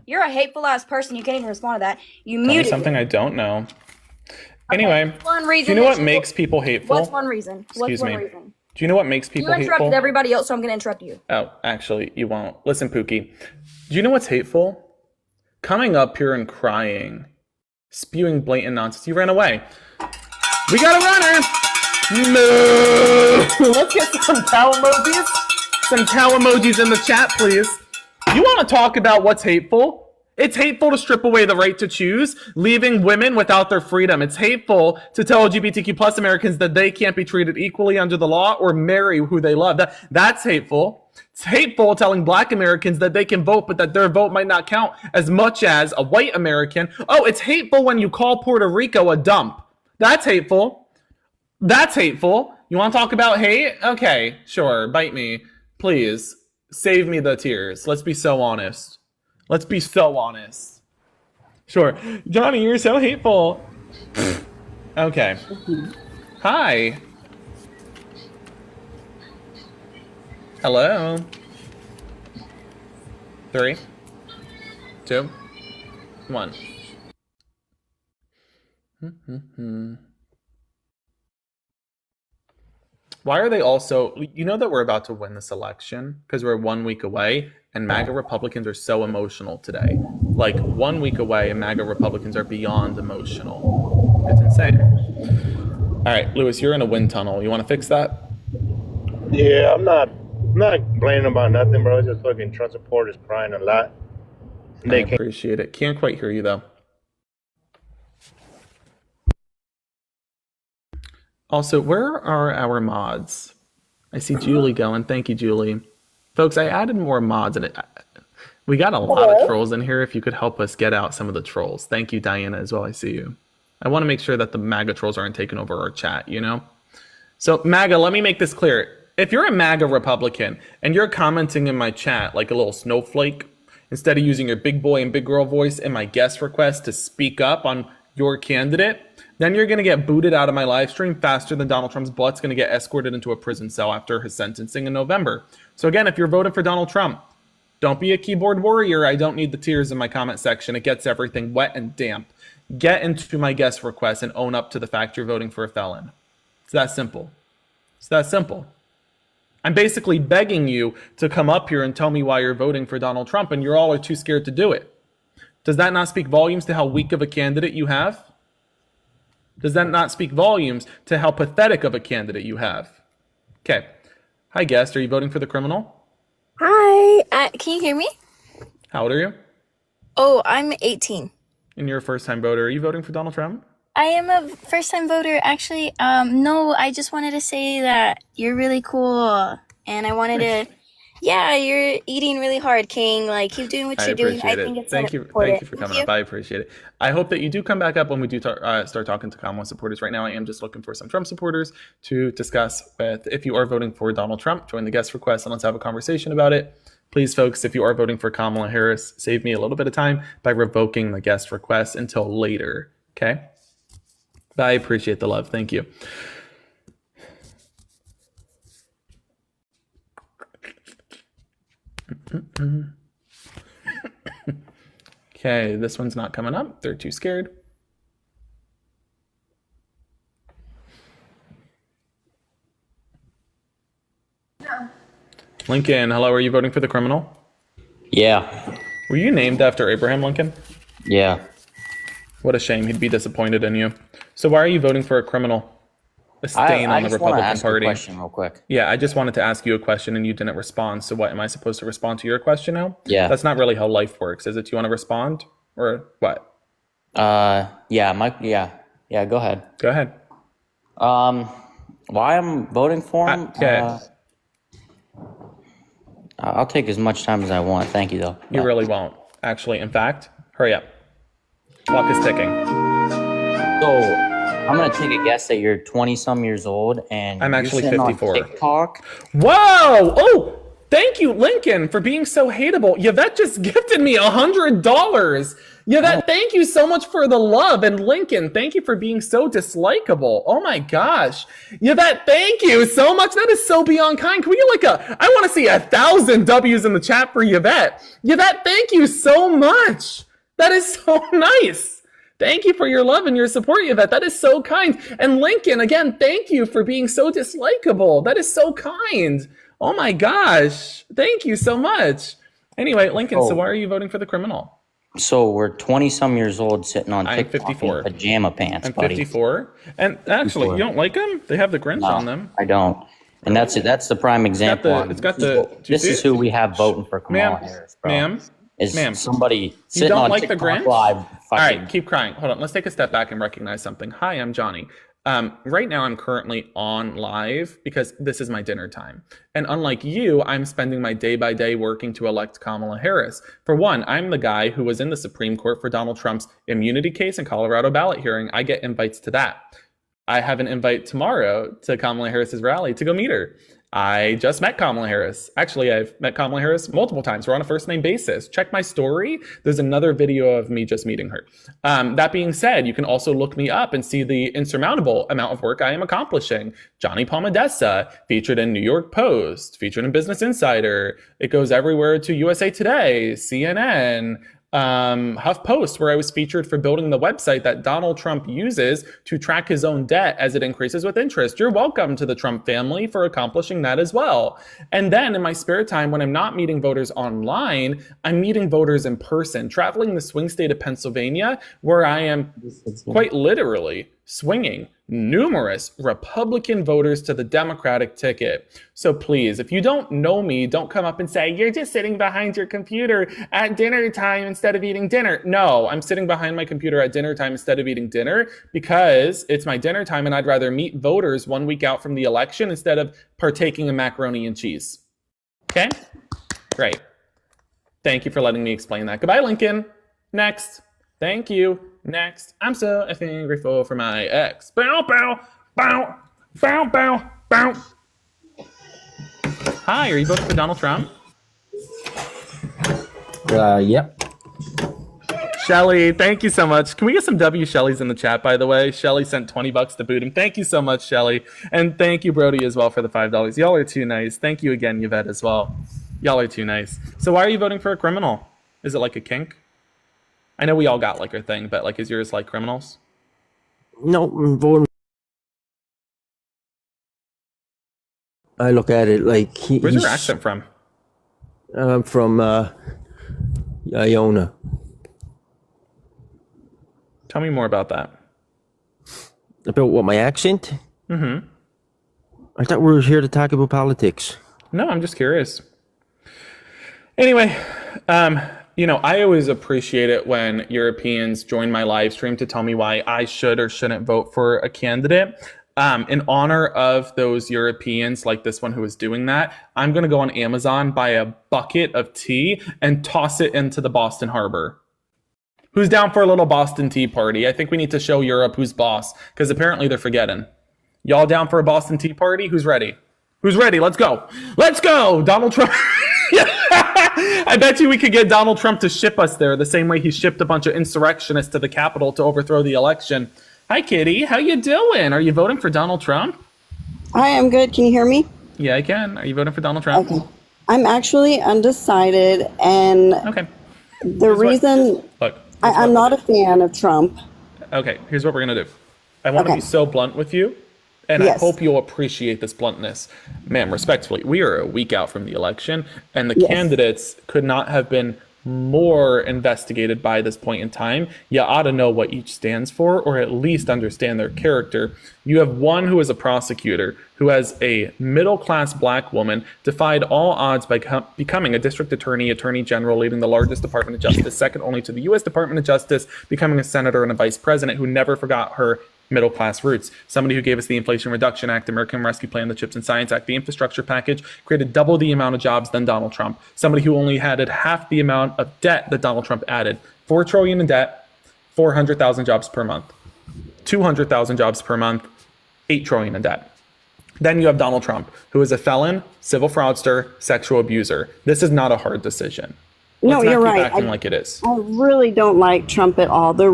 You're a hateful ass person. You can't even respond to that. You Tell me muted something I don't know. Anyway, one do reason. you know that what makes people hateful? What's one reason? Excuse What's me. one reason? Do you know what makes You people interrupted hateful? everybody else, so I'm going to interrupt you. Oh, actually, you won't. Listen, Pookie. Do you know what's hateful? Coming up here and crying, spewing blatant nonsense. You ran away. We got a runner. No. Let's get some cow emojis. Some cow emojis in the chat, please. You want to talk about what's hateful? It's hateful to strip away the right to choose, leaving women without their freedom. It's hateful to tell LGBTQ plus Americans that they can't be treated equally under the law or marry who they love. That's hateful. It's hateful telling black Americans that they can vote, but that their vote might not count as much as a white American. Oh, it's hateful when you call Puerto Rico a dump. That's hateful. That's hateful. You want to talk about hate? Okay, sure. Bite me. Please. Save me the tears. Let's be so honest. Let's be so honest. Sure. Johnny, you're so hateful. Okay. Hi. Hello. 3, 2, 1. Why are they also, you know that we're about to win this election because we're 1 week away and MAGA Republicans are so emotional today. Like 1 week away and MAGA Republicans are beyond emotional. It's insane. All right, Lewis, you're in a wind tunnel. You want to fix that? Yeah, I'm not complaining about nothing, bro. It's just fucking Trump supporters crying a lot. I appreciate it. Can't quite hear you though. Also, where are our mods? I see Julie going. Thank you, Julie. Folks, I added more mods and we got a lot of trolls in here. If you could help us get out some of the trolls. Thank you, Diana, as well. I see you. I want to make sure that the MAGA trolls aren't taking over our chat, you know? So, MAGA, let me make this clear. If you're a MAGA Republican and you're commenting in my chat like a little snowflake, instead of using your big boy and big girl voice in my guest request to speak up on your candidate, then you're going to get booted out of my live stream faster than Donald Trump's butt's going to get escorted into a prison cell after his sentencing in November. So again, if you're voting for Donald Trump, don't be a keyboard warrior. I don't need the tears in my comment section. It gets everything wet and damp. Get into my guest request and own up to the fact you're voting for a felon. It's that simple. It's that simple. I'm basically begging you to come up here and tell me why you're voting for Donald Trump, and you're all too scared to do it. Does that not speak volumes to how weak of a candidate you have? Does that not speak volumes to how pathetic of a candidate you have? Okay. Hi, guest. Are you voting for the criminal? Hi. Can you hear me? How old are you? Oh, I'm 18. And you're a first-time voter. Are you voting for Donald Trump? I am a first-time voter. Actually, no, I just wanted to say that you're really cool. And I wanted to... Yeah, you're eating really hard, King. Like, keep doing what you're doing. I think it's Thank you for coming up. I appreciate it. I hope that you do come back up when we do start talking to Kamala supporters. Right now, I am just looking for some Trump supporters to discuss with. If you are voting for Donald Trump, join the guest request and let's have a conversation about it. Please, folks, if you are voting for Kamala Harris, save me a little bit of time by revoking the guest request until later. Okay? I appreciate the love. Thank you. Okay, this one's not coming up. They're too scared. Lincoln, hello. Are you voting for the criminal? Yeah. Were you named after Abraham Lincoln? Yeah. What a shame. He'd be disappointed in you. So why are you voting for a criminal? A stain on the Republican Party. I just want to ask a question real quick. Yeah, I just wanted to ask you a question and you didn't respond. So what, am I supposed to respond to your question now? Yeah. That's not really how life works, is it? Do you want to respond or what? Yeah, go ahead. Go ahead. Why I'm voting for him? Okay. I'll take as much time as I want. Thank you, though. You really won't, actually. In fact, hurry up. Clock is ticking. So, I'm going to take a guess that you're 20-some years old, and I'm actually you're sitting 54. on TikTok. Whoa! Oh! Thank you, Lincoln, for being so hateable. Yvette just gifted me $100. Yvette, thank you so much for the love. And Lincoln, thank you for being so dislikable. Oh my gosh. Yvette, thank you so much. That is so beyond kind. Can we get I want to see 1,000 W's in the chat for Yvette. Yvette, thank you so much. That is so nice. Thank you for your love and your support, Yvette. That is so kind. And Lincoln, again, thank you for being so dislikable. That is so kind. Oh my gosh. Thank you so much. Anyway, Lincoln, so why are you voting for the criminal? So we're 20-some years old sitting on I'm TikTok 54. in pajama pants, I'm buddy. 54. And actually, 54. you don't like them? They have the Grinch No, on them. I don't. And that's it. That's the prime example. This is who we have voting for Kamala Harris, bro. Ma'am, somebody you sitting don't on like the TikTok Grinch? Live. All right, keep crying. Hold on. Let's take a step back and recognize something. Hi, I'm Johnny. Right now, I'm currently on live because this is my dinner time. And unlike you, I'm spending my day by day working to elect Kamala Harris. For one, I'm the guy who was in the Supreme Court for Donald Trump's immunity case and Colorado ballot hearing. I get invites to that. I have an invite tomorrow to Kamala Harris's rally to go meet her. I just met Kamala Harris. Actually, I've met Kamala Harris multiple times. We're on a first name basis. Check my story. There's another video of me just meeting her. That being said, you can also look me up and see the insurmountable amount of work I am accomplishing. Johnny Palmadessa, featured in New York Post, featured in Business Insider. It goes everywhere to USA Today, CNN, HuffPost, where I was featured for building the website that Donald Trump uses to track his own debt as it increases with interest. You're welcome to the Trump family for accomplishing that as well. And then in my spare time, when I'm not meeting voters online, I'm meeting voters in person, traveling the swing state of Pennsylvania, where I am quite literally swinging numerous Republican voters to the Democratic ticket. So please, if you don't know me, don't come up and say, you're just sitting behind your computer at dinner time instead of eating dinner. No, I'm sitting behind my computer at dinner time instead of eating dinner because it's my dinner time and I'd rather meet voters 1 week out from the election instead of partaking in macaroni and cheese. Okay? Great. Thank you for letting me explain that. Goodbye, Lincoln. Next. Thank you. Next. I'm so effing grateful for my ex. Bow, bow, bow, bow, bow, bow. Hi, are you voting for Donald Trump? Yep. Shelly, thank you so much. Can we get some W Shellys in the chat, by the way? Shelly sent $20 to boot him. Thank you so much, Shelly. And thank you, Brody, as well, for the $5. Y'all are too nice. Thank you again, Yvette, as well. Y'all are too nice. So why are you voting for a criminal? Is it like a kink? I know we all got like our thing, but like, is yours like criminals? No, I'm voting. I look at it like Where's your accent from? I'm from Iona. Tell me more about that. About what, my accent? Mm-hmm. I thought we were here to talk about politics. No, I'm just curious. Anyway, you know, I always appreciate it when Europeans join my live stream to tell me why I should or shouldn't vote for a candidate. In honor of those Europeans like this one who is doing that, I'm going to go on Amazon, buy a bucket of tea, and toss it into the Boston Harbor. Who's down for a little Boston Tea Party? I think we need to show Europe who's boss, because apparently they're forgetting. Y'all down for a Boston Tea Party? Who's ready? Who's ready? Let's go. Let's go! Donald Trump... I bet you we could get Donald Trump to ship us there the same way he shipped a bunch of insurrectionists to the Capitol to overthrow the election. Hi, Kitty. How you doing? Are you voting for Donald Trump? Hi, I'm good. Can you hear me? Yeah, I can. Are you voting for Donald Trump? Okay. I'm actually undecided, and the reason I'm not a fan of Trump. Okay, here's what we're going to do. I want to be so blunt with you, and I hope you'll appreciate this bluntness. Ma'am, respectfully, we are a week out from the election, and the candidates could not have been more investigated by this point in time. You ought to know what each stands for, or at least understand their character. You have one who is a prosecutor, who has a middle-class black woman, defied all odds by becoming a district attorney, attorney general, leading the largest Department of Justice, second only to the U.S. Department of Justice, becoming a senator and a vice president, who never forgot her middle class roots. Somebody who gave us the Inflation Reduction Act, American Rescue Plan, the CHIPS and Science Act, the infrastructure package, created double the amount of jobs than Donald Trump. Somebody who only added half the amount of debt that Donald Trump added. $4 trillion in debt, 400,000 jobs per month. 200,000 jobs per month, 8 trillion in debt. Then you have Donald Trump, who is a felon, civil fraudster, sexual abuser. This is not a hard decision. No, you're right. Acting like it is. I really don't like Trump at all. The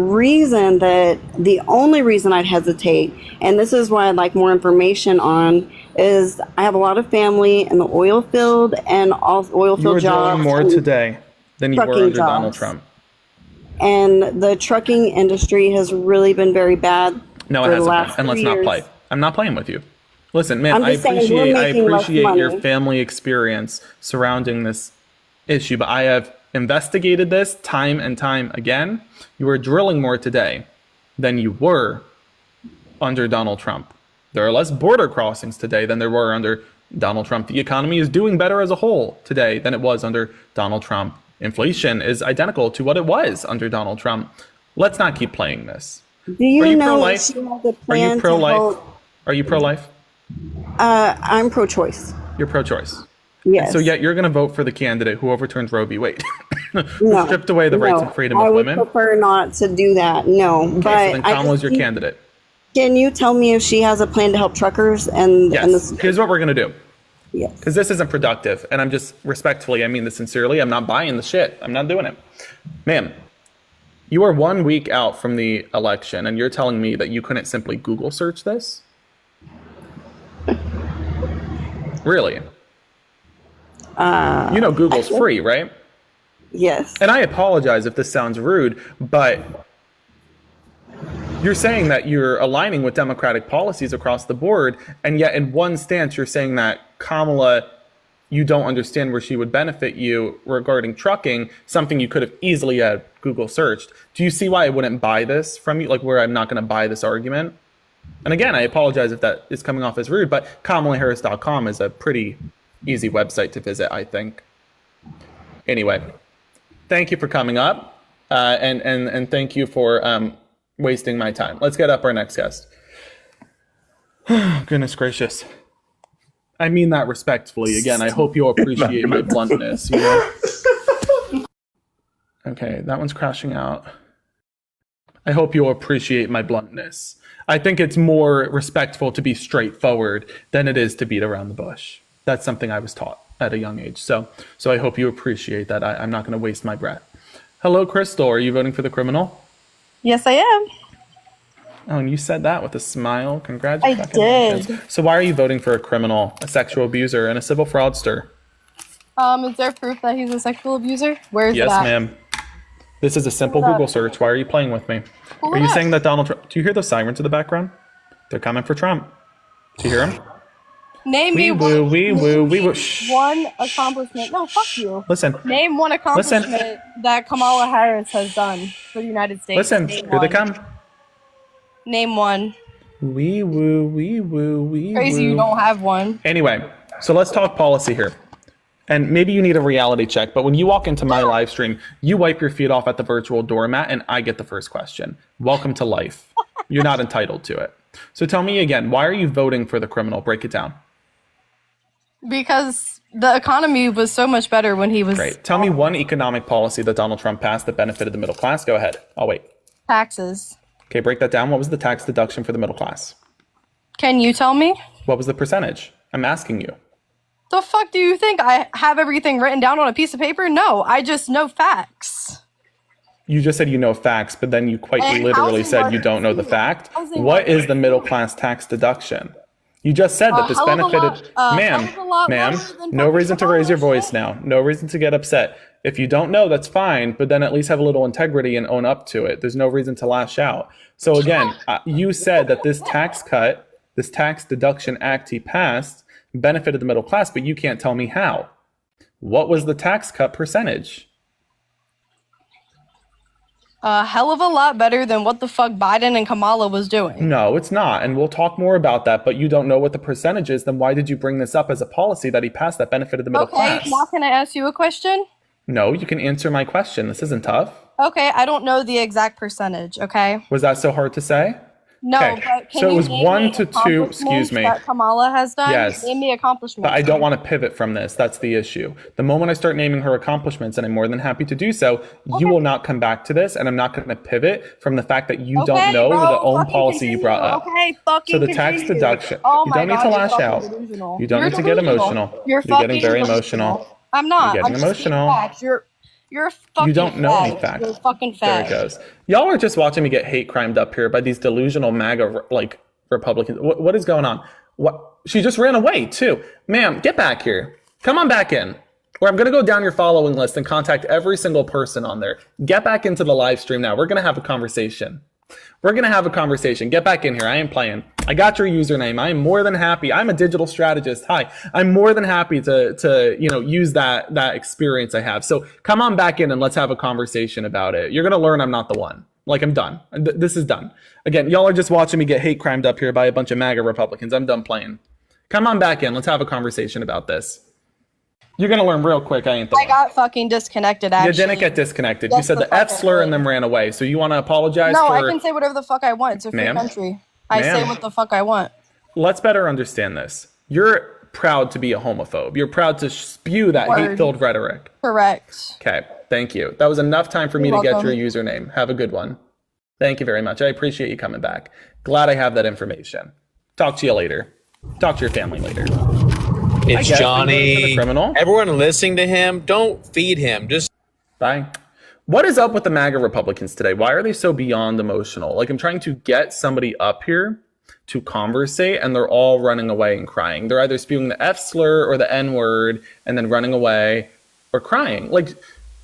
only reason I'd hesitate, and this is why I'd like more information on, is I have a lot of family in the oil field and all oil field jobs. You are doing more today than you were under Donald Trump. And the trucking industry has really been very bad. No, it hasn't been. And let's not play. I'm not playing with you. Listen, man, I appreciate your family experience surrounding this issue, but I have investigated this time and time again. You are drilling more today than you were under Donald Trump. There are less border crossings today than there were under Donald Trump. The economy is doing better as a whole today than it was under Donald Trump. Inflation is identical to what it was under Donald Trump. Let's not keep playing this. Do you know pro-life? she has a plan? Are you pro-life? Are you pro-life? I'm pro-choice. You're pro-choice. Yes. And so yet you're going to vote for the candidate who overturns Roe v. Wade, who stripped away the rights and freedom of women. I would prefer not to do that. No, okay, but so then Kamala's your candidate. Can you tell me if she has a plan to help truckers? And yes. Here's what we're going to do. Yes. Because this isn't productive, and I'm just respectfully, I mean this sincerely, I'm not buying the shit. I'm not doing it. Ma'am, you are 1 week out from the election, and you're telling me that you couldn't simply Google search this? Really? You know Google's free, right? Yes. And I apologize if this sounds rude, but you're saying that you're aligning with Democratic policies across the board, and yet in one stance you're saying that Kamala, you don't understand where she would benefit you regarding trucking, something you could have easily had Google searched. Do you see why I wouldn't buy this from you? Like, where I'm not going to buy this argument? And again, I apologize if that is coming off as rude, but KamalaHarris.com is a pretty easy website to visit, I think. Anyway, thank you for coming up, and thank you for wasting my time. Let's get up our next guest. Goodness gracious. I mean that respectfully. Again, I hope you'll appreciate my bluntness. You know? Okay, that one's crashing out. I hope you'll appreciate my bluntness. I think it's more respectful to be straightforward than it is to beat around the bush. That's something I was taught at a young age. So I hope you appreciate that. I'm not going to waste my breath. Hello, Crystal. Are you voting for the criminal? Yes, I am. Oh, and you said that with a smile. Congratulations. I did. So why are you voting for a criminal, a sexual abuser, and a civil fraudster? Is there proof that he's a sexual abuser? Where is it at? Yes, ma'am. This is a simple Google search. Why are you playing with me? Are you saying that Donald Trump... Do you hear those sirens in the background? They're coming for Trump. Do you hear them? Name me one accomplishment. No, fuck you. Listen. Name one accomplishment that Kamala Harris has done for the United States. Listen. Here they come. Name one. Wee woo, wee woo, wee woo. Crazy you don't have one. Anyway, so let's talk policy here. And maybe you need a reality check, but when you walk into my live stream, you wipe your feet off at the virtual doormat and I get the first question. Welcome to life. You're not entitled to it. So tell me again, why are you voting for the criminal? Break it down. Because the economy was so much better when he was... Great. Tell me one economic policy that Donald Trump passed that benefited the middle class. Go ahead. I'll wait. Taxes. Okay, break that down. What was the tax deduction for the middle class? Can you tell me? What was the percentage? I'm asking you. The fuck do you think? I have everything written down on a piece of paper? No, I just know facts. You just said you know facts, but then you quite literally said you don't know the fact. What is the middle class tax deduction? You just said that this benefited... Ma'am, no reason to raise your voice now. No reason to get upset. If you don't know, that's fine, but then at least have a little integrity and own up to it. There's no reason to lash out. So again, you said that this tax cut, this tax deduction act he passed benefited the middle class, but you can't tell me how. What was the tax cut percentage? A hell of a lot better than what the fuck Biden and Kamala was doing. No, it's not. And we'll talk more about that, but you don't know what the percentage is. Then why did you bring this up as a policy that he passed that benefited the middle class? Okay, now can I ask you a question? No, you can answer my question. This isn't tough. Okay, I don't know the exact percentage, okay? Was that so hard to say? No, Okay, but can so it you was name 1 me to 2, excuse accomplishments me. that Kamala has done? Yes. Name me accomplishments. But I don't want to pivot from this. That's the issue. The moment I start naming her accomplishments, and I'm more than happy to do so, you will not come back to this, and I'm not going to pivot from the fact that you don't know the own policy you brought up. Okay, fucking So the tax continue. deduction, Oh you my don't need God, to you're lash fucking out. delusional. You don't You're need to get delusional. emotional. You're getting fucking very delusional. emotional. I'm not. You're getting I'm just emotional. stating facts. You're fucking You don't know any fag. facts. You're fucking There fag. it goes. Y'all are just watching me get hate crimed up here by these delusional MAGA like Republicans. What is going on? What? She just ran away too. Ma'am, get back here. Come on back in. Or I'm going to go down your following list and contact every single person on there. Get back into the live stream now. We're going to have a conversation. We're going to have a conversation. Get back in here. I ain't playing. I got your username. I am more than happy. I'm a digital strategist. Hi. I'm more than happy to use that experience I have. So come on back in and let's have a conversation about it. You're going to learn I'm not the one. Like, I'm done. This is done. Again, y'all are just watching me get hate crimed up here by a bunch of MAGA Republicans. I'm done playing. Come on back in. Let's have a conversation about this. You're going to learn real quick. I ain't the I one. got fucking disconnected, actually. You didn't get disconnected. You That's said the the F fucking slur thing. and then ran away. So you want to apologize No, for... I can say whatever the fuck I want. It's a free Ma'am? country. I say Ma'am? what the fuck I want. Let's better understand this. You're proud to be a homophobe. You're proud to spew that Word. hate-filled rhetoric. Correct. Okay, thank you. That was enough time for me You're to get welcome. your username. Have a good one. Thank you very much. I appreciate you coming back. Glad I have that information. Talk to you later. Talk to your family later. I It's guess Johnny. for the criminal. Everyone listening to him, don't feed him. Just Bye. What is up with the MAGA Republicans today? Why are they so beyond emotional? Like, I'm trying to get somebody up here to conversate, and they're all running away and crying. They're either spewing the F slur or the N word and then running away or crying. Like,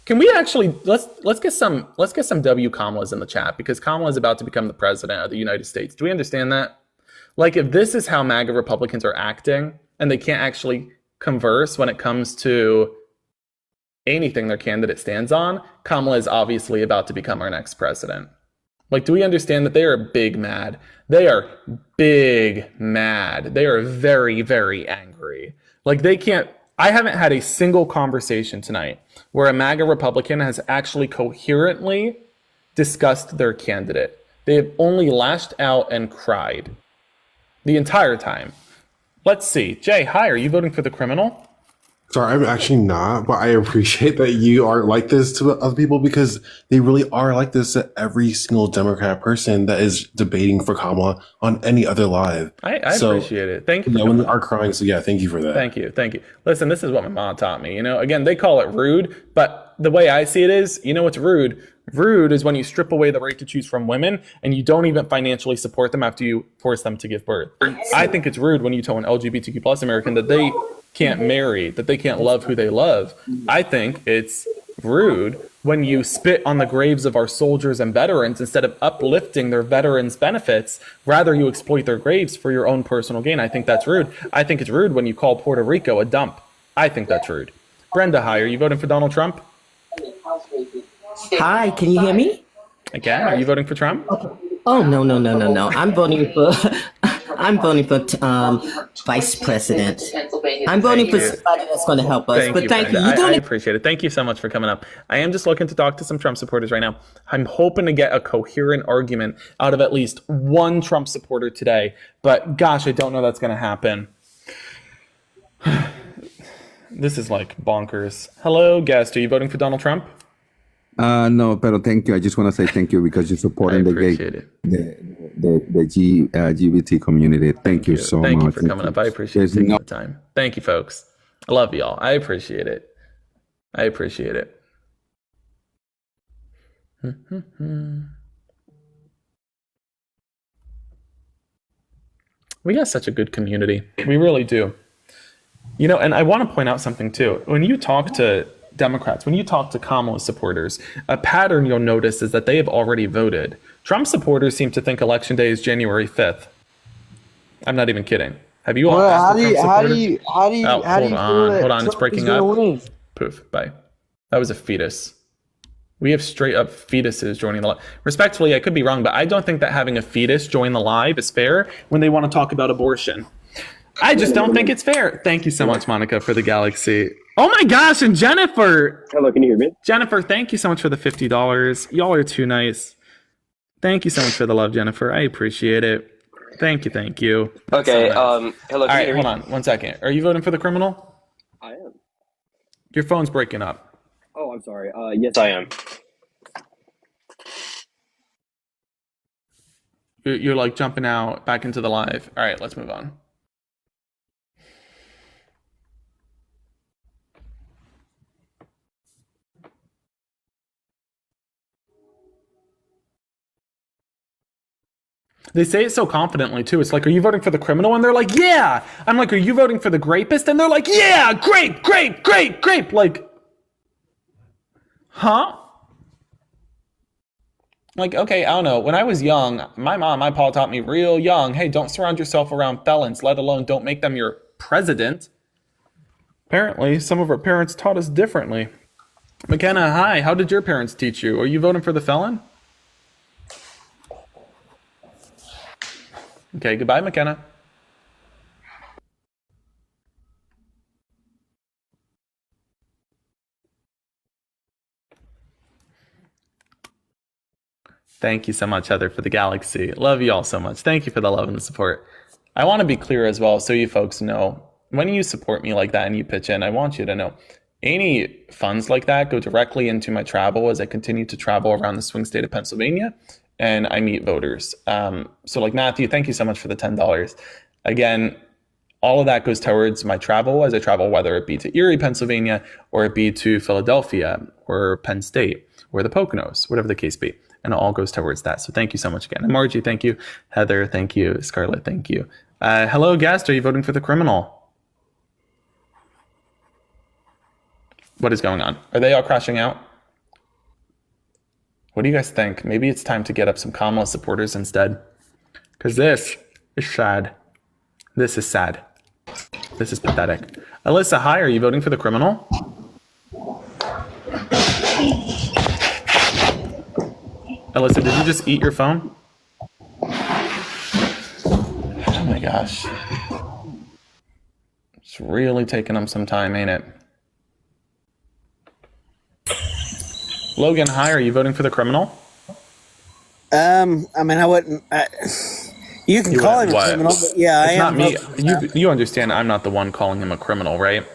can we actually let's get some W Kamalas in the chat, because Kamala is about to become the president of the United States. Do we understand that? Like, if this is how MAGA Republicans are acting and they can't actually converse when it comes to anything their candidate stands on, Kamala is obviously about to become our next president. Like, do we understand that they are big mad? They are big mad. They are very, very angry. Like, they can't... I haven't had a single conversation tonight where a MAGA Republican has actually coherently discussed their candidate. They have only lashed out and cried the entire time. Let's see. Jay, hi, are you voting for the criminal? Sorry, I'm actually not, but I appreciate that you are like this to other people, because they really are like this to every single Democrat person that is debating for Kamala on any other live. I appreciate it. Thank you. Yeah, when they are crying, so yeah, thank you for that. Thank you. Thank you. Listen, this is what my mom taught me. Again, they call it rude, but the way I see it is, what's rude? Rude is when you strip away the right to choose from women and you don't even financially support them after you force them to give birth. I think it's rude when you tell an LGBTQ plus American that they can't marry, that they can't love who they love. I think it's rude when you spit on the graves of our soldiers and veterans instead of uplifting their veterans' benefits. Rather, you exploit their graves for your own personal gain. I think that's rude. I think it's rude when you call Puerto Rico a dump. I think that's rude. Brenda, hi, are you voting for Donald Trump? Hi, can you hear me? Again, are you voting for Trump? Oh, no. I'm voting for vice president. I'm voting for somebody that's going to help us. Thank you. Brenda. I appreciate it. Thank you so much for coming up. I am just looking to talk to some Trump supporters right now. I'm hoping to get a coherent argument out of at least one Trump supporter today. But gosh, I don't know that's going to happen. This is like bonkers. Hello, guest. Are you voting for Donald Trump? No, but thank you. I just want to say thank you because you're supporting the LGBT community. Thank you so much. Thank you for coming up. I appreciate you taking the time. Thank you, folks. I love y'all. I appreciate it. I appreciate it. We got such a good community. We really do. And I want to point out something too. When you talk to Democrats, when you talk to Kamala supporters, a pattern you'll notice is that they have already voted. Trump supporters seem to think Election Day is January 5th. I'm not even kidding. Have you all asked the Trump supporters? Hold on, it's breaking up. Poof, bye. That was a fetus. We have straight up fetuses joining the live. Respectfully, I could be wrong, but I don't think that having a fetus join the live is fair when they want to talk about abortion. I just don't think it's fair. Thank you so much, Monica, for the galaxy. Oh my gosh, and Jennifer. Hello, can you hear me? Jennifer, thank you so much for the $50. Y'all are too nice. Thank you so much for the love, Jennifer. I appreciate it. Thank you. Okay, So nice. hello. All right, hold on 1 second. Are you voting for the criminal? I am. Your phone's breaking up. Oh, I'm sorry. Yes, I am. You're like jumping out back into the live. All right, let's move on. They say it so confidently too. It's like, are you voting for the criminal? And they're like, yeah. I'm like, are you voting for the rapist? And they're like, yeah, grape. Like, huh? Like, okay, I don't know. When I was young, my mom, my pa taught me real young, hey, don't surround yourself around felons, let alone don't make them your president. Apparently, some of our parents taught us differently. McKenna, hi. How did your parents teach you? Are you voting for the felon? Okay, goodbye, McKenna. Thank you so much, Heather, for the galaxy. Love you all so much. Thank you for the love and the support. I want to be clear as well, so you folks know, when you support me like that and you pitch in, I want you to know, any funds like that go directly into my travel as I continue to travel around the swing state of Pennsylvania and I meet voters. So like Matthew, thank you so much for the $10. Again, all of that goes towards my travel as I travel, whether it be to Erie, Pennsylvania, or it be to Philadelphia or Penn State or the Poconos, whatever the case be. And it all goes towards that. So thank you so much again. And Margie, thank you. Heather, thank you. Scarlett, thank you. Hello, guest. Are you voting for the criminal? What is going on? Are they all crashing out? What do you guys think? Maybe it's time to get up some Kamala supporters instead. Because this is sad. This is sad. This is pathetic. Alyssa, hi. Are you voting for the criminal? Alyssa, did you just eat your phone? Oh my gosh. It's really taking them some time, ain't it? Logan, hi. Are you voting for the criminal? I mean, I wouldn't. You can call him a criminal, but yeah, it's I am. Not me. You understand I'm not the one calling him a criminal, right?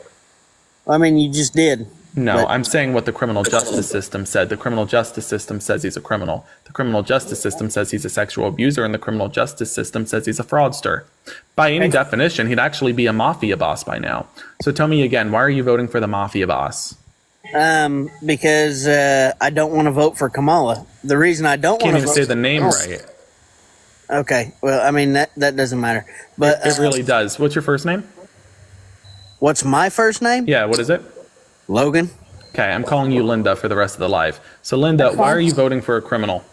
I mean, you just did. No, I'm saying what the criminal justice system said. The criminal justice system says he's a criminal. The criminal justice system says he's a sexual abuser, and the criminal justice system says he's a fraudster. By any definition, he'd actually be a mafia boss by now. So tell me again, why are you voting for the mafia boss? Because I don't want to vote for Kamala. The reason I don't want to vote. Can't even say the name right. Okay, well, I mean that doesn't matter, but it really does. What's your first name? What's my first name? Yeah, what is it? Logan. Okay, I'm calling you Linda for the rest of the live. So Linda, why are you voting for a criminal?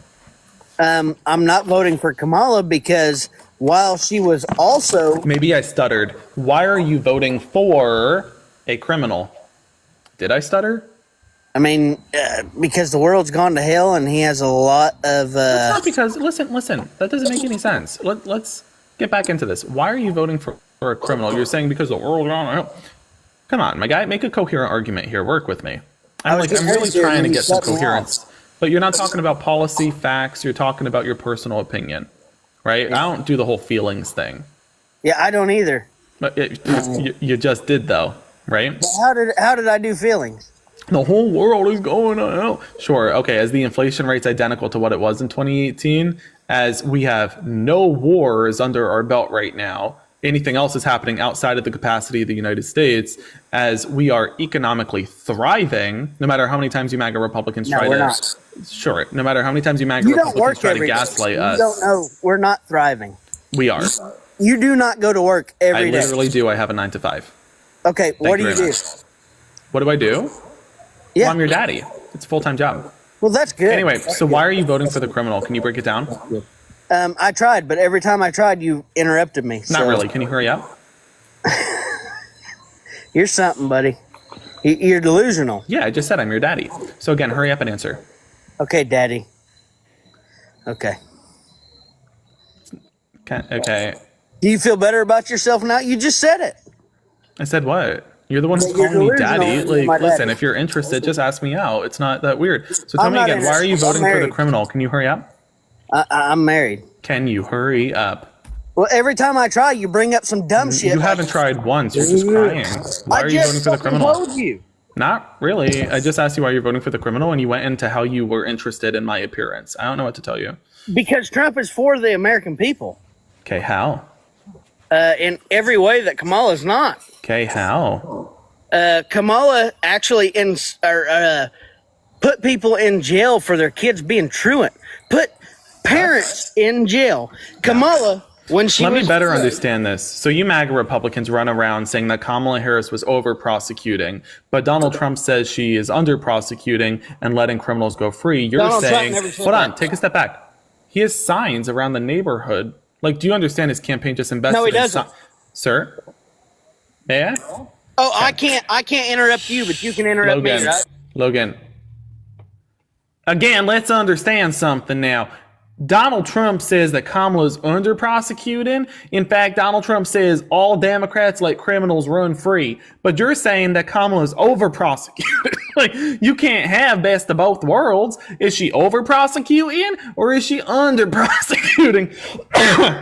I'm not voting for Kamala because while she was also... Maybe I stuttered. Why are you voting for a criminal? Did I stutter? I mean, because the world's gone to hell and he has a lot of... It's not because... Listen. That doesn't make any sense. Let's get back into this. Why are you voting for a criminal? You're saying because the world's gone to hell. Come on, my guy. Make a coherent argument here. Work with me. I'm really trying to get some coherence. But you're not talking about policy, facts. You're talking about your personal opinion. Right? I don't do the whole feelings thing. Yeah, I don't either. But you just did, though. Right? But how did I do feelings? The whole world is going on hell. Sure, okay, as the inflation rate's identical to what it was in 2018, as we have no wars under our belt right now, anything else is happening outside of the capacity of the United States, as we are economically thriving, no matter how many times you MAGA Republicans try to... Sure, no matter how many times you MAGA Republicans try to gaslight us. You don't know. We're not thriving. We are. You do not go to work every day. I literally do. I have a 9 to 5. Okay, what do you do? What do I do? Yeah. Well, I'm your daddy. It's a full-time job. Well, that's good. Anyway, so why are you voting for the criminal? Can you break it down? I tried, but every time I tried, you interrupted me. Not really. Can you hurry up? You're something, buddy. You're delusional. Yeah, I just said I'm your daddy. So again, hurry up and answer. Okay, daddy. Okay. Okay. Do you feel better about yourself now? You just said it. I said what? You're the one who's calling me daddy. Like, listen, if you're interested, just ask me out. It's not that weird. So tell me again, why are you voting for the criminal? Can you hurry up? I'm married. Can you hurry up? Well, every time I try, you bring up some dumb shit. You haven't tried once. You're just crying. Why are you voting for the criminal? Told you. Not really. I just asked you why you're voting for the criminal, and you went into how you were interested in my appearance. I don't know what to tell you. Because Trump is for the American people. Okay, how? In every way that Kamala's not. Okay, how? Kamala actually put people in jail for their kids being truant. Put parents in jail. Kamala, when she Let was... me better understand this. So you MAGA Republicans run around saying that Kamala Harris was over-prosecuting, but Donald Trump says she is under-prosecuting and letting criminals go free. You're Donald Trump saying... never said Hold on, that. take a step back. He has signs around the neighborhood. Like, do you understand his campaign just invested No, he in doesn't. Sir? Yeah? Oh, I can't interrupt you, but you can interrupt me, right? Logan. Again, let's understand something now. Donald Trump says that Kamala's under prosecuting. In fact, Donald Trump says all Democrats let criminals run free. But you're saying that Kamala's over prosecuting. Like, you can't have best of both worlds. Is she over prosecuting or is she under prosecuting?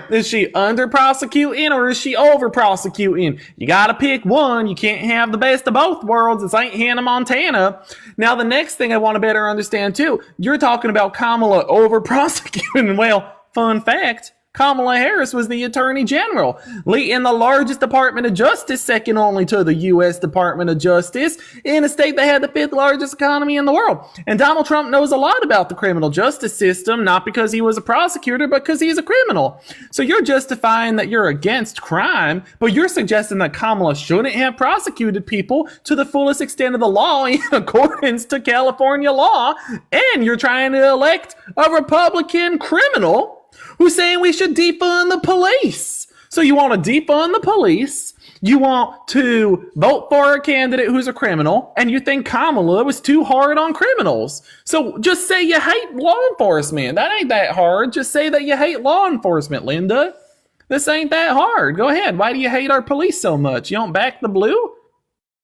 Is she under prosecuting or is she over prosecuting? You gotta pick one. You can't have the best of both worlds. This ain't Hannah Montana. Now, the next thing I want to better understand too, you're talking about Kamala over prosecuting. Well, fun fact, Kamala Harris was the Attorney General in the largest Department of Justice, second only to the U.S. Department of Justice, in a state that had the 5th largest economy in the world. And Donald Trump knows a lot about the criminal justice system, not because he was a prosecutor, but because he's a criminal. So you're justifying that you're against crime, but you're suggesting that Kamala shouldn't have prosecuted people to the fullest extent of the law in accordance to California law, and you're trying to elect a Republican criminal who's saying we should defund the police. So you want to defund the police, you want to vote for a candidate who's a criminal, and you think Kamala was too hard on criminals. So just say you hate law enforcement. That ain't that hard. Just say that you hate law enforcement, Linda. This ain't that hard. Go ahead. Why do you hate our police so much? You don't back the blue?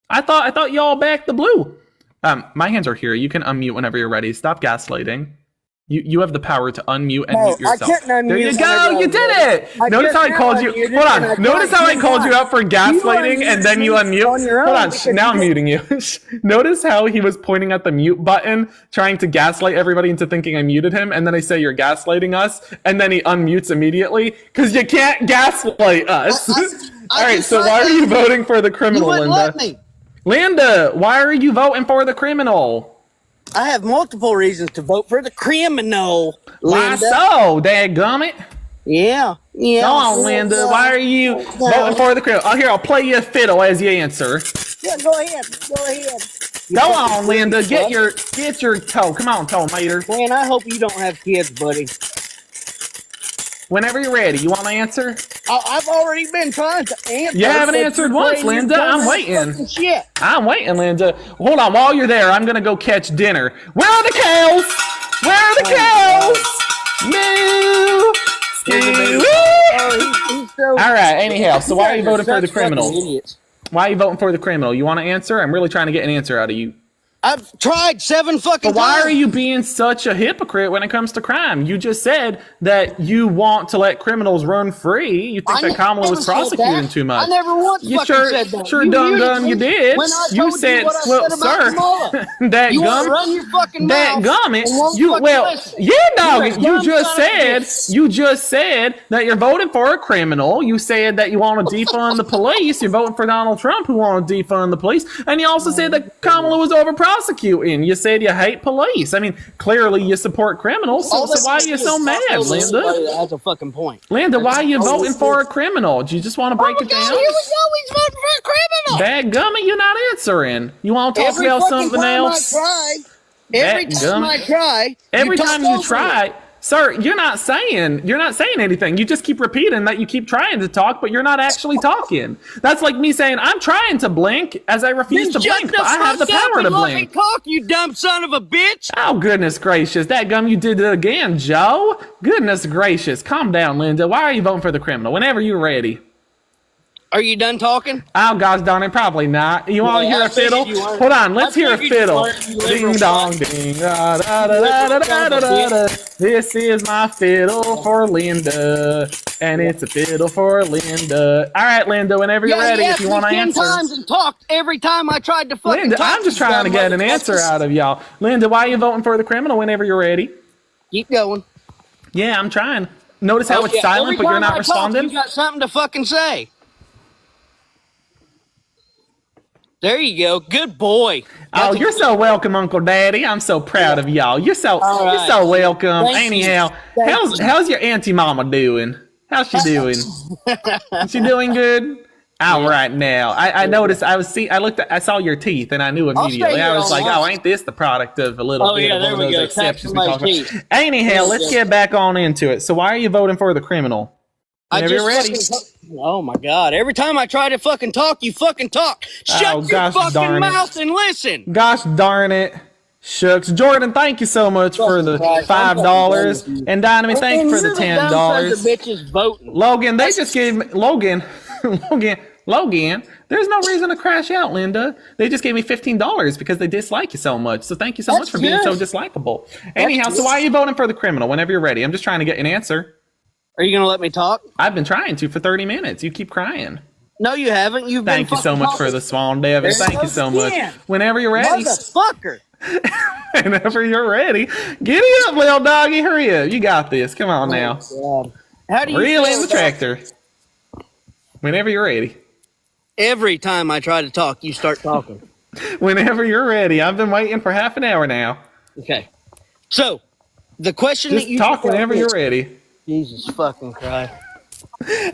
I thought y'all backed the blue. My hands are here. You can unmute whenever you're ready. Stop gaslighting. You have the power to unmute and mute yourself. I can't unmute. There you go. You did it. Notice how I called you. Hold on. Notice how I called you out for gaslighting and then you unmute. Hold on. Now I'm muting you. Notice how he was pointing at the mute button, trying to gaslight everybody into thinking I muted him. And then I say you're gaslighting us. And then he unmutes immediately because you can't gaslight us. All right. So why are you voting for the criminal, Linda? Linda, why are you voting for the criminal? I have multiple reasons to vote for the criminal, Why Linda. so, dadgummit? Yeah. Go on, Linda. Why are you voting for the criminal? Oh, here, I'll play you a fiddle as you answer. Yeah, go ahead. Go on, Linda. Get your toe. Come on, toe mater. Man, I hope you don't have kids, buddy. Whenever you're ready. You want to answer? I've already been trying to answer. You haven't answered once, Linda. I'm waiting. I'm waiting, Linda. Hold on. While you're there, I'm going to go catch dinner. Where are the cows? Where are the cows? Moo! All right. Anyhow, so why are you voting for the criminal? Why are you voting for the criminal? You want to answer? I'm really trying to get an answer out of you. I've tried 7 fucking times. But why are you being such a hypocrite when it comes to crime? You just said that you want to let criminals run free. You think that Kamala was prosecuting too much. I never once You fucking sure, said that. sure You done muted done me you did. when I You told said, you what I well, said about sir, Kamala. that You wanna gum, run your fucking that mouth gummit, and won't you fucking well, listen. yeah, dog. You're a You dumb just son of a said bitch. you just said that you're voting for a criminal. You said that you want to defund the police. You're voting for Donald Trump, who want to defund the police, and you also said that Kamala was over prosecuting. You said you hate police. I mean, clearly you support criminals. So why are you so mad, Linda? That's a fucking point. Linda, why are you voting for a criminal? Do you just want to break it down? Here we go. He's voting for a criminal. Dadgummit, you're not answering. You want to talk Every about fucking something time else? Every time I try, Every talk time you over try, me. sir, you're not saying anything. You just keep repeating that you keep trying to talk, but you're not actually talking. That's like me saying I'm trying to blink as I refuse to blink, but I have the power to blink. Talk, you dumb son of a bitch. Oh, goodness gracious. Dadgum, you did it again, Joe. Goodness gracious. Calm down, Linda. Why are you voting for the criminal? Whenever you're ready. Are you done talking? Oh, gosh darn it, probably not. You want to hear a fiddle? Hold on, let's hear a fiddle. Ding dong ding. Da, da, da, da, da, da, da, da. This is my fiddle for Linda. And it's a fiddle for Linda. All right, Linda, whenever you're ready, if you want to answer. 10 times and talked every time I tried to fucking Linda, talk. I'm just trying to get an answer out of y'all. Linda, why are you voting for the criminal whenever you're ready? Keep going. Yeah, I'm trying. Notice how it's silent, but you're not responding? You got something to fucking say. There you go. Good boy. Oh, you're so welcome, Uncle Daddy. I'm so proud of y'all. You're so welcome. Anyhow, how's your auntie mama doing? How's she doing? Is she doing good? All right now. I noticed I saw your teeth and I knew immediately. I was like, oh, ain't this the product of a little bit of one of those exceptions we talk about? Anyhow, let's get back on into it. So why are you voting for the criminal? Whenever you're ready. Oh my God. Every time I try to fucking talk, you fucking talk. Shut your fucking mouth and listen. Gosh darn it. Shucks. Jordan, thank you so much for the $5. And Dynamite, thank you for the $10. Logan, they just gave me Logan, there's no reason to crash out, Linda. They just gave me $15 because they dislike you so much. So thank you so much for being so dislikable. Anyhow, so why are you voting for the criminal whenever you're ready? I'm just trying to get an answer. Are you going to let me talk? I've been trying to for 30 minutes. You keep crying. No, you haven't. Thank you so much for the swan, Devin. Thank you so much. Whenever you're ready. Motherfucker. Whenever you're ready. Giddy up, little doggy. Hurry up. You got this. Come on now. God. How do you reel in the tractor. Whenever you're ready. Every time I try to talk, you start talking. Whenever you're ready. I've been waiting for half an hour now. Okay. So, the question just that you talk whenever you're ready. Jesus fucking Christ.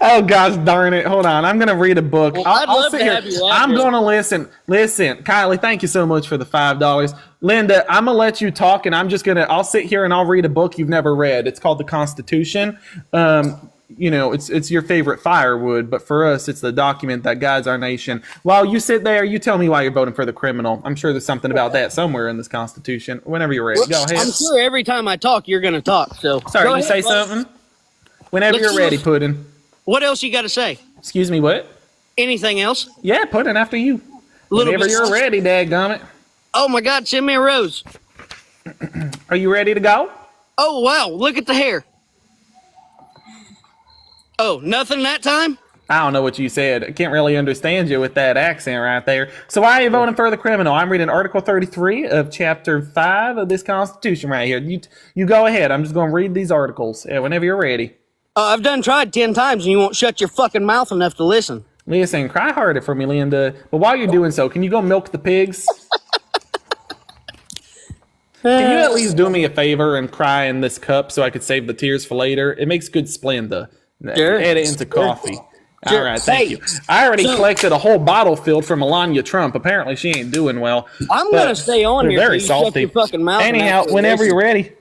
Oh gosh darn it. Hold on. I'm going to read a book. Well, I'll sit here. I'm going to listen. Listen, Kylie, thank you so much for the $5. Linda, I'm going to let you talk and I'll sit here and I'll read a book you've never read. It's called The Constitution. You know, it's your favorite firewood, but for us, it's the document that guides our nation. While you sit there, you tell me why you're voting for the criminal. I'm sure there's something about that somewhere in this Constitution. Whenever you're ready, go ahead. I'm sure every time I talk, you're going to talk. So sorry, you say something? Whenever you're ready, Puddin'. What else you got to say? Excuse me, what? Anything else? Yeah, Puddin', after you. Whenever you're ready, dadgummit. Oh my God, send me a rose. Are you ready to go? Oh wow, look at the hair. Oh, nothing that time? I don't know what you said. I can't really understand you with that accent right there. So why are you voting for the criminal? I'm reading Article 33 of Chapter 5 of this Constitution right here. You go ahead. I'm just going to read these articles whenever you're ready. I've done tried 10 times and you won't shut your fucking mouth enough to listen. Listen, cry harder for me, Linda. But while you're doing so, can you go milk the pigs? Can you at least do me a favor and cry in this cup so I could save the tears for later? It makes good Splenda. Sure. Add it into coffee. Sure. All right, thank you. I already collected a whole bottle filled for Melania Trump. Apparently, she ain't doing well. I'm going to stay on here. Very salty. Shut your fucking mouth. Anyhow, whenever you're ready.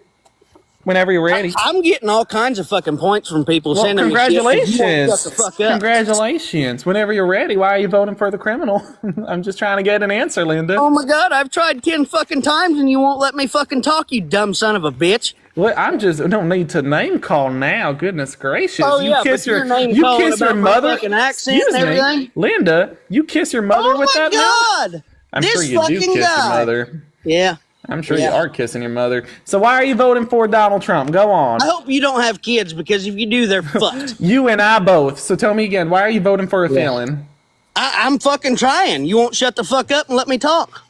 Whenever you're ready. I'm getting all kinds of fucking points from people sending me shit. Congratulations. Shut the fuck up. Congratulations. Whenever you're ready, why are you voting for the criminal? I'm just trying to get an answer, Linda. Oh my God, I've tried 10 fucking times and you won't let me fucking talk, you dumb son of a bitch. Well, I don't need to name call now. Goodness gracious. Oh, you kiss your mother. Accent and everything. Linda, you kiss your mother with that God. mouth? I'm sure you do kiss your mother. Yeah. I'm sure you are kissing your mother. So why are you voting for Donald Trump? Go on. I hope you don't have kids because if you do, they're fucked. You and I both. So tell me again, why are you voting for a felon? I'm fucking trying. You won't shut the fuck up and let me talk.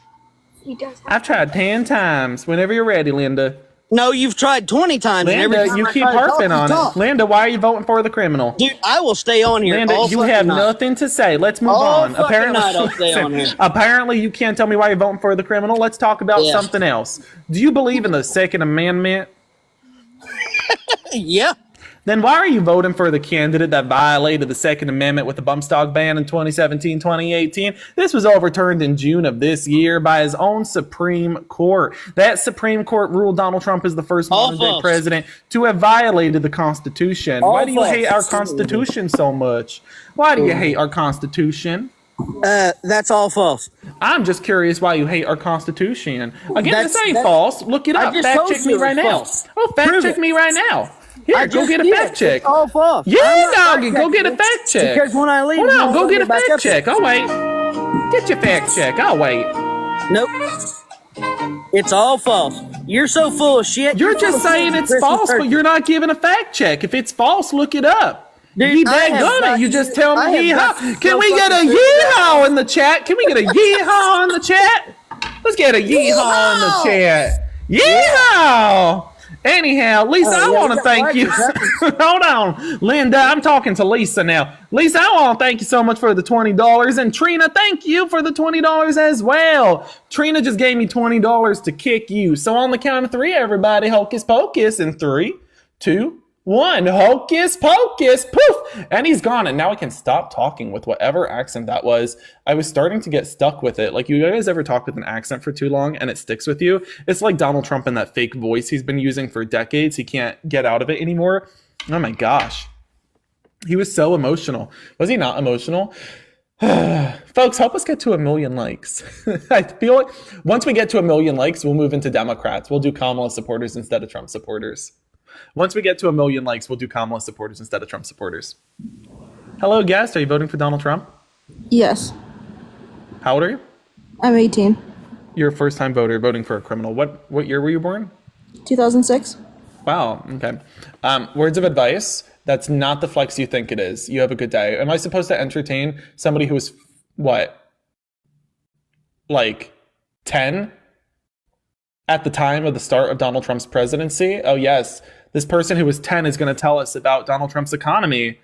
I've tried 10 times. Whenever you're ready, Linda. No, you've tried 20 times. Linda, and every time you I keep try to harping talk, on it. Linda, why are you voting for the criminal? Dude, I will stay on here. Linda, all you have night. nothing to say. Let's move all on. Apparently, night I'll stay on here. Apparently, you can't tell me why you're voting for the criminal. Let's talk about something else. Do you believe in the Second Amendment? Yeah. Then why are you voting for the candidate that violated the Second Amendment with the bump stock ban in 2017, 2018? This was overturned in June of this year by his own Supreme Court. That Supreme Court ruled Donald Trump is the first modern-day president to have violated the Constitution. Why do you hate our Constitution so much? Why do you hate our Constitution? That's all false. I'm just curious why you hate our Constitution. Again, this ain't false. Look it up. Fact check me right now. Oh, fact check me right now. Here, I go just get a did. fact check. It's all false. Yeah, I'm not doggy, go get a fact check. Because when I leave, hold on, you go won't get a back fact up check. here. I'll wait. Get your fact check. I'll wait. Nope. It's all false. You're so full of shit. You're just saying it's false, but you're not giving a fact check. If it's false, look it up. Dude, You daggone it. You just tell me yeehaw. Can we get a yeehaw in the chat? Can we get a yeehaw in the chat? Let's get a yeehaw in the chat. Yeehaw! Anyhow, Lisa, I want to thank you. Hold on, Linda, I'm talking to Lisa now. Lisa, I want to thank you so much for the $20. And Trina, thank you for the $20 as well. Trina just gave me $20 to kick you. So on the count of three, everybody, hocus pocus. In 3, 2, 1. Hocus pocus. Poof. And he's gone. And now I can stop talking with whatever accent that was. I was starting to get stuck with it. Like, you guys ever talk with an accent for too long and it sticks with you? It's like Donald Trump and that fake voice he's been using for decades. He can't get out of it anymore. Oh my gosh. He was so emotional. Was he not emotional? Folks, help us get to 1 million likes. I feel like once we get to 1 million likes, we'll move into Democrats. We'll do Kamala supporters instead of Trump supporters. Once we get to 1 million likes, we'll do Kamala supporters instead of Trump supporters. Hello, guest. Are you voting for Donald Trump? Yes. How old are you? I'm 18. You're a first-time voter voting for a criminal. What year were you born? 2006. Wow. Okay. Words of advice. That's not the flex you think it is. You have a good day. Am I supposed to entertain somebody who is, what, like 10 at the time of the start of Donald Trump's presidency? Oh, yes. This person who was 10 is going to tell us about Donald Trump's economy.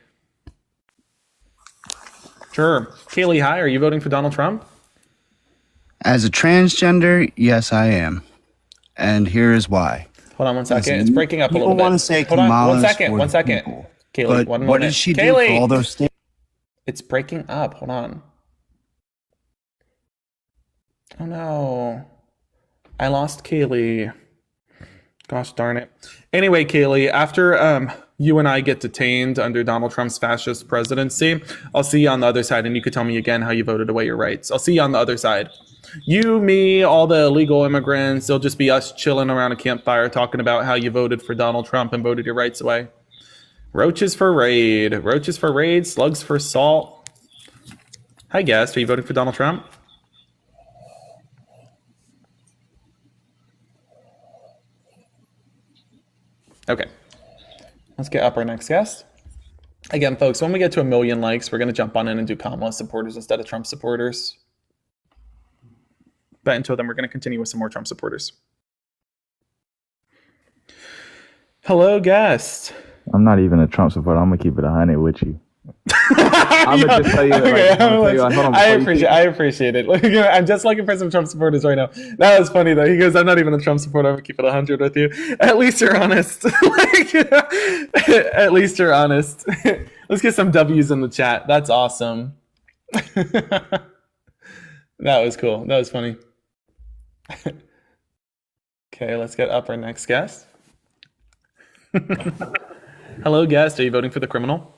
Sure. Kaylee, hi. Are you voting for Donald Trump? As a transgender, yes, I am. And here is why. Hold on one second. It's breaking up a little bit. People want to say Hold on. Kamala's One for second. people. Kaylee, But one what moment. did she do Kaylee! for all those states? It's breaking up. Hold on. Oh, no. I lost Kaylee. Gosh darn it. Anyway, Kaylee, after you and I get detained under Donald Trump's fascist presidency, I'll see you on the other side, and you could tell me again how you voted away your rights. I'll see you on the other side. You, me, all the illegal immigrants, it'll just be us chilling around a campfire talking about how you voted for Donald Trump and voted your rights away. Roaches for raid. Roaches for raid. Slugs for salt. Hi, guest. Are you voting for Donald Trump? Okay. Let's get up our next guest. Again, folks, when we get to 1 million likes, we're going to jump on in and do Kamala supporters instead of Trump supporters. But until then, we're going to continue with some more Trump supporters. Hello, guest. I'm not even a Trump supporter. I'm gonna keep it 100 with you. I'm gonna just tell you. I appreciate it. I'm just looking for some Trump supporters right now. That was funny though. He goes, "I'm not even a Trump supporter. I'm gonna keep it 100 with you." At least you're honest. At least you're honest. Let's get some W's in the chat. That's awesome. That was cool. That was funny. Okay, let's get up our next guest. Hello, guest. Are you voting for the criminal?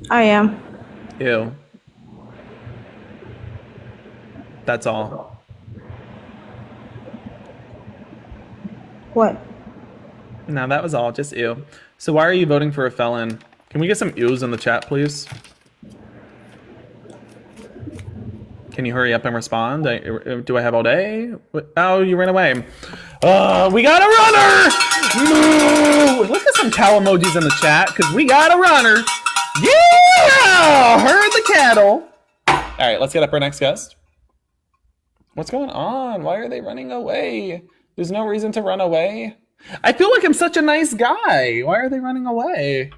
I am. Ew. That's all. What? No, that was all. Just ew. So why are you voting for a felon? Can we get some ews in the chat, please? Can you hurry up and respond? Do I have all day? Oh, you ran away. We got a runner! Moo! Look at some cow emojis in the chat, because we got a runner. Yeah! Herd the cattle. All right, let's get up our next guest. What's going on? Why are they running away? There's no reason to run away. I feel like I'm such a nice guy. Why are they running away?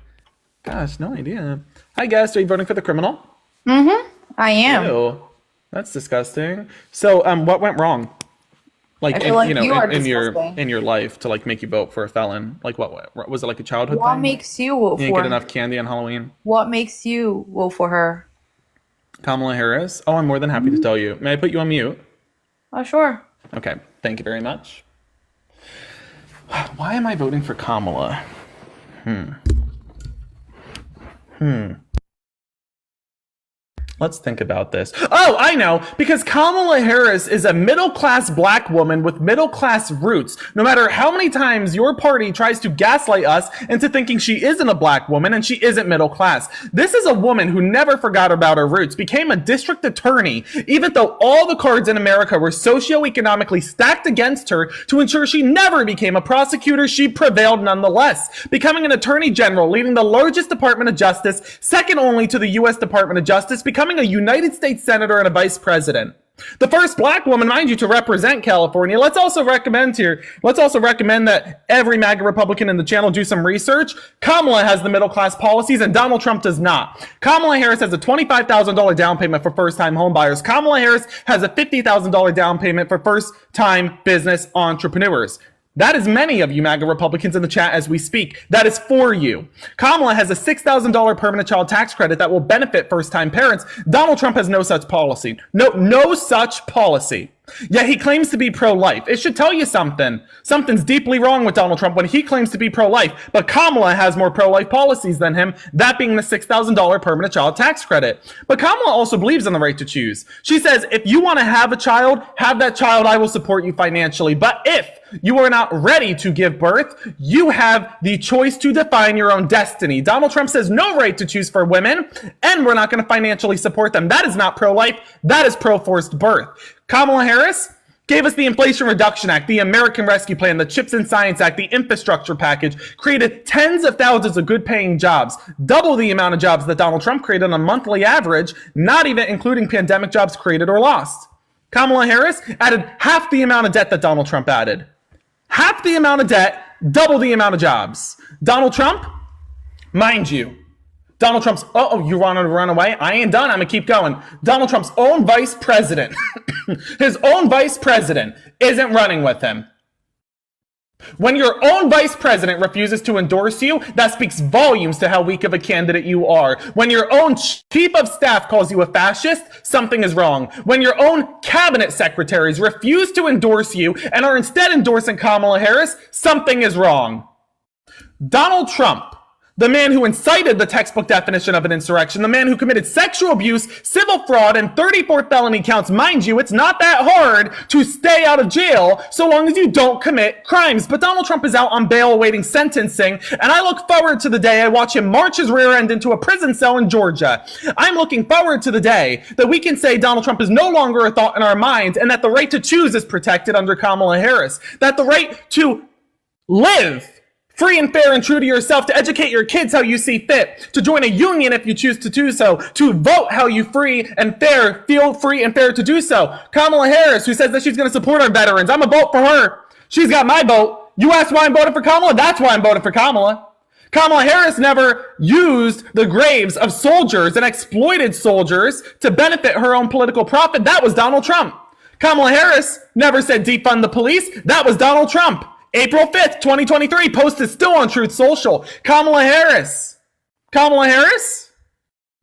Gosh, no idea. Hi, guest. Are you voting for the criminal? Mm-hmm. I am. Ew. That's disgusting. So, what went wrong? Like, in your life to like make you vote for a felon? Like, what was it, like a childhood What thing? makes you vote You didn't for get enough candy on Halloween? What makes you vote for her? Kamala Harris? Oh, I'm more than happy to tell you. May I put you on mute? Oh, sure. Okay, thank you very much. Why am I voting for Kamala? Let's think about this. Oh, I know, because Kamala Harris is a middle-class black woman with middle-class roots. No matter how many times your party tries to gaslight us into thinking she isn't a black woman and she isn't middle-class. This is a woman who never forgot about her roots, became a district attorney, even though all the cards in America were socioeconomically stacked against her to ensure she never became a prosecutor. She prevailed nonetheless, becoming an attorney general, leading the largest Department of Justice, second only to the U.S. Department of Justice, becoming a United States Senator and a Vice President. The first black woman, mind you, to represent California. Let's also recommend that every MAGA Republican in the channel do some research. Kamala has the middle class policies and Donald Trump does not. Kamala Harris has a $25,000 down payment for first-time homebuyers. Kamala Harris has a $50,000 down payment for first-time business entrepreneurs. That is many of you MAGA Republicans in the chat as we speak. That is for you. Kamala has a $6,000 permanent child tax credit that will benefit first-time parents. Donald Trump has no such policy. No such policy. Yet he claims to be pro-life. It should tell you something. Something's deeply wrong with Donald Trump when he claims to be pro-life, but Kamala has more pro-life policies than him, that being the $6,000 permanent child tax credit. But Kamala also believes in the right to choose. She says, if you want to have a child, have that child, I will support you financially. But if you are not ready to give birth, you have the choice to define your own destiny. Donald Trump says no right to choose for women, and we're not going to financially support them. That is not pro-life. That is pro-forced birth. Kamala Harris gave us the Inflation Reduction Act, the American Rescue Plan, the CHIPS and Science Act, the infrastructure package, created tens of thousands of good-paying jobs, double the amount of jobs that Donald Trump created on a monthly average, not even including pandemic jobs created or lost. Kamala Harris added half the amount of debt that Donald Trump added. Half the amount of debt, double the amount of jobs. Donald Trump, mind you, Donald Trump's, you want to run away? I ain't done. I'm going to keep going. Donald Trump's own vice president, his own vice president isn't running with him. When your own vice president refuses to endorse you, that speaks volumes to how weak of a candidate you are. When your own chief of staff calls you a fascist, something is wrong. When your own cabinet secretaries refuse to endorse you and are instead endorsing Kamala Harris, something is wrong. Donald Trump, the man who incited the textbook definition of an insurrection, the man who committed sexual abuse, civil fraud, and 34 felony counts. Mind you, it's not that hard to stay out of jail so long as you don't commit crimes. But Donald Trump is out on bail awaiting sentencing, and I look forward to the day I watch him march his rear end into a prison cell in Georgia. I'm looking forward to the day that we can say Donald Trump is no longer a thought in our minds and that the right to choose is protected under Kamala Harris. That the right to live free and fair and true to yourself, to educate your kids how you see fit, to join a union if you choose to do so, to vote how you feel free and fair to do so. Kamala Harris, who says that she's going to support our veterans, I'm going to vote for her. She's got my vote. You ask why I'm voting for Kamala? That's why I'm voting for Kamala. Kamala Harris never used the graves of soldiers and exploited soldiers to benefit her own political profit. That was Donald Trump. Kamala Harris never said defund the police. That was Donald Trump. April 5th, 2023, post is still on Truth Social. Kamala Harris,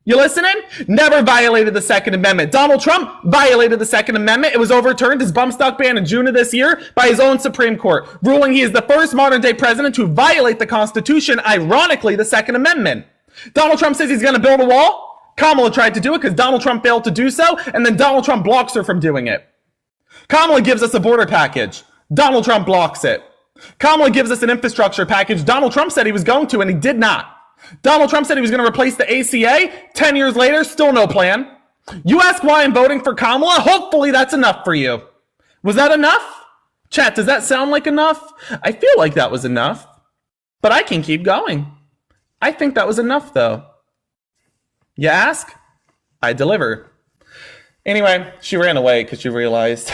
you listening? Never violated the Second Amendment. Donald Trump violated the Second Amendment. It was overturned, his bump stock ban in June of this year by his own Supreme Court, ruling he is the first modern day president to violate the Constitution, ironically, the Second Amendment. Donald Trump says he's going to build a wall. Kamala tried to do it because Donald Trump failed to do so, and then Donald Trump blocks her from doing it. Kamala gives us a border package. Donald Trump blocks it. Kamala gives us an infrastructure package. Donald Trump said he was going to, and he did not. Donald Trump said he was going to replace the ACA. 10 years later, still no plan. You ask why I'm voting for Kamala? Hopefully that's enough for you. Was that enough? Chat, does that sound like enough? I feel like that was enough, but I can keep going. I think that was enough, though. You ask? I deliver. Anyway, she ran away because she realized...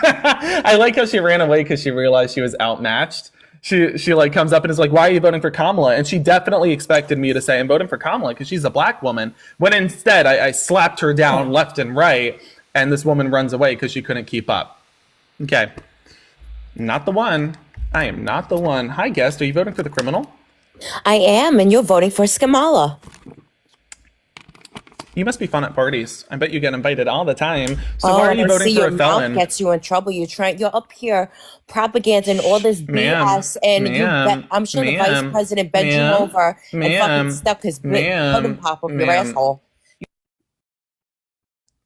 I like how she ran away because she realized she was outmatched. She like comes up and is like, why are you voting for Kamala? And she definitely expected me to say I'm voting for Kamala because she's a black woman. When instead I slapped her down left and right, and this woman runs away because she couldn't keep up. Okay. Not the one. I am not the one. Hi, guest. Are you voting for the criminal? I am, and you're voting for Skamala. You must be fun at parties. I bet you get invited all the time. So why are you voting for a felon? Your mouth gets you in trouble. You're up here propaganding all this BS, and I'm sure the vice president bent you over and fucking stuck his big pudding pop up your asshole.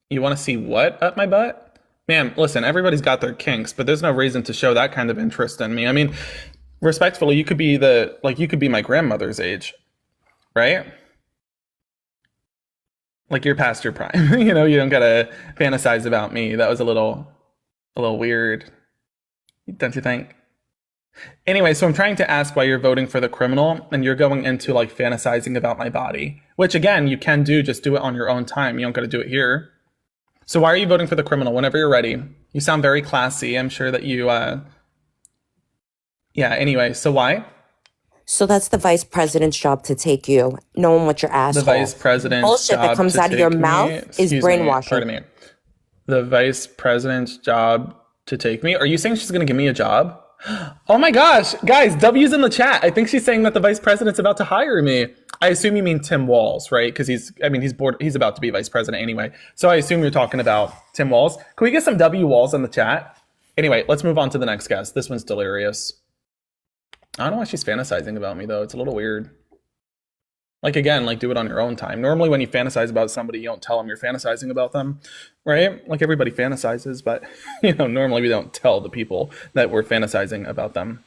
You want to see what up my butt? Man, listen, everybody's got their kinks, but there's no reason to show that kind of interest in me. I mean, respectfully, you could be my grandmother's age, right? Like you're past your prime. You don't gotta fantasize about me. That was a little weird, don't you think? Anyway, so I'm trying to ask why you're voting for the criminal, and you're going into like fantasizing about my body, which again, you can do, just do it on your own time. You don't gotta do it here. So why are you voting for the criminal? Whenever you're ready. You sound very classy. I'm sure that you, anyway, so why? So that's the vice president's job to take you, knowing what your asshole. The vice president's bullshit job that comes to out of your take mouth me? is Excuse brainwashing. Pardon me. The vice president's job to take me? Are you saying she's going to give me a job? Oh my gosh, guys, W's in the chat. I think she's saying that the vice president's about to hire me. I assume you mean Tim Walz, right? Because he's about to be vice president anyway. So I assume you're talking about Tim Walz. Can we get some W Walz in the chat? Anyway, let's move on to the next guest. This one's delirious. I don't know why she's fantasizing about me though. It's a little weird. Like again, like do it on your own time. Normally when you fantasize about somebody, you don't tell them you're fantasizing about them, right? Like everybody fantasizes, but normally we don't tell the people that we're fantasizing about them.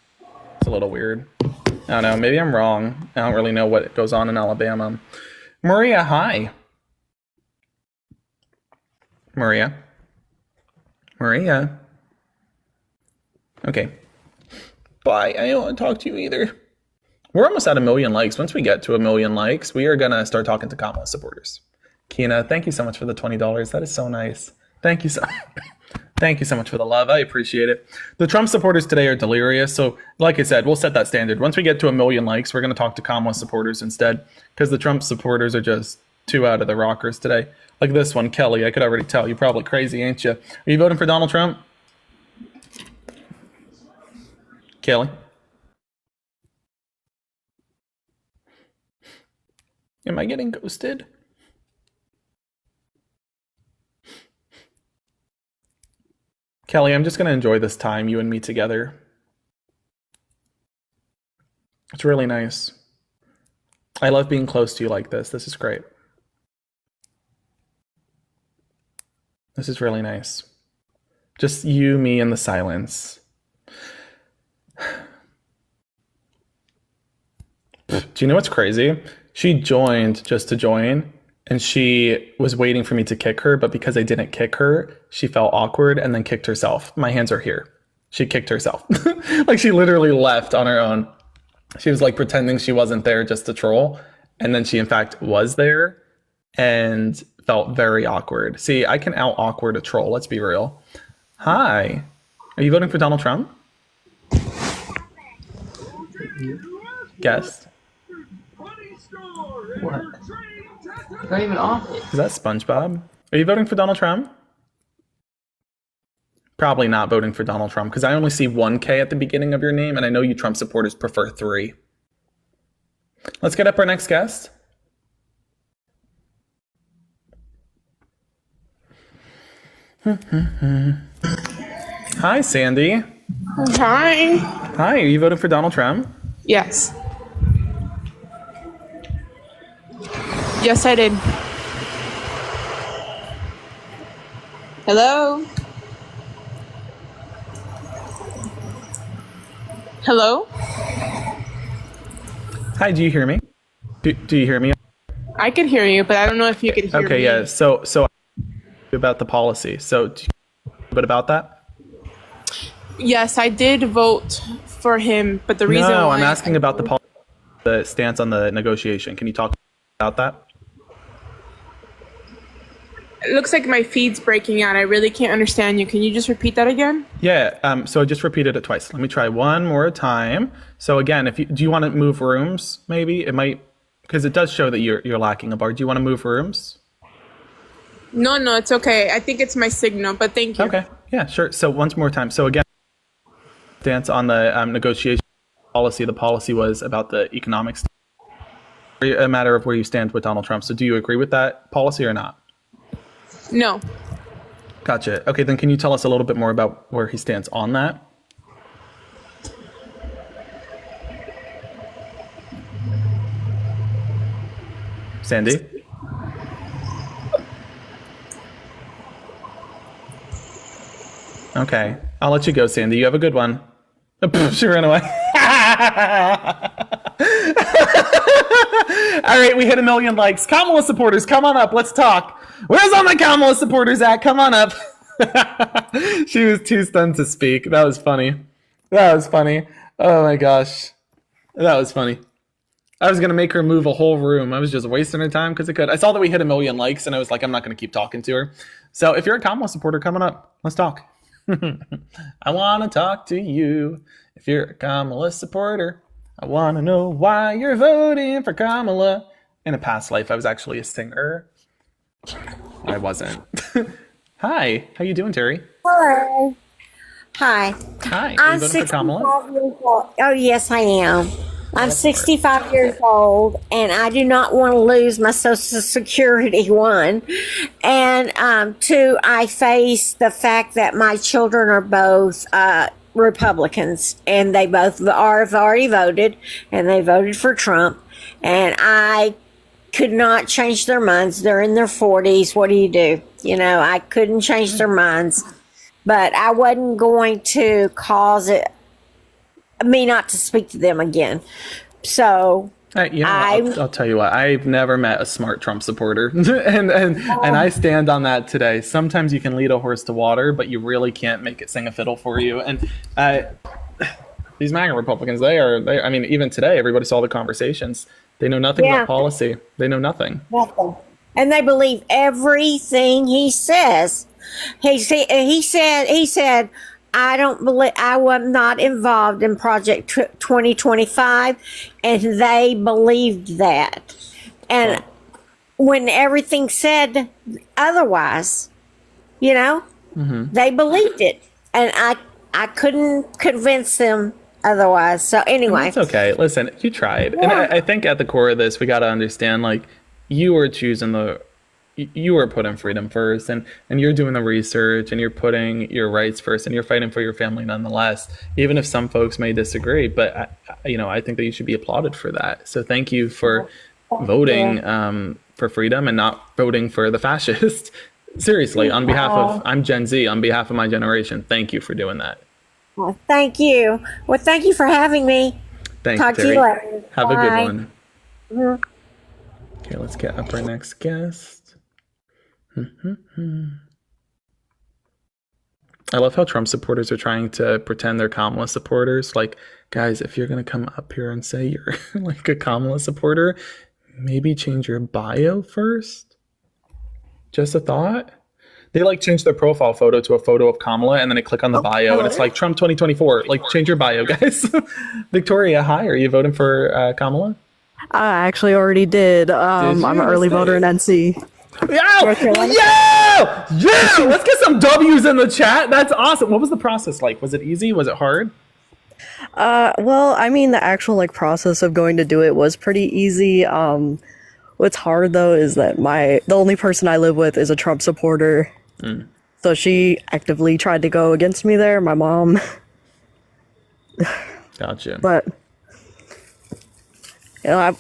It's a little weird. I don't know, maybe I'm wrong. I don't really know what goes on in Alabama. Maria, hi. Maria. Okay. Bye, I don't want to talk to you either. We're almost at 1 million likes. Once we get to 1 million likes, we are going to start talking to Kamala supporters. Kina, thank you so much for the $20. That is so nice. Thank you so much for the love. I appreciate it. The Trump supporters today are delirious. So like I said, we'll set that standard. Once we get to 1 million likes, we're going to talk to Kamala supporters instead, because the Trump supporters are just too out of the rockers today. Like this one, Kelly, I could already tell. You're probably crazy, ain't you? Are you voting for Donald Trump? Kelly? Am I getting ghosted? Kelly, I'm just going to enjoy this time, you and me together. It's really nice. I love being close to you like this. This is great. This is really nice. Just you, me, and the silence. Do you know what's crazy? She joined just to join, and she was waiting for me to kick her, but because I didn't kick her, she felt awkward and then kicked herself. My hands are here. She kicked herself. Like she literally left on her own. She was like pretending she wasn't there just to troll, and then she in fact was there and felt very awkward. See, I can out awkward a troll, let's be real. Hi. Are you voting for Donald Trump? Guess. What? You're not even off it. Is that SpongeBob? Are you voting for Donald Trump? Probably not voting for Donald Trump, because I only see 1K at the beginning of your name, and I know you Trump supporters prefer 3. Let's get up our next guest. Hi, Sandy. Hi. Hi, are you voting for Donald Trump? Yes. Yes, I did. Hello? Hello? Hi, do you hear me? Do you hear me? I can hear you, but I don't know if you can hear me. Okay, yeah. So about the policy. So do you know a bit about that? Yes, I did vote for him, but the reason No, why I'm asking about the stance on the negotiation. Can you talk about that? it looks like my feed's breaking out. I really can't understand you. Can you just repeat that again? Yeah, so I just repeated it twice. Let me try one more time. So again, do you want to move rooms? Maybe it might, because it does show that you're lacking a bar. Do you want to move rooms? No, it's okay. I think it's my signal, but thank you. Okay, yeah, sure. So once more time. So again, stance on the negotiation policy. The policy was about the economics. A matter of where you stand with Donald Trump. So do you agree with that policy or not? No. Gotcha. Okay, then can you tell us a little bit more about where he stands on that? Sandy? Okay. I'll let you go, Sandy. You have a good one. She ran away. All right, we hit 1 million likes. Kamala supporters, come on up. Let's talk. Where's all my Kamala supporters at? Come on up. She was too stunned to speak. That was funny. Oh my gosh. That was funny. I was going to make her move a whole room. I was just wasting her time because I could. I saw that we hit 1 million likes, and I was like, I'm not going to keep talking to her. So if you're a Kamala supporter, come on up. Let's talk. I want to talk to you. If you're a Kamala supporter, I want to know why you're voting for Kamala. In a past life, I was actually a singer. I wasn't. Hi. How you doing, Terry? Hello. Hi. Hi. Are I'm you voting for 65 Kamala? years old. Oh, yes, I am. I'm 65 years old, and I do not want to lose my Social Security, one. And two, I face the fact that my children are both Republicans, and they both have already voted, and they voted for Trump. And I could not change their minds. They're in their 40s. What do you do? You know, I couldn't change their minds. But I wasn't going to cause me not to speak to them again. So I'll tell you what, I've never met a smart Trump supporter. and I stand on that today. Sometimes you can lead a horse to water, but you really can't make it sing a fiddle for you. And these MAGA Republicans, I mean, even today, everybody saw the conversations. They know nothing about policy. They know nothing. Nothing. And they believe everything he says. He said, I don't believe, I was not involved in Project 2025, and they believed that. And when everything said otherwise, you know, they believed it, and I couldn't convince them otherwise. So anyway, it's okay. Listen, you tried, and I think at the core of this, we got to understand, like, you were putting freedom first, and you're doing the research, and you're putting your rights first, and you're fighting for your family nonetheless, even if some folks may disagree. But I think that you should be applauded for that. So thank you for voting for freedom and not voting for the fascist. Seriously, on behalf of, I'm Gen Z, on behalf of my generation, thank you for doing that. Well, thank you. Well, thank you for having me. Thanks, Talk Terry. to you later. Have a good Bye. one. Mhm. Okay, let's get up our next guest. I love how Trump supporters are trying to pretend they're Kamala supporters. Like, guys, if you're going to come up here and say you're like a Kamala supporter, maybe change your bio first. Just a thought. They like change their profile photo to a photo of Kamala, and then they click on the bio, and it's like Trump 2024. Like, change your bio, guys. Victoria, hi. Are you voting for Kamala? I actually already did. I'm an early voter in NC. Yeah! Let's get some W's in the chat. That's awesome. What was the process like? Was it easy? Was it hard? Well, I mean, the actual process of going to do it was pretty easy. What's hard though is that the only person I live with is a Trump supporter. So she actively tried to go against me there, my mom. Gotcha. But I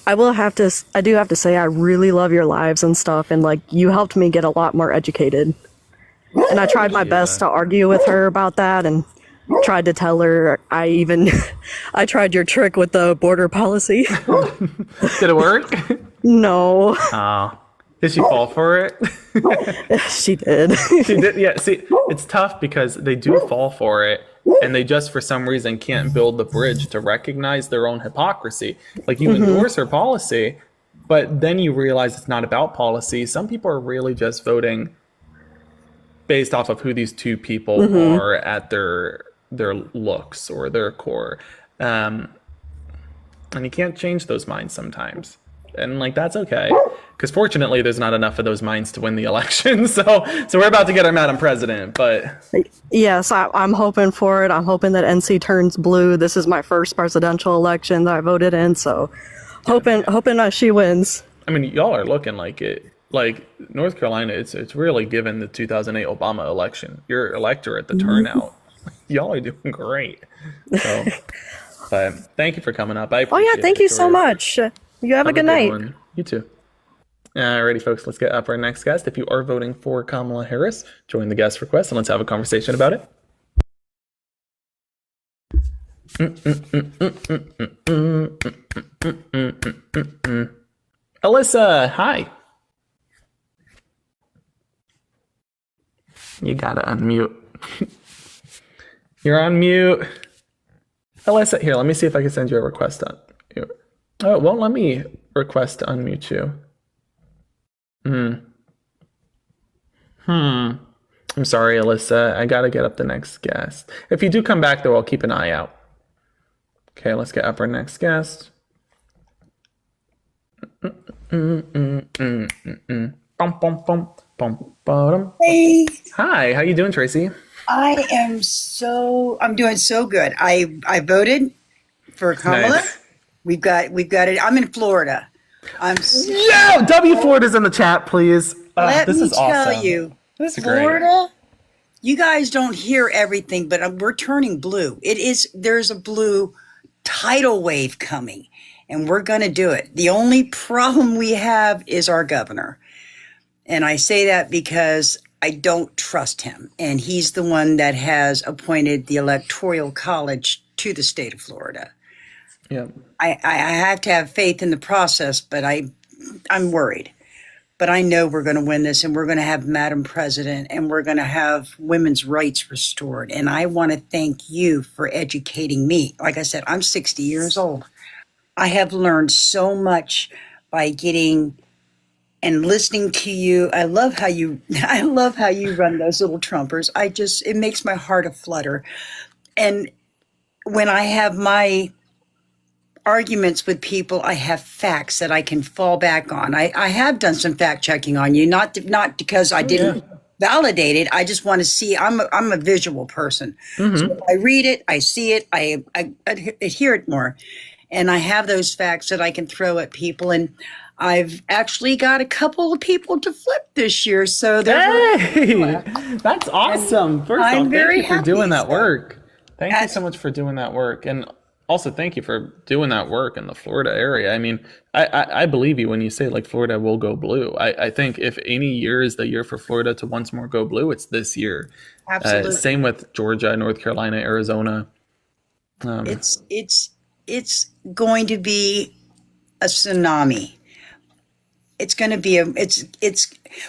do have to say I really love your lives and stuff, and you helped me get a lot more educated. And I tried my best to argue with her about that, and tried to tell her I tried your trick with the border policy. Did it work? No. Oh. Did she fall for it? She did. She did. Yeah. See, it's tough because they do fall for it, and they just for some reason can't build the bridge to recognize their own hypocrisy. Like, you endorse her policy, but then you realize it's not about policy. Some people are really just voting based off of who these two people are at their looks or their core, and you can't change those minds sometimes. And that's okay, because fortunately there's not enough of those minds to win the election. So we're about to get our Madam President, but yes, I'm hoping for it. I'm hoping that NC turns blue. This is my first presidential election that I voted in, so hoping that she wins. I mean, y'all are looking like it. Like, North Carolina, it's really given the 2008 Obama election. Your electorate, the turnout, y'all are doing great. So, but thank you for coming up. I appreciate it, thank you Victoria. so much. You have a good night. One. You too. Alrighty, folks, let's get up our next guest. If you are voting for Kamala Harris, join the guest request and let's have a conversation about it. Alyssa, hi. You gotta unmute. You're on mute. Alyssa, here, let me see if I can send you a request on. Oh, it won't let me request to unmute you. I'm sorry, Alyssa. I gotta get up the next guest. If you do come back, though, I'll keep an eye out. Okay, let's get up our next guest. Hey. Hi, how you doing, Tracy? I'm doing so good. I voted for Kamala. Nice. We've got it. I'm in Florida. Yeah, W Florida's in the chat, please. Let this me is awesome. tell you, This is Florida, you guys don't hear everything, but we're turning blue. There's a blue tidal wave coming, and we're going to do it. The only problem we have is our governor. And I say that because I don't trust him. And he's the one that has appointed the Electoral College to the state of Florida. Yeah. I have to have faith in the process, but I'm worried. But I know we're going to win this, and we're going to have Madam President, and we're going to have women's rights restored. And I want to thank you for educating me. Like I said, I'm 60 years old. I have learned so much by getting and listening to you. I love how you run those little Trumpers. It makes my heart aflutter. And when I have my arguments with people, I have facts that I can fall back on. I have done some fact checking on you, not because I didn't validate it. I just want to see. I'm a visual person. Mm-hmm. So if I read it, I see it, I hear it more, and I have those facts that I can throw at people. And I've actually got a couple of people to flip this year. So that's awesome. First of all, thank you for doing that work. Thank you so much for doing that work. And also, thank you for doing that work in the Florida area. I mean, I believe you when you say like Florida will go blue. I think if any year is the year for Florida to once more go blue, it's this year. Absolutely. Same with Georgia, North Carolina, Arizona. It's going to be a tsunami. It's going to be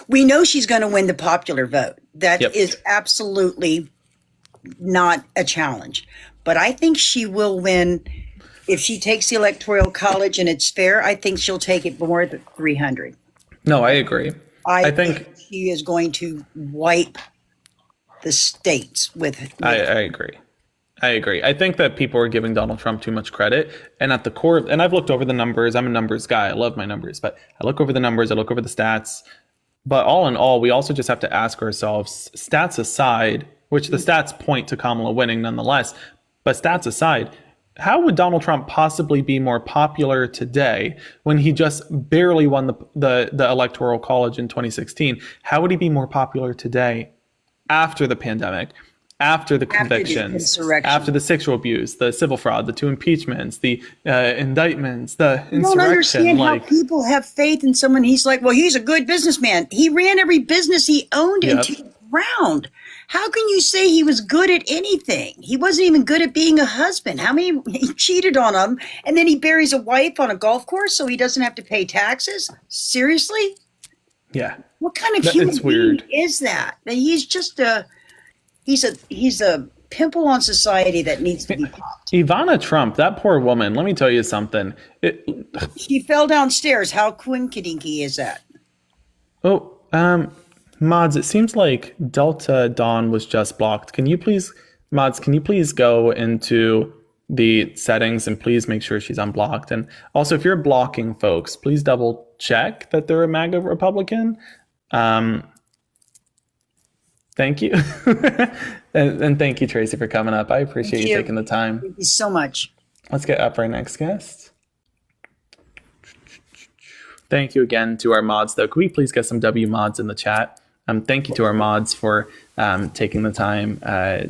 we know she's going to win the popular vote. That is absolutely not a challenge. But I think she will win if she takes the Electoral College and it's fair. I think she'll take it more than 300. No, I agree. I think she is going to wipe the states with I agree. I agree. I think that people are giving Donald Trump too much credit. And at the core, and I've looked over the numbers. I'm a numbers guy. I love my numbers. But I look over the numbers. I look over the stats. But all in all, we also just have to ask ourselves, stats aside, which the stats point to Kamala winning nonetheless. But stats aside, how would Donald Trump possibly be more popular today when he just barely won the Electoral College in 2016? How would he be more popular today after the pandemic, after the convictions, after the sexual abuse, the civil fraud, the 2 impeachments, the indictments, the insurrection? I don't understand how people have faith in someone. He's like, well, he's a good businessman. He ran every business he owned into the ground. How can you say he was good at anything? He wasn't even good at being a husband. He cheated on him, and then he buries a wife on a golf course so he doesn't have to pay taxes? Seriously? Yeah. What kind of human being is that? He's just he's a pimple on society that needs to be popped. Ivana Trump, that poor woman, let me tell you something. She fell downstairs. How quinkadinky is that? Mods, it seems like Delta Dawn was just blocked. Can you please go into the settings and please make sure she's unblocked? And also, if you're blocking folks, please double check that they're a MAGA Republican. Thank you. and thank you, Tracy, for coming up. I appreciate you taking the time. Thank you so much. Let's get up our next guest. Thank you again to our mods, though. Could we please get some W mods in the chat? Thank you to our mods for taking the time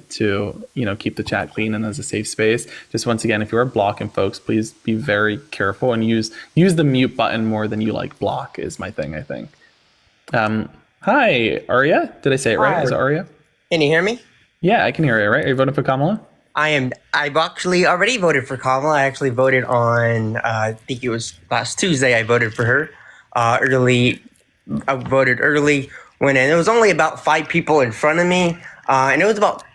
to keep the chat clean and as a safe space. Just once again, if you are blocking folks, please be very careful and use the mute button more than you like block is my thing, I think. Hi, Arya. Did I say it right? Is it Arya? Can you hear me? Yeah, I can hear you, right? Are you voting for Kamala? I've actually already voted for Kamala. I actually voted on, I think it was last Tuesday. I voted for her. I voted early when it was only about 5 people in front of me. And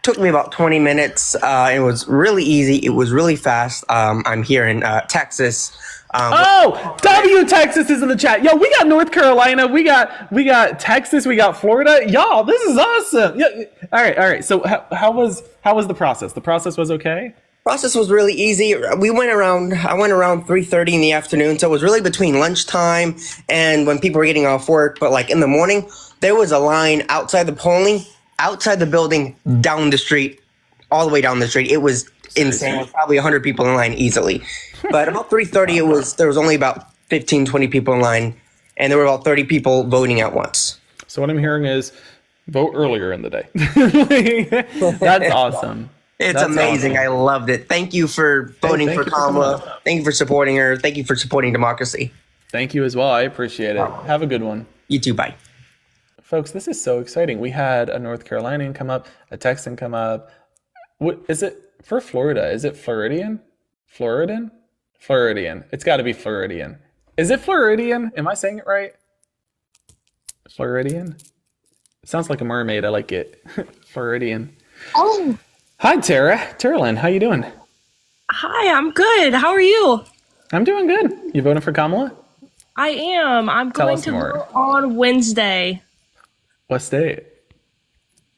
took me about 20 minutes. It was really easy. It was really fast. I'm here in Texas. Texas is in the chat. Yo, we got North Carolina, we got Texas, we got Florida. Y'all, this is awesome. Yeah. All right. So how was the process? The process was okay? Process was really easy. I went around 3:30 in the afternoon, so it was really between lunchtime and when people were getting off work. But like in the morning, there was a line outside the building, down the street, all the way down the street. It was insane. There was probably 100 people in line easily. But about 3:30, there was only about 15, 20 people in line, and there were about 30 people voting at once. So what I'm hearing is vote earlier in the day. That's awesome. It's amazing. Awesome. I loved it. Thank you for voting for Kamala. Thank you for supporting her. Thank you for supporting democracy. Thank you as well. I appreciate it. Have a good one. You too. Bye. Folks, this is so exciting. We had a North Carolinian come up, a Texan come up. What is it for Florida? Is it Floridian? Floridian? Floridian. It's got to be Floridian. Is it Floridian? Am I saying it right? Floridian? It sounds like a mermaid. I like it. Floridian. Oh. Hi, Tara Lynn, how you doing? Hi, I'm good. How are you? I'm doing good. You voting for Kamala? I am. I'm going to vote on Wednesday. What state?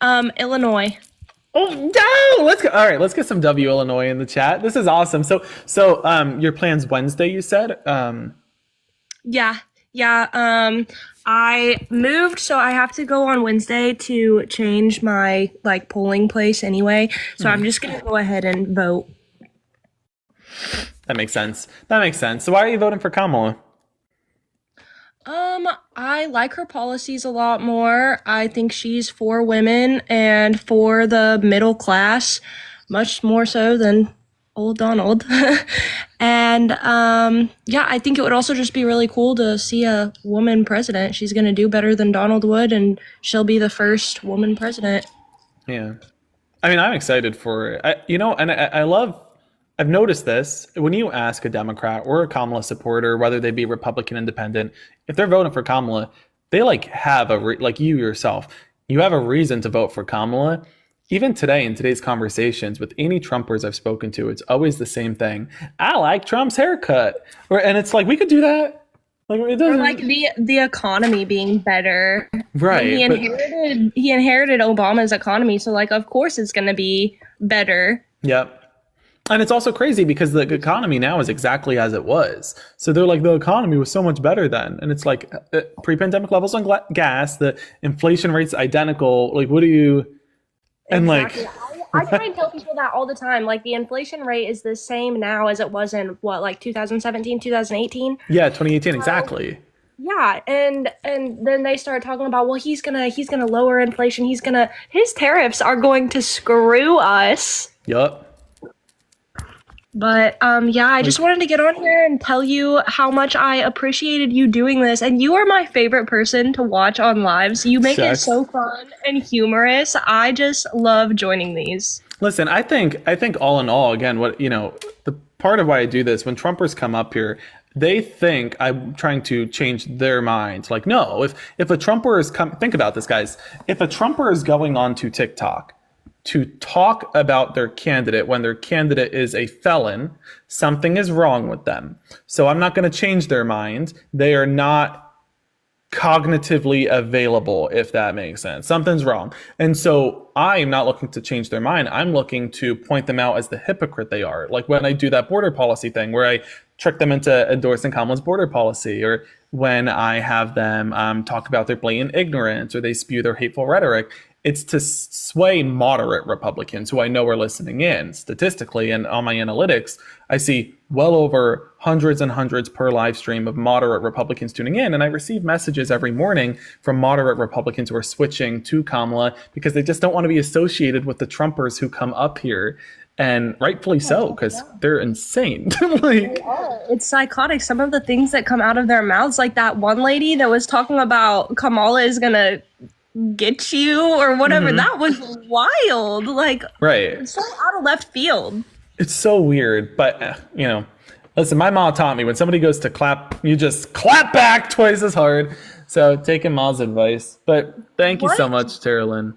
Illinois. Oh no! Let's go. All right, let's get some W Illinois in the chat. This is awesome. So your plan's Wednesday, you said? Yeah. I moved, so I have to go on Wednesday to change my polling place anyway. So I'm just gonna go ahead and vote. That makes sense. So why are you voting for Kamala? I like her policies a lot more. I think she's for women and for the middle class, much more so than old Donald. And I think it would also just be really cool to see a woman president. She's going to do better than Donald would, and she'll be the first woman president. Yeah. I mean, I'm excited for it. I've noticed this. When you ask a Democrat or a Kamala supporter, whether they be Republican, Independent, if they're voting for Kamala, they have you yourself, you have a reason to vote for Kamala. Even today, in today's conversations with any Trumpers I've spoken to, it's always the same thing. I like Trump's haircut. And it's we could do that. It doesn't... Or the economy being better. Right. He inherited Obama's economy, so of course it's going to be better. Yep. And it's also crazy because the economy now is exactly as it was. So they're the economy was so much better then. And it's pre-pandemic levels on gas, the inflation rate's identical. What do you... And exactly. I try and tell people that all the time. The inflation rate is the same now as it was in 2017, 2018? Yeah, 2018, exactly. Yeah, and then they start talking about, well, he's gonna lower inflation. His tariffs are going to screw us. Yup. But I just wanted to get on here and tell you how much I appreciated you doing this. And you are my favorite person to watch on lives. You make it so fun and humorous. I just love joining these. Listen, I think all in all, again, the part of why I do this, when Trumpers come up here, they think I'm trying to change their minds. No, if a Trumper is think about this, guys. If a Trumper is going on to TikTok to talk about their candidate when their candidate is a felon, something is wrong with them. So I'm not going to change their mind. They are not cognitively available, if that makes sense. Something's wrong. And so I am not looking to change their mind. I'm looking to point them out as the hypocrite they are. When I do that border policy thing where I trick them into endorsing Kamala's border policy, or when I have them talk about their blatant ignorance, or they spew their hateful rhetoric. It's to sway moderate Republicans who I know are listening in. Statistically, and on my analytics, I see well over hundreds and hundreds per live stream of moderate Republicans tuning in. And I receive messages every morning from moderate Republicans who are switching to Kamala because they just don't want to be associated with the Trumpers who come up here. And rightfully so, because they're insane. They are. It's psychotic. Some of the things that come out of their mouths, like that one lady that was talking about Kamala is going to get you or whatever. That was wild. Like, Right. so out of left field. It's so weird, but listen, my mom taught me when somebody goes to clap, you just clap back twice as hard. So taking Ma's advice. But thank you so much, Tara Lynn.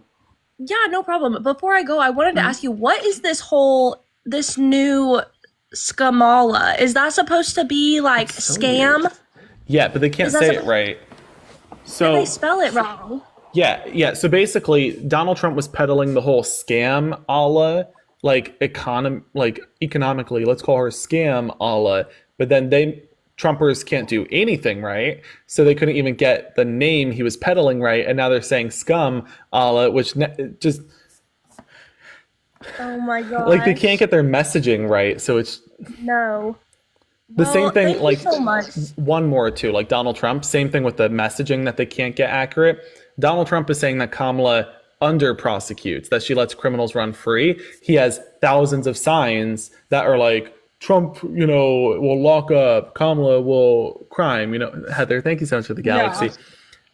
Yeah, no problem. Before I go, I wanted to ask you, what is this new Skamala? Is that supposed to be like scam? Weird. Yeah, but they can't say it right. So they spell it wrong. Yeah. So basically, Donald Trump was peddling the whole scam a la economically, let's call her scam a la. But then Trumpers can't do anything right, so they couldn't even get the name he was peddling right, and now they're saying scum a la, which just oh my god, like they can't get their messaging right, so it's no. The same thing, thank you so much. One more too, like Donald Trump, same thing with the messaging that they can't get accurate. Donald Trump is saying that Kamala under prosecutes, that she lets criminals run free. He has thousands of signs that are like, Trump, will lock up, Kamala will crime, Heather, thank you so much for the galaxy. Yeah.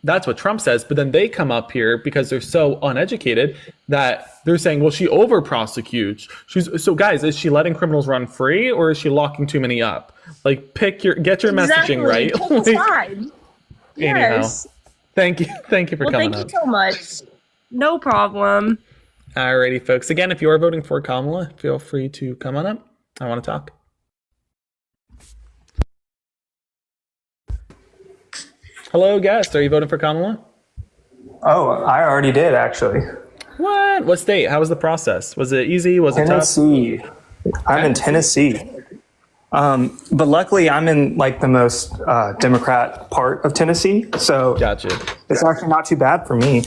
That's what Trump says, but then they come up here because they're so uneducated that they're saying, well, she over prosecutes. So guys, is she letting criminals run free or is she locking too many up? Like get your messaging right. Pick a side. Yes. Thank you for coming up. Thank you so much. No problem. Alrighty, folks. Again, if you are voting for Kamala, feel free to come on up. I want to talk. Hello, guest. Are you voting for Kamala? Oh, I already did, actually. What state? How was the process? Was it easy? Was it tough? Tennessee. I'm in Tennessee. But luckily, I'm in like the most Democrat part of Tennessee, so gotcha. It's actually not too bad for me.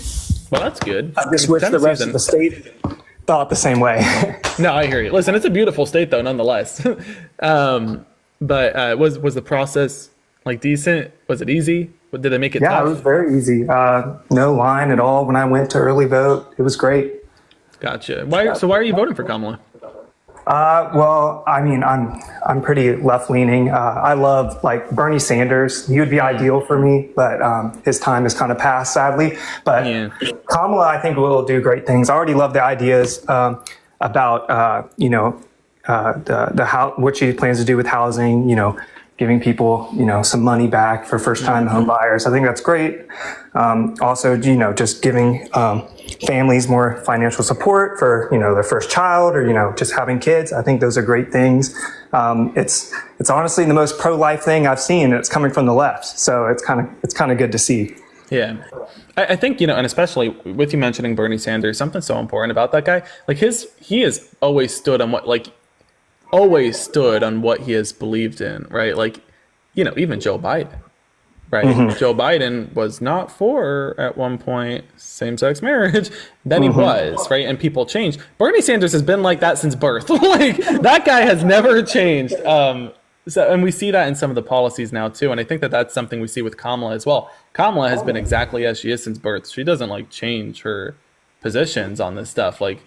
Well, that's good. I just wish the rest of the state thought the same way. No, I hear you. Listen, it's a beautiful state, though, nonetheless. But was the process like decent? Was it easy? Did they make it tough? Yeah, it was very easy. No line at all when I went to early vote. It was great. Gotcha. Why are you voting for Kamala? Well, I mean, I'm pretty left leaning. I love like Bernie Sanders. He would be ideal for me, but his time has kind of passed, sadly. But Kamala, I think, will do great things. I already love the ideas about what she plans to do with housing. Giving people, some money back for first-time home buyers. I think that's great. Also, just giving families more financial support for, their first child or, just having kids. I think those are great things. It's honestly the most pro-life thing I've seen, and it's coming from the left. So it's kind of good to see. Yeah. I think, and especially with you mentioning Bernie Sanders, something so important about that guy, like he has always stood on what he has believed in, right? Like, even Joe Biden, right? Mm-hmm. Joe Biden was not for, at one point, same-sex marriage. Then he was, right? And people changed. Bernie Sanders has been like that since birth. Like, that guy has never changed. And we see that in some of the policies now, too. And I think that that's something we see with Kamala as well. Kamala has been exactly as she is since birth. She doesn't, change her positions on this stuff. Like,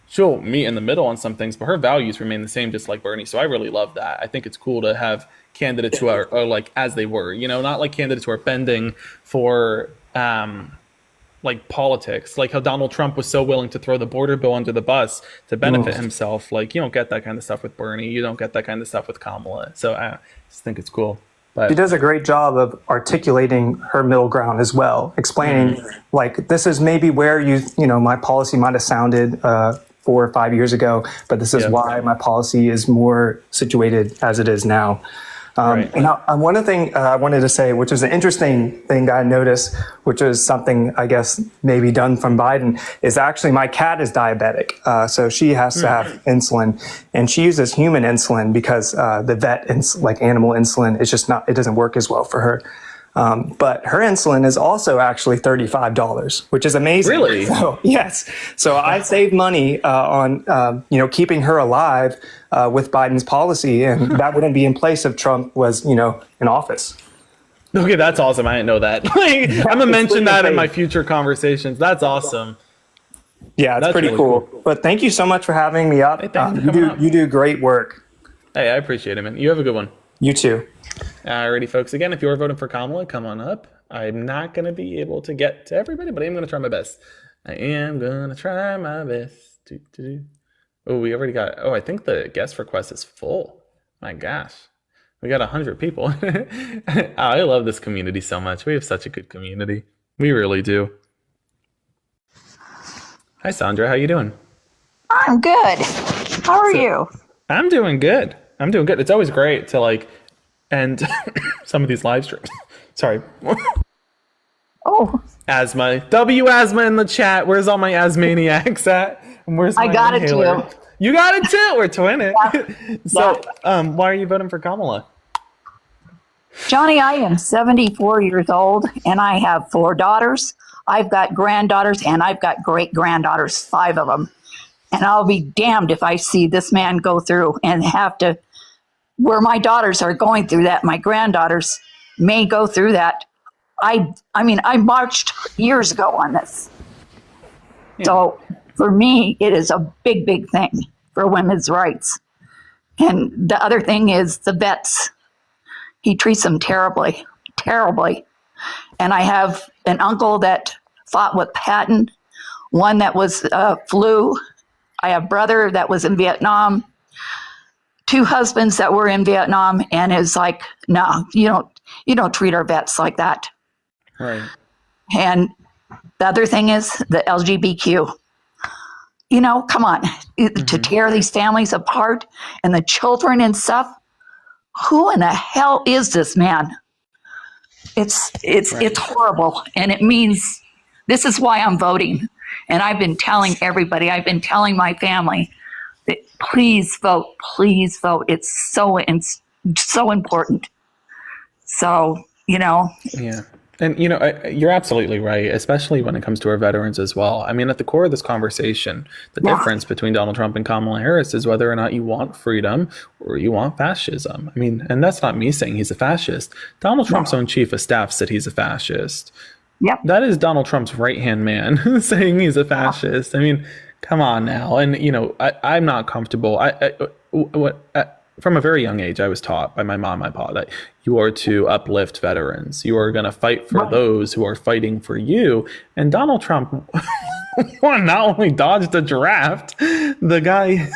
she'll meet in the middle on some things, but her values remain the same, just like Bernie. So I really love that. I think it's cool to have candidates who are like as they were, not like candidates who are bending for like politics, like how Donald Trump was so willing to throw the border bill under the bus to benefit himself. Like, you don't get that kind of stuff with Bernie. You don't get that kind of stuff with Kamala. So I just think it's cool. But she does a great job of articulating her middle ground as well, explaining like this is maybe where my policy might have sounded 4 or 5 years ago, but this is why my policy is more situated as it is now. Right. And one other thing I wanted to say, which is an interesting thing I noticed, which is something I guess maybe done from Biden, is actually my cat is diabetic. So she has to have insulin, and she uses human insulin because the animal insulin is just it doesn't work as well for her. But her insulin is also actually $35, which is amazing. Really? So, yes. So I saved money on keeping her alive with Biden's policy, and that wouldn't be in place if Trump was in office. Okay, that's awesome. I didn't know that. I'm gonna mention that in my future conversations. That's awesome. Yeah, it's pretty really cool. But thank you so much for having me up. Hey, you do great work. Hey, I appreciate it, man. You have a good one. You too. Alrighty, folks. Again, if you are voting for Kamala, come on up. I'm not going to be able to get to everybody, but I am going to try my best. I am going to try my best. Oh, we already got, oh, I think the guest request is full. My gosh. We got 100 people. I love this community so much. We have such a good community. We really do. Hi, Sandra. How you doing? I'm good. How are you? I'm doing good. It's always great to like end some of these live streams. Sorry. Oh. Asthma. Asthma in the chat. Where's all my asthmaniacs at? And where's my I got inhaler? it too. You got it too. We're twinning. Yeah. So, why are you voting for Kamala? Johnny, I am 74 years old and I have 4 daughters. I've got granddaughters and I've got great granddaughters, 5 of them. And I'll be damned if I see this man go through and have to, where my daughters are going through that, my granddaughters may go through that. I mean, I marched years ago on this. Yeah. So for me, it is a big, big thing for women's rights. And the other thing is the vets. He treats them terribly, terribly. And I have an uncle that fought with Patton, one that was flu. I have a brother that was in Vietnam, 2 husbands that were in Vietnam, and is like, no, you don't treat our vets like that. Right. And the other thing is the LGBTQ. Come on, to tear these families apart and the children and stuff. Who in the hell is this man? It's horrible, and it means this is why I'm voting. And I've been telling everybody, I've been telling my family that please vote. It's so important. So, Yeah. And, you're absolutely right, especially when it comes to our veterans as well. I mean, at the core of this conversation, the difference between Donald Trump and Kamala Harris is whether or not you want freedom or you want fascism. I mean, and that's not me saying he's a fascist. Donald Trump's own chief of staff said he's a fascist. Yep. That is Donald Trump's right-hand man saying he's a fascist. I mean, come on now. And, I'm not comfortable. From a very young age, I was taught by my mom and my pa that you are to uplift veterans. You are going to fight for those who are fighting for you. And Donald Trump not only dodged the draft, the guy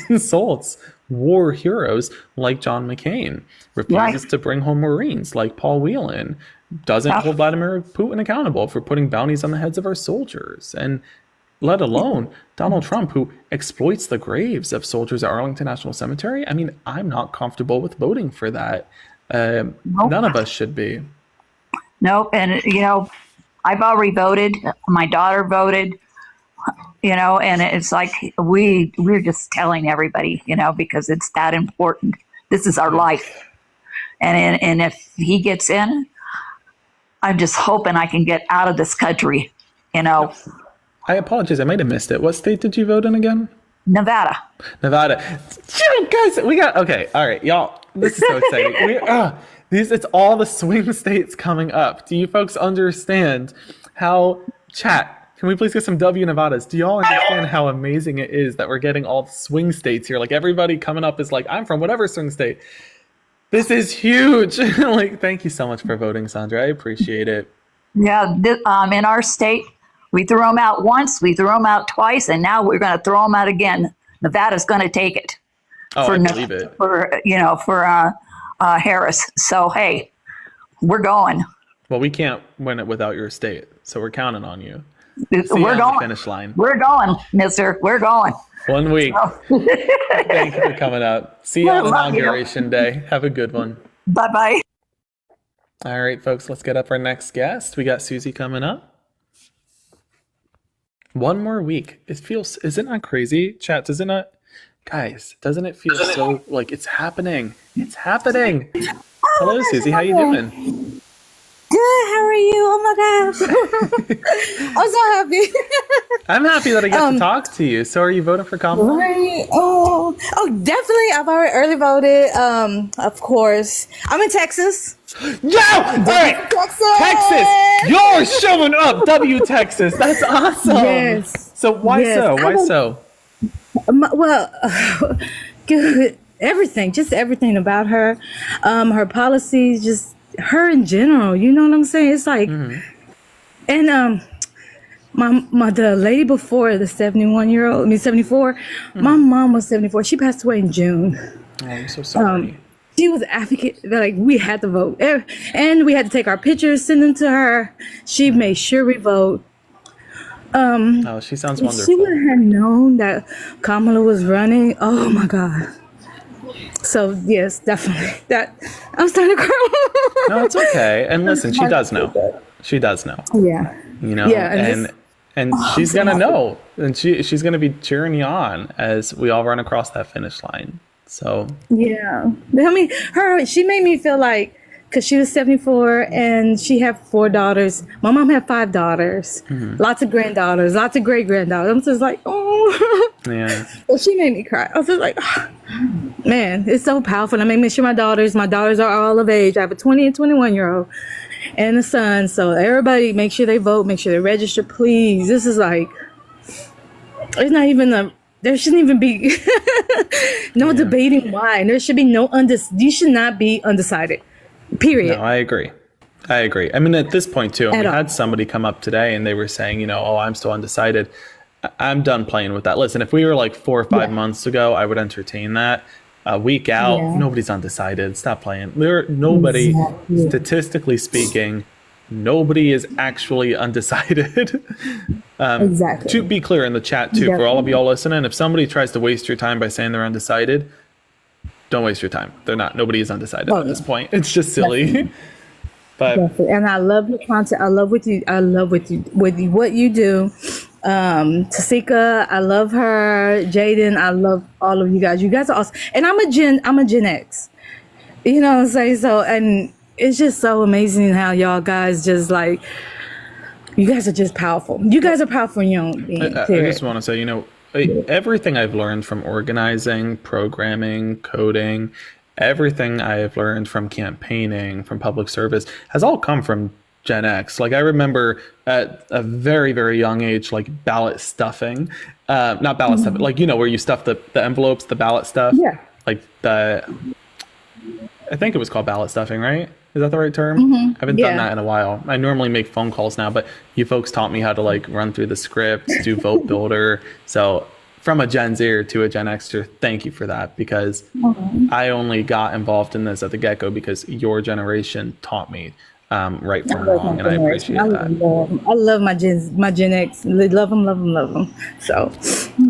insults war heroes like John McCain, refuses to bring home Marines like Paul Whelan, doesn't hold Vladimir Putin accountable for putting bounties on the heads of our soldiers, and let alone Donald Trump, who exploits the graves of soldiers at Arlington National Cemetery. I mean, I'm not comfortable with voting for that. None of us should be. Nope. And, I've already voted. My daughter voted, and it's like we're just telling everybody, because it's that important. This is our life. And if he gets in, I'm just hoping I can get out of this country, I apologize. I might have missed it. What state did you vote in again? Nevada. Guys, we got, okay. All right, y'all. This is so exciting. It's all the swing states coming up. Do you folks understand how, chat, can we please get some W Nevadas? Do y'all understand how amazing it is that we're getting all the swing states here? Like everybody coming up is like, I'm from whatever swing state. This is huge. Thank you so much for voting, Sandra. I appreciate it. Yeah, in our state, we threw them out once, we threw them out twice, and now we're going to throw them out again. Nevada's going to take it. I believe it. For Harris. So, hey, we're going. Well, we can't win it without your state, so we're counting on you. We're going. Finish line. We're going, mister. We're going. 1 week. Thank you for coming out. See you on Inauguration Day. Have a good one. Bye-bye. All right, folks, let's get up our next guest. We got Susie coming up. 1 more week. Isn't that crazy? Chat, doesn't it? Guys, doesn't it feel so like it's happening? It's happening. Hello, Susie. How you doing? Good. How are you? Oh my gosh. I'm so happy. I'm happy that I get to talk to you. So are you voting for Kamala? Right. Oh, definitely. I've already early voted. Of course. I'm in Texas. Yeah! All right. Texas! You're showing up. W Texas. That's awesome. Yes. So why so? Why so? Good. Everything. Just everything about her. Her policies, just her in general. You know what I'm saying? It's like, and the lady before, the 71-year-old, 74. My mom was 74. She passed away in June. Oh, I'm so sorry. She was an advocate. Like, we had to vote, and we had to take our pictures, send them to her. She made sure we vote. Oh, she sounds wonderful. She would have known that Kamala was running. Oh my God. So yes, definitely. That I'm starting to cry. No, it's okay. And listen, she does know. She does know. Yeah. You know, Yeah, and she's gonna know, and she's gonna be cheering you on as we all run across that finish line. So yeah, I mean, she made me feel like, because she was 74 and she had 4 daughters. My mom had 5 daughters, lots of granddaughters, lots of great granddaughters. I'm just like, oh. Yeah. Well, she made me cry. I was just like, oh, man, it's so powerful. I make sure my daughters are all of age. I have a 20 and 21-year-old and a son. So everybody, make sure they vote, make sure they register, please. This is like, it's not even there shouldn't even be no debating why. And there should be you should not be undecided. Period. No, I agree. I mean, at this point too, we had somebody come up today and they were saying, oh, I'm still undecided. I'm done playing with that. Listen, if we were like 4 or 5 months ago, I would entertain that. A week out, nobody's undecided. Stop playing. Nobody, statistically speaking, nobody is actually undecided. Exactly. To be clear in the chat too, for all of y'all listening, if somebody tries to waste your time by saying they're undecided, don't waste your time. They're not. Nobody is undecided at this point. It's just silly. But and I love your content. I love what you do. Tasika, I love her. Jaden, I love all of you guys. You guys are awesome. And I'm a Gen X. You know what I'm saying? So, and it's just so amazing how y'all guys just like, you guys are just powerful. You guys are powerful in your own being. I just want to say, everything I've learned from organizing, programming, coding, everything I have learned from campaigning, from public service has all come from Gen X. Like, I remember at a very, very young age, like ballot stuffing, not ballot stuffing, like, where you stuff the envelopes, the ballot stuff. Yeah. Like I think it was called ballot stuffing, right? Is that the right term? I haven't done that in a while. I normally make phone calls now, but you folks taught me how to like run through the script, do vote builder. So from a Gen Zer to a Gen Xer, thank you for that, because I only got involved in this at the get-go because your generation taught me right from wrong, and I appreciate that. I love my Gen X. Love them. So,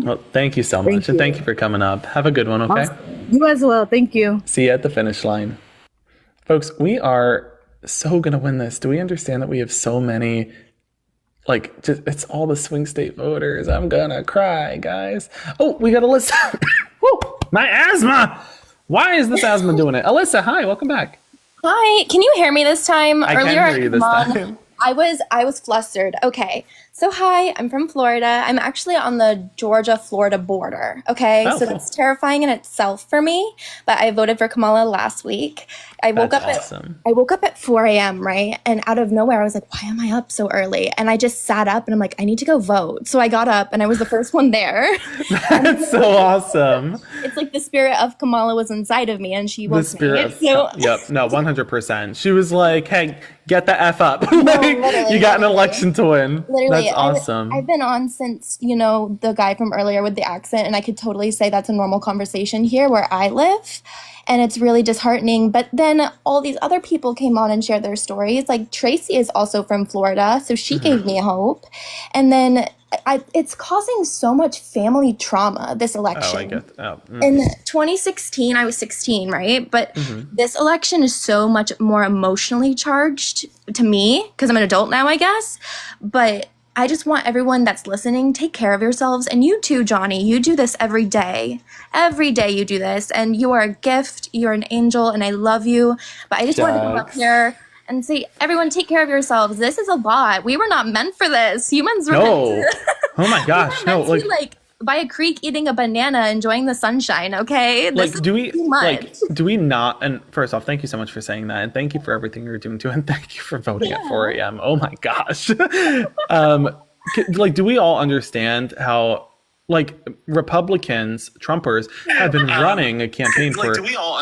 well, thank you so much, and thank you for coming up. Have a good one, okay? You as well. Thank you. See you at the finish line. Folks, we are so going to win this. Do we understand that we have so many, it's all the swing state voters? I'm going to cry, guys. Oh, we got Alyssa. Whoa, my asthma. Why is this asthma doing it? Alyssa, hi, welcome back. Hi, can you hear me this time? I can hear you this time. I was flustered. Okay. So hi, I'm from Florida. I'm actually on the Georgia-Florida border. Okay. So that's terrifying in itself for me. But I voted for Kamala last week. I woke up at 4 a.m., right? And out of nowhere, I was like, why am I up so early? And I just sat up and I'm like, I need to go vote. So I got up and I was the first one there. That's so awesome. It's like the spirit of Kamala was inside of me and she woke me. Yep. No, 100%. She was like, hey, get the F up. You got an election to win. Literally. That's awesome. I've been on since, the guy from earlier with the accent, and I could totally say that's a normal conversation here where I live. And it's really disheartening. But then all these other people came on and shared their stories. Like Tracy is also from Florida, so she gave me hope. And then it's causing so much family trauma, this election. Oh, I get that. In 2016, I was 16, right? But this election is so much more emotionally charged to me because I'm an adult now, I guess. But I just want everyone that's listening, take care of yourselves. And you too, Johnny, you do this every day. Every day you do this. And you are a gift. You're an angel. And I love you. But I just want to come up here and say, everyone, take care of yourselves. This is a lot. We were not meant for this. Humans were meant to. Oh my gosh. No, like by a creek eating a banana, enjoying the sunshine, okay? Do we not, and first off, thank you so much for saying that, and thank you for everything you're doing too, and thank you for voting at 4 a.m. Oh my gosh. Do we all understand how Republicans, Trumpers, have been running a campaign for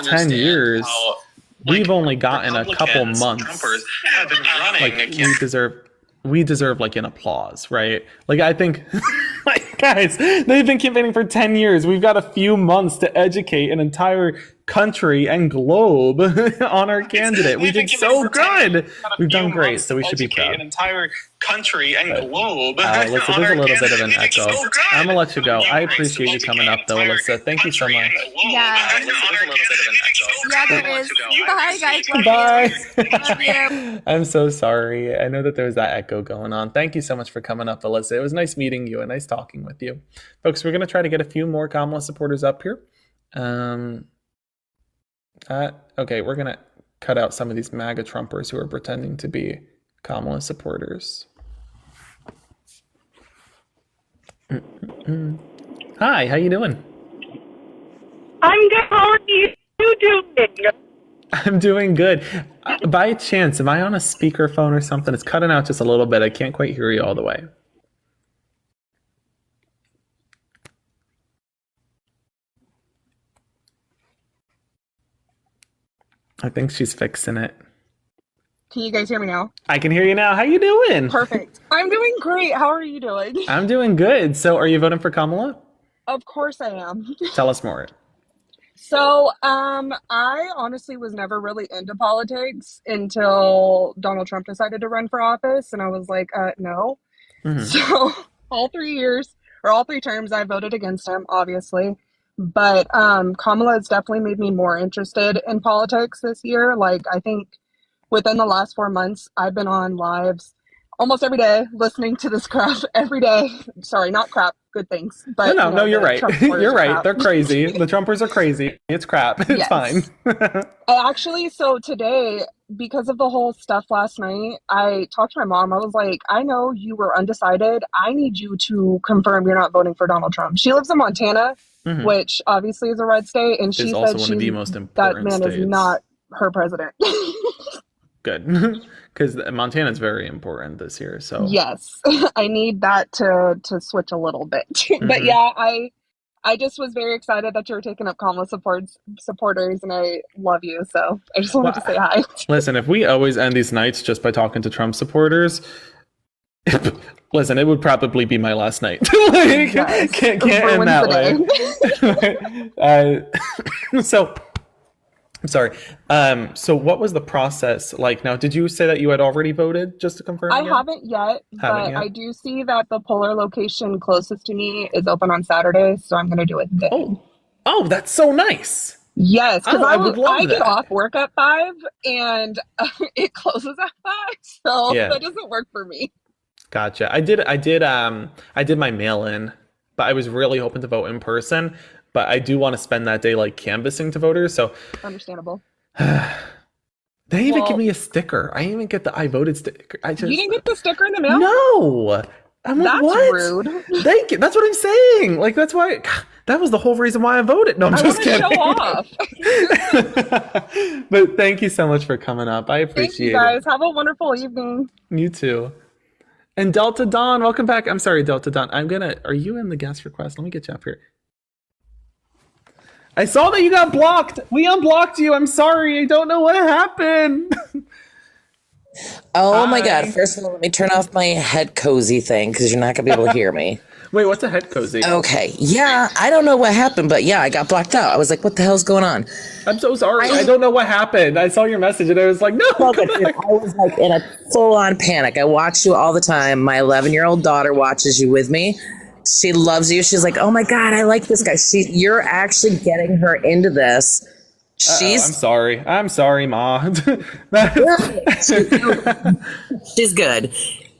10 years we've only gotten a couple months. Like we deserve like an applause, right? Like I think, like guys, they've been campaigning for 10 years. We've got a few months to educate an entire country and globe on our candidate. We did so good. We've done great, so we should be proud. An entire country and globe. Alyssa, there's a little bit of an echo. I'm gonna let you go. I appreciate you coming up, though, Alyssa. Thank you so much. Yeah. Yeah, there is. Bye, guys. Love Bye. you. Love you. I'm so sorry. I know that there was that echo going on. Thank you so much for coming up, Alyssa. It was nice meeting you and nice talking with you. Folks, we're going to try to get a few more Kamala supporters up here. Okay, we're going to cut out some of these MAGA Trumpers who are pretending to be Kamala supporters. Hi, how you doing? I'm good. How are you doing? I'm doing good. By chance, am I on a speakerphone or something? It's cutting out just a little bit. I can't quite hear you all the way. I think she's fixing it. Can you guys hear me now? I can hear you now. How you doing? Perfect. I'm doing great. How are you doing? I'm doing good. So are you voting for Kamala? Of course I am. Tell us more. So, I honestly was never really into politics until Donald Trump decided to run for office, and I was like, no. Mm-hmm. So, all 3 years, or all 3 terms, I voted against him, obviously. But Kamala has definitely made me more interested in politics this year. Like, I think within the last 4 months, I've been on lives almost every day, listening to this crap every day. Sorry, not crap, good things. But No, you're right. You're right. Crap. They're crazy. The Trumpers are crazy. It's crap. It's Yes. fine. So today, because of the whole stuff last night, I talked to my mom. I was like, I know you were undecided. I need you to confirm you're not voting for Donald Trump. She lives in Montana, Mhm. which obviously is a red state, and she Is also said one of the most that important man states. is not her president. Good. Because Montana's very important this year. So Yes, I need that to switch a little bit. But Mhm. yeah, I just was very excited that you were taking up Kamala supporters, and I love you. So I just wanted to say hi. Listen, if we always end these nights just by talking to Trump supporters, listen, it would probably be my last night. Like, Yes. can't end Ruins that the way. So, I'm sorry. So what was the process like? Now, did you say that you had already voted, just to confirm? I again? haven't yet, Haven't but yet? I do see that the polar location closest to me is open on Saturday, so I'm going to do it then. Oh, that's so nice. Yes, because Oh, I would love I get that. off work at 5, and it closes at 5, so Yeah. that doesn't work for me. Gotcha. I did my mail-in, but I was really hoping to vote in person. But I do want to spend that day like canvassing to voters. So Understandable. they even give me a sticker. I didn't even get the I voted sticker. You didn't get the sticker in the mail? No. I'm like, That's what? rude. That's what I'm saying. Like, that's why. God, that was the whole reason why I voted. No, I'm I just want to kidding. show off. But thank you so much for coming up. I Thank appreciate you guys. Have a wonderful evening. it. You too. And Delta Dawn, welcome back. I'm sorry, Delta Dawn. Are you in the guest request? Let me get you up here. I saw that you got blocked. We unblocked you. I'm sorry. I don't know what happened. Oh my Hi. God. First of all, let me turn off my head cozy thing because you're not going to be able to hear me. Wait, what's a head cozy? Okay. Yeah. I don't know what happened, but yeah, I got blocked out. I was like, what the hell's going on? I'm so sorry. I don't know what happened. I saw your message and I was like, no. I was like in a full on panic. I watch you all the time. My 11-year-old daughter watches you with me. She loves you. She's like, oh my God, I like this guy. You're actually getting her into this. I'm sorry, Ma. She's good.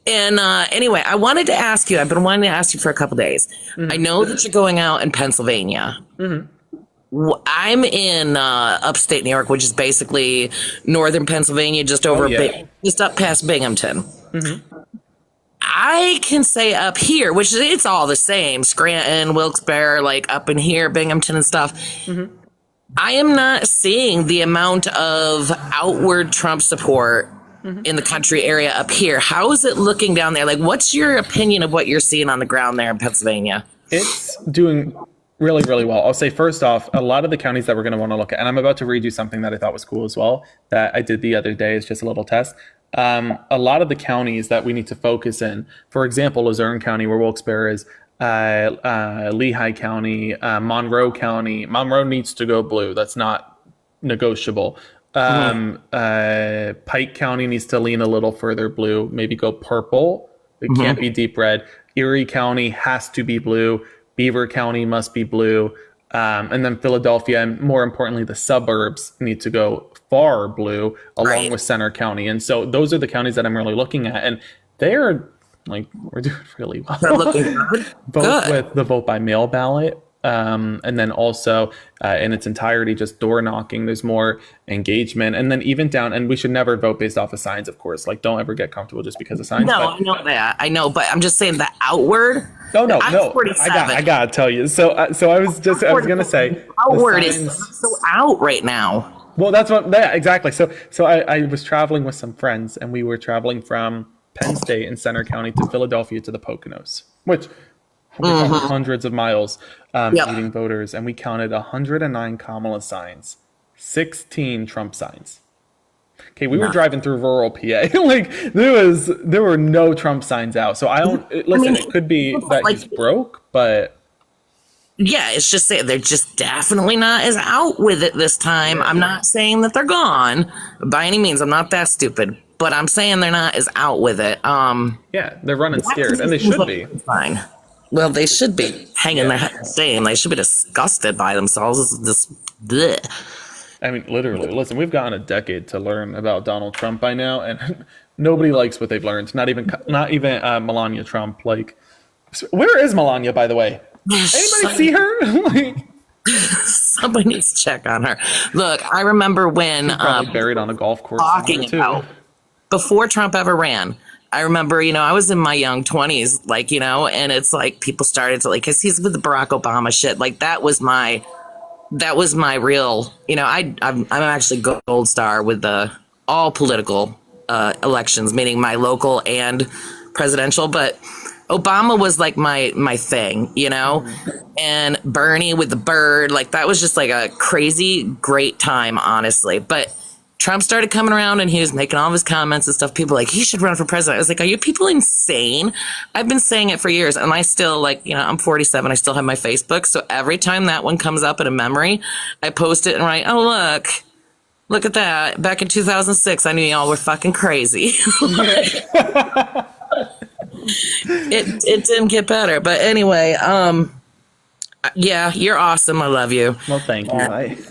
And anyway, I wanted to ask you, I've been wanting to ask you for a couple days. Mm-hmm. I know that you're going out in Pennsylvania. Mm-hmm. I'm in upstate New York, which is basically northern Pennsylvania, just over, just up past Binghamton. Mm-hmm. I can say up here, which it's all the same, Scranton, Wilkes-Barre, like up in here, Binghamton and stuff. Mm-hmm. I am not seeing the amount of outward Trump support in the country area up here. How is it looking down there? Like, what's your opinion of what you're seeing on the ground there in Pennsylvania? It's doing really, really well. I'll say first off, a lot of the counties that we're going to want to look at, and I'm about to read you something that I thought was cool as well, that I did the other day. It's just a little test. A lot of the counties that we need to focus in, for example, Luzerne County, where Wilkes-Barre is, Lehigh County, Monroe County. Monroe needs to go blue. That's not negotiable. Pike County needs to lean a little further blue, maybe go purple. It can't be deep red. Erie County has to be blue. Beaver County must be blue. And then Philadelphia, and more importantly, the suburbs need to go far blue along with Center County. And so those are the counties that I'm really looking at. And they're like, we're doing really well. They're looking good. Both with the vote by mail ballot. And then also in its entirety, just door knocking. There's more engagement. And then even down, and we should never vote based off of signs, of course. Like, don't ever get comfortable just because of signs. No, I know that. I know, but I'm just saying the outward. No. I'm 47. I gotta tell you. So I was gonna say outward is so out right now. Well, that's what. Yeah, exactly. So I was traveling with some friends, and we were traveling from Penn State in Center County to Philadelphia to the Poconos, which hundreds of miles meeting voters, and we counted 109 Kamala signs, 16 Trump signs. Okay, we were driving through rural PA. Like there were no Trump signs out. So it could be that he's broke, but yeah, it's just they're just definitely not as out with it this time. I'm not saying that they're gone by any means. I'm not that stupid, but I'm saying they're not as out with it. Yeah, they're running scared, and they should be. Fine. Well, they should be hanging their head saying they should be disgusted by themselves. This bleh. I mean, literally, listen, we've gotten a decade to learn about Donald Trump by now, and nobody likes what they've learned. Not even Melania Trump. Like, where is Melania, by the way? Anybody see her? Somebody needs to check on her. Look, I remember when she's probably buried on a golf course. Talking about before Trump ever ran. I remember, I was in my young 20s, and it's like people started to because he's with the Barack Obama shit. Like that was my real, I'm actually gold star with the all political elections, meaning my local and presidential. But Obama was like my thing, and Bernie with the bird, like that was just like a crazy great time, honestly. But Trump started coming around and he was making all of his comments and stuff. People were like, he should run for president. I was like, are you people insane? I've been saying it for years. And I still I'm 47. I still have my Facebook. So every time that one comes up in a memory, I post it and write, oh, look at that. Back in 2006, I knew y'all were fucking crazy. It didn't get better. But anyway, yeah, you're awesome. I love you. Well, thank you.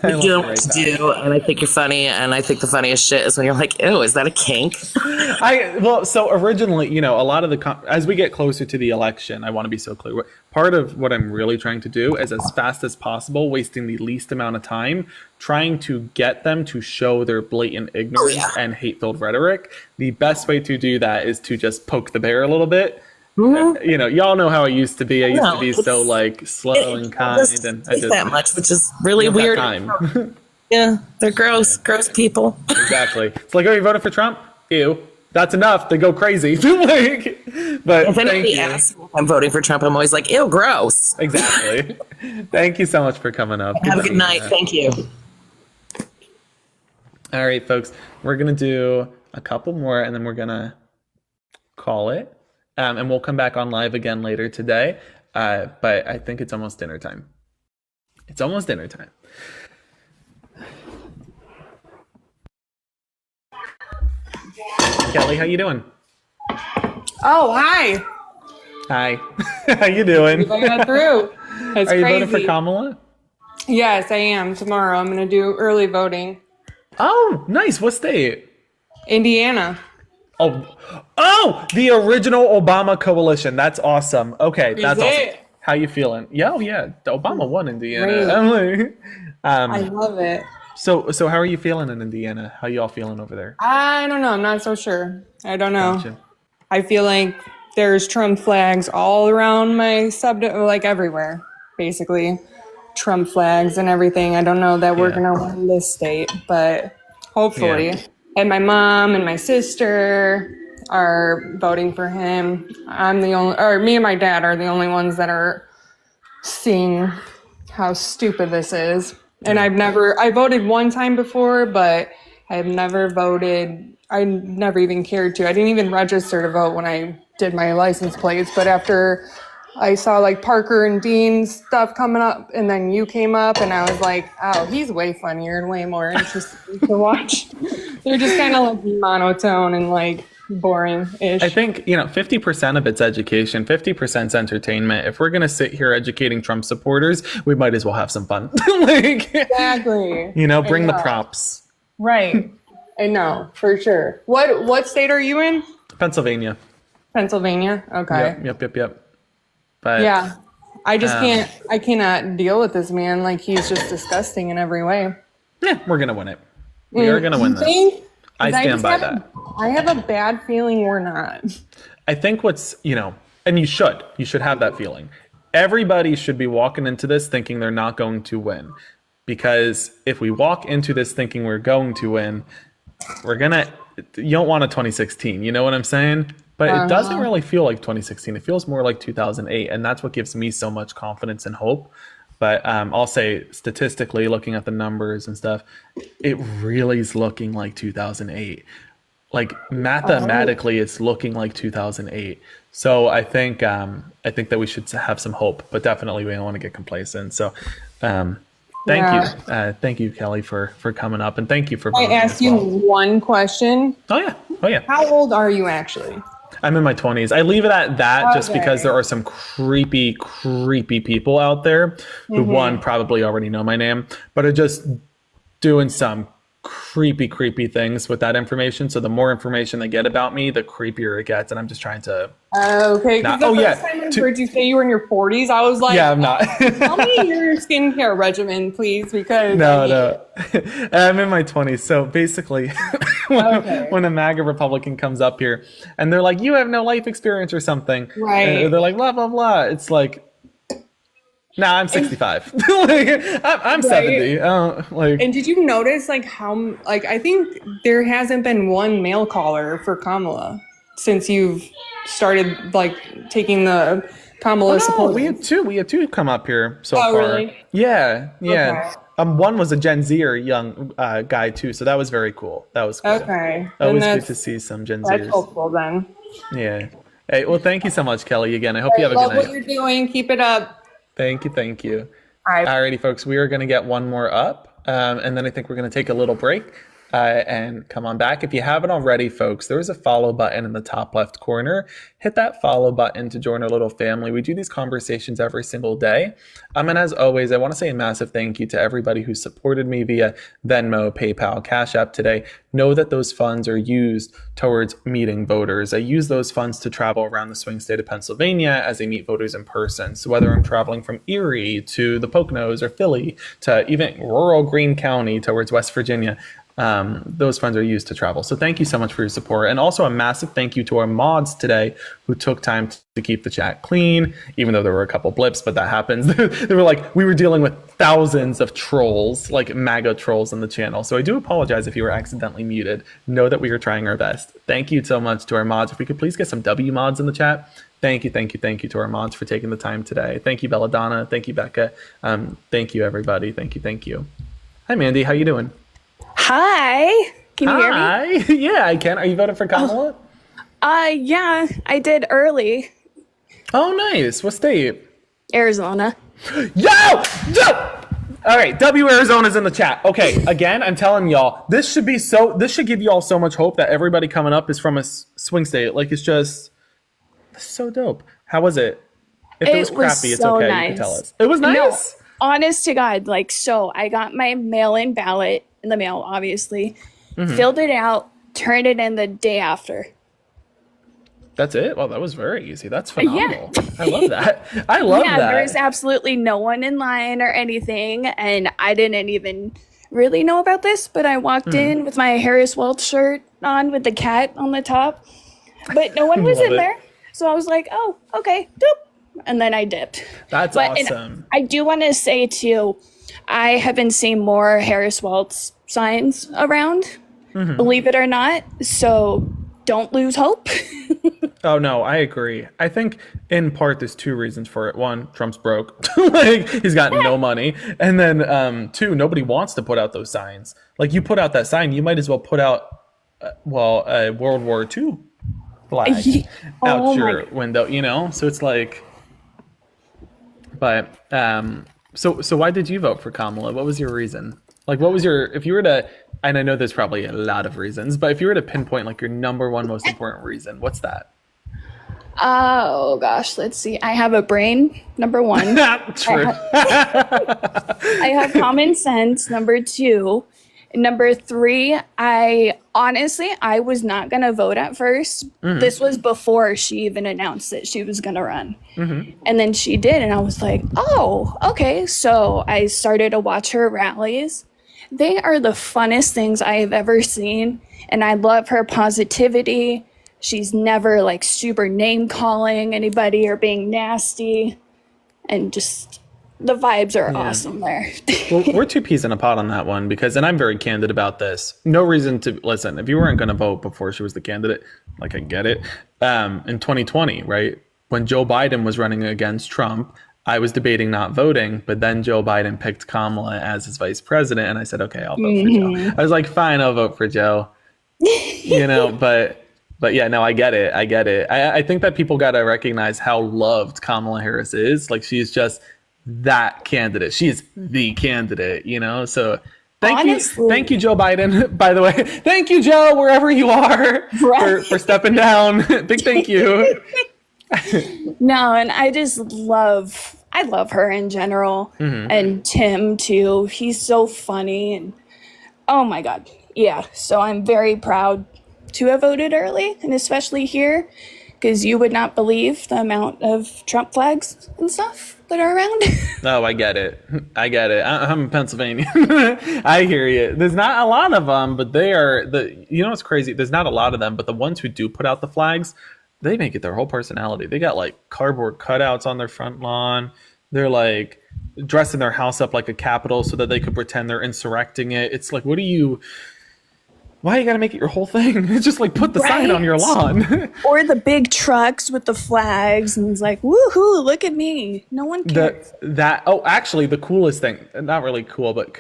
You're doing what you do, and I think you're funny. And I think the funniest shit is when you're like, "Ew, is that a kink?" So originally, a lot of as we get closer to the election, I want to be so clear. Part of what I'm really trying to do is, as fast as possible, wasting the least amount of time, trying to get them to show their blatant ignorance and hate-filled rhetoric. The best way to do that is to just poke the bear a little bit. Y'all know how I used to be. I used to be so slow and kind, and I just that much, which is really weird. Yeah, they're gross people. Exactly. It's like, oh, you voted for Trump? Ew. That's enough. They go crazy. But if anybody asks me if I'm voting for Trump, I'm always like, ew, gross. Exactly. Thank you so much for coming up. Have a good night. Thank you. All right, folks. We're gonna do a couple more, and then we're gonna call it. And we'll come back on live again later today. But I think it's almost dinner time. It's almost dinner time. Kelly, how you doing? Oh, hi. Hi. How you doing? We got through. That's Are you crazy. voting for Kamala? Yes, I am. Tomorrow I'm going to do early voting. Oh, nice. What state? Indiana. Oh, the original Obama coalition. That's awesome. Okay, that's awesome. How you feeling? Yeah, the Obama won Indiana. I love it. So how are you feeling in Indiana? How y'all feeling over there? I don't know. I'm not so sure. I don't know. Gotcha. I feel like there's Trump flags all around my everywhere, basically. Trump flags and everything. I don't know that we're going to win this state, but hopefully. Yeah. And my mom and my sister are voting for him. Me and my dad are the only ones that are seeing how stupid this is. And I voted one time before, but I've never voted. I never even cared to. I didn't even register to vote when I did my license plates. But after I saw like Parker and Dean's stuff coming up, and then you came up, and I was like, oh, he's way funnier and way more interesting to watch. They're just kind of like monotone and like boring-ish. I think, 50% of it's education, 50% is entertainment. If we're going to sit here educating Trump supporters, we might as well have some fun. Exactly. Bring the props. Right. I know, for sure. What state are you in? Pennsylvania. Pennsylvania? Okay. Yep. But yeah. I just I cannot deal with this man. Like, he's just disgusting in every way. Yeah, we're going to win it. We are going to win this. I stand by that. I have a bad feeling we're not. I think and you should have that feeling. Everybody should be walking into this thinking they're not going to win. Because if we walk into this thinking we're going to win, you don't want a 2016, you know what I'm saying? But it doesn't really feel like 2016. It feels more like 2008. And that's what gives me so much confidence and hope. But I'll say statistically, looking at the numbers and stuff, it really is looking like 2008. Like mathematically, it's looking like 2008. So I think that we should have some hope, but definitely we don't want to get complacent. So thank you, Kelly, for coming up, and thank you for. I ask you one question. Oh yeah. How old are you actually? I'm in my 20s. I leave it at that just because there are some creepy people out there who, one, probably already know my name, but are just doing some creepy things with that information. So the more information they get about me, the creepier it gets. And I'm just trying to... Okay. First time I heard you say you were in your 40s, I was like... Yeah, I'm not. Tell me your skincare regimen, please, because... No. I'm in my 20s. So basically, when a MAGA Republican comes up here and they're like, you have no life experience or something. Right. They're like, blah, blah, blah. It's like... Nah, I'm 65. I'm 70. And did you notice how I think there hasn't been one mail caller for Kamala since you've started taking the Kamala support? We had two come up here so far. Really? Yeah. Okay. One was a Gen Zer young guy too, so that was very cool. That was cool. Okay. Always good to see some Gen Zers. That's hopeful then. Yeah. Hey, well, thank you so much, Kelly. Again, I hope you have a good night. Love what you're doing. Keep it up. Thank you. All right. Alrighty, folks, we are going to get one more up, and then I think we're going to take a little break and come on back. If you haven't already, folks, there is a follow button in the top left corner. Hit that follow button to join our little family. We do these conversations every single day. And as always, I want to say a massive thank you to everybody who supported me via Venmo, PayPal, Cash App today. Know that those funds are used towards meeting voters. I use those funds to travel around the swing state of Pennsylvania as I meet voters in person. So whether I'm traveling from Erie to the Poconos or Philly to even rural Greene County towards West Virginia, those funds are used to travel. So thank you so much for your support. And also a massive thank you to our mods today who took time to keep the chat clean, even though there were a couple blips, but that happens. We were dealing with thousands of trolls, like MAGA trolls in the channel. So I do apologize if you were accidentally muted. Know that we are trying our best. Thank you so much to our mods. If we could please get some W mods in the chat. Thank you to our mods for taking the time today. Thank you, Belladonna. Thank you, Becca. Thank you, everybody. Thank you. Hi, Mandy. How you doing? Hi. Can you hear me? Hi. Yeah, I can. Are you voting for Kamala? Yeah, I did early. Oh, nice. What state? Arizona. Yo! All right, W Arizona's in the chat. Okay, again, I'm telling y'all, this should give you all so much hope that everybody coming up is from a swing state. It's just so dope. How was it? If it was crappy, it's okay. Nice. You can tell us. It was nice? No, honest to God, I got my mail-in ballot in the mail, obviously. Mm-hmm. Filled it out, turned it in the day after. That's it? Well, that was very easy. That's phenomenal. Yeah. I love that. I love that. Yeah, there's absolutely no one in line or anything, and I didn't even really know about this, but I walked in with my Harris Welch shirt on with the cat on the top, but no one was in there. So I was like, oh, okay, doop. And then I dipped. That's awesome. And I do want to say, too, I have been seeing more Harris Welch signs around, believe it or not. So don't lose hope. Oh no, I agree. I think in part there's two reasons for it. One, Trump's broke. Like he's got no money. And then two, nobody wants to put out those signs. Like you put out that sign, you might as well put out a World War II flag out your window, you know? So it's like, but so why did you vote for Kamala? What was your reason? Like what was your, if you were to, and I know there's probably a lot of reasons, but if you were to pinpoint like your number one most important reason, what's that? Oh gosh, let's see. I have a brain, number one. True. I have common sense, number two. Number three, I was not going to vote at first. This was before she even announced that she was going to run. And then she did, and I was like, oh, okay. So I started to watch her rallies. They are the funnest things I have ever seen, and I love her positivity. She's never like super name calling anybody or being nasty, and just the vibes are awesome there. Well, we're two peas in a pod on that one because, and I'm very candid about this. No reason to listen. If you weren't going to vote before she was the candidate, like I get it. In 2020, right, when Joe Biden was running against Trump, I was debating not voting, but then Joe Biden picked Kamala as his vice president, and I said, okay, I'll vote for Joe. I was like, fine, I'll vote for Joe. You know, but yeah, no, I get it. I think that people got to recognize how loved Kamala Harris is. Like, she's just that candidate. She is the candidate, you know? So thank you, Joe Biden, by the way. Thank you, Joe, wherever you are, for stepping down. Big thank you. No, and I love her in general. And Tim, too. He's so funny. And oh, my God. Yeah, so I'm very proud to have voted early, and especially here, because you would not believe the amount of Trump flags and stuff that are around. Oh, I get it. I'm in Pennsylvania. I hear you. There's not a lot of them, but they are you know what's crazy? There's not a lot of them, but the ones who do put out the flags, they make it their whole personality. They got like cardboard cutouts on their front lawn. They're like dressing their house up like a Capitol so that they could pretend they're insurrecting it. It's like, why you gotta make it your whole thing? It's just like put the sign on your lawn. Or the big trucks with the flags, and it's like, woohoo, look at me. No one cares. Actually, the coolest thing, not really cool, but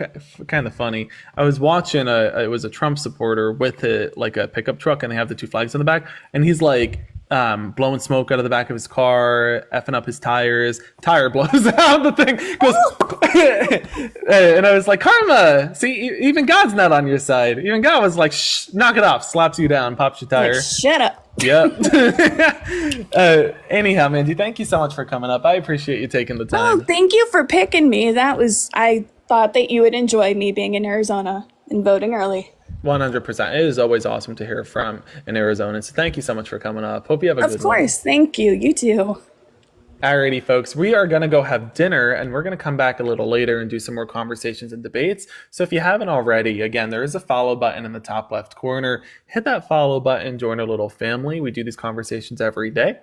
kind of funny. I was watching it was a Trump supporter with a pickup truck, and they have the two flags in the back, and he's like blowing smoke out of the back of his car, effing up his tires. Tire blows out, the thing goes, and I was like, karma. See, even God's not on your side. Even God was like, shh, knock it off, slaps you down, pops your tire. Like, shut up. Yep. Anyhow, Mandy, thank you so much for coming up. I appreciate you taking the time. Oh, thank you for picking me. I thought that you would enjoy me being in Arizona and voting early. 100%. It is always awesome to hear from an Arizona. So thank you so much for coming up. Hope you have a good one. Of course. Thank you. You too. Alrighty, folks. We are going to go have dinner, and we're going to come back a little later and do some more conversations and debates. So if you haven't already, again, there is a follow button in the top left corner. Hit that follow button. Join our little family. We do these conversations every day.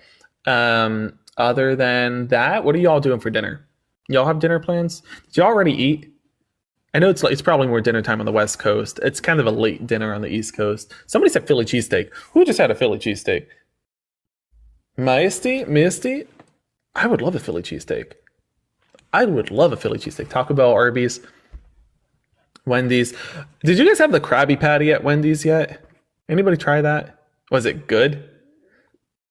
Other than that, what are y'all doing for dinner? Y'all have dinner plans? Did y'all already eat? I know it's probably more dinner time on the West Coast. It's kind of a late dinner on the East Coast. Somebody said Philly cheesesteak. Who just had a Philly cheesesteak? Misty? I would love a Philly cheesesteak. Taco Bell, Arby's, Wendy's. Did you guys have the Krabby Patty at Wendy's yet? Anybody try that? Was it good?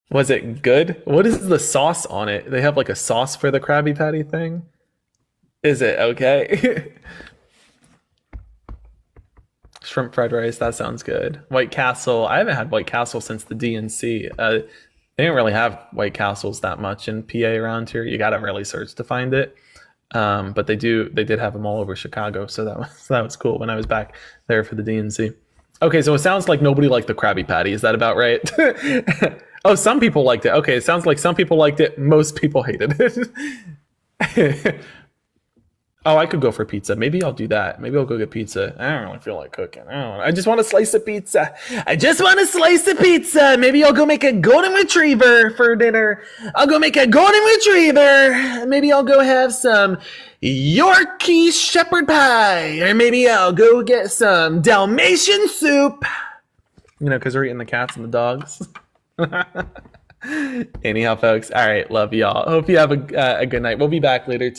What is the sauce on it? They have like a sauce for the Krabby Patty thing? Is it okay? Shrimp fried rice, that sounds good. White Castle, I haven't had White Castle since the DNC. They didn't really have White Castles that much in PA around here. You gotta really search to find it. But they did have them all over Chicago, so that was cool when I was back there for the DNC. Okay, so it sounds like nobody liked the Krabby Patty. Is that about right? Oh, some people liked it. Okay, it sounds like some people liked it. Most people hated it. Oh, I could go for pizza. Maybe I'll do that. Maybe I'll go get pizza. I don't really feel like cooking. I just want a slice of pizza. Maybe I'll go make a golden retriever for dinner. Maybe I'll go have some Yorkie shepherd pie. Or maybe I'll go get some Dalmatian soup. You know, because we're eating the cats and the dogs. Anyhow, folks. All right. Love y'all. Hope you have a good night. We'll be back later.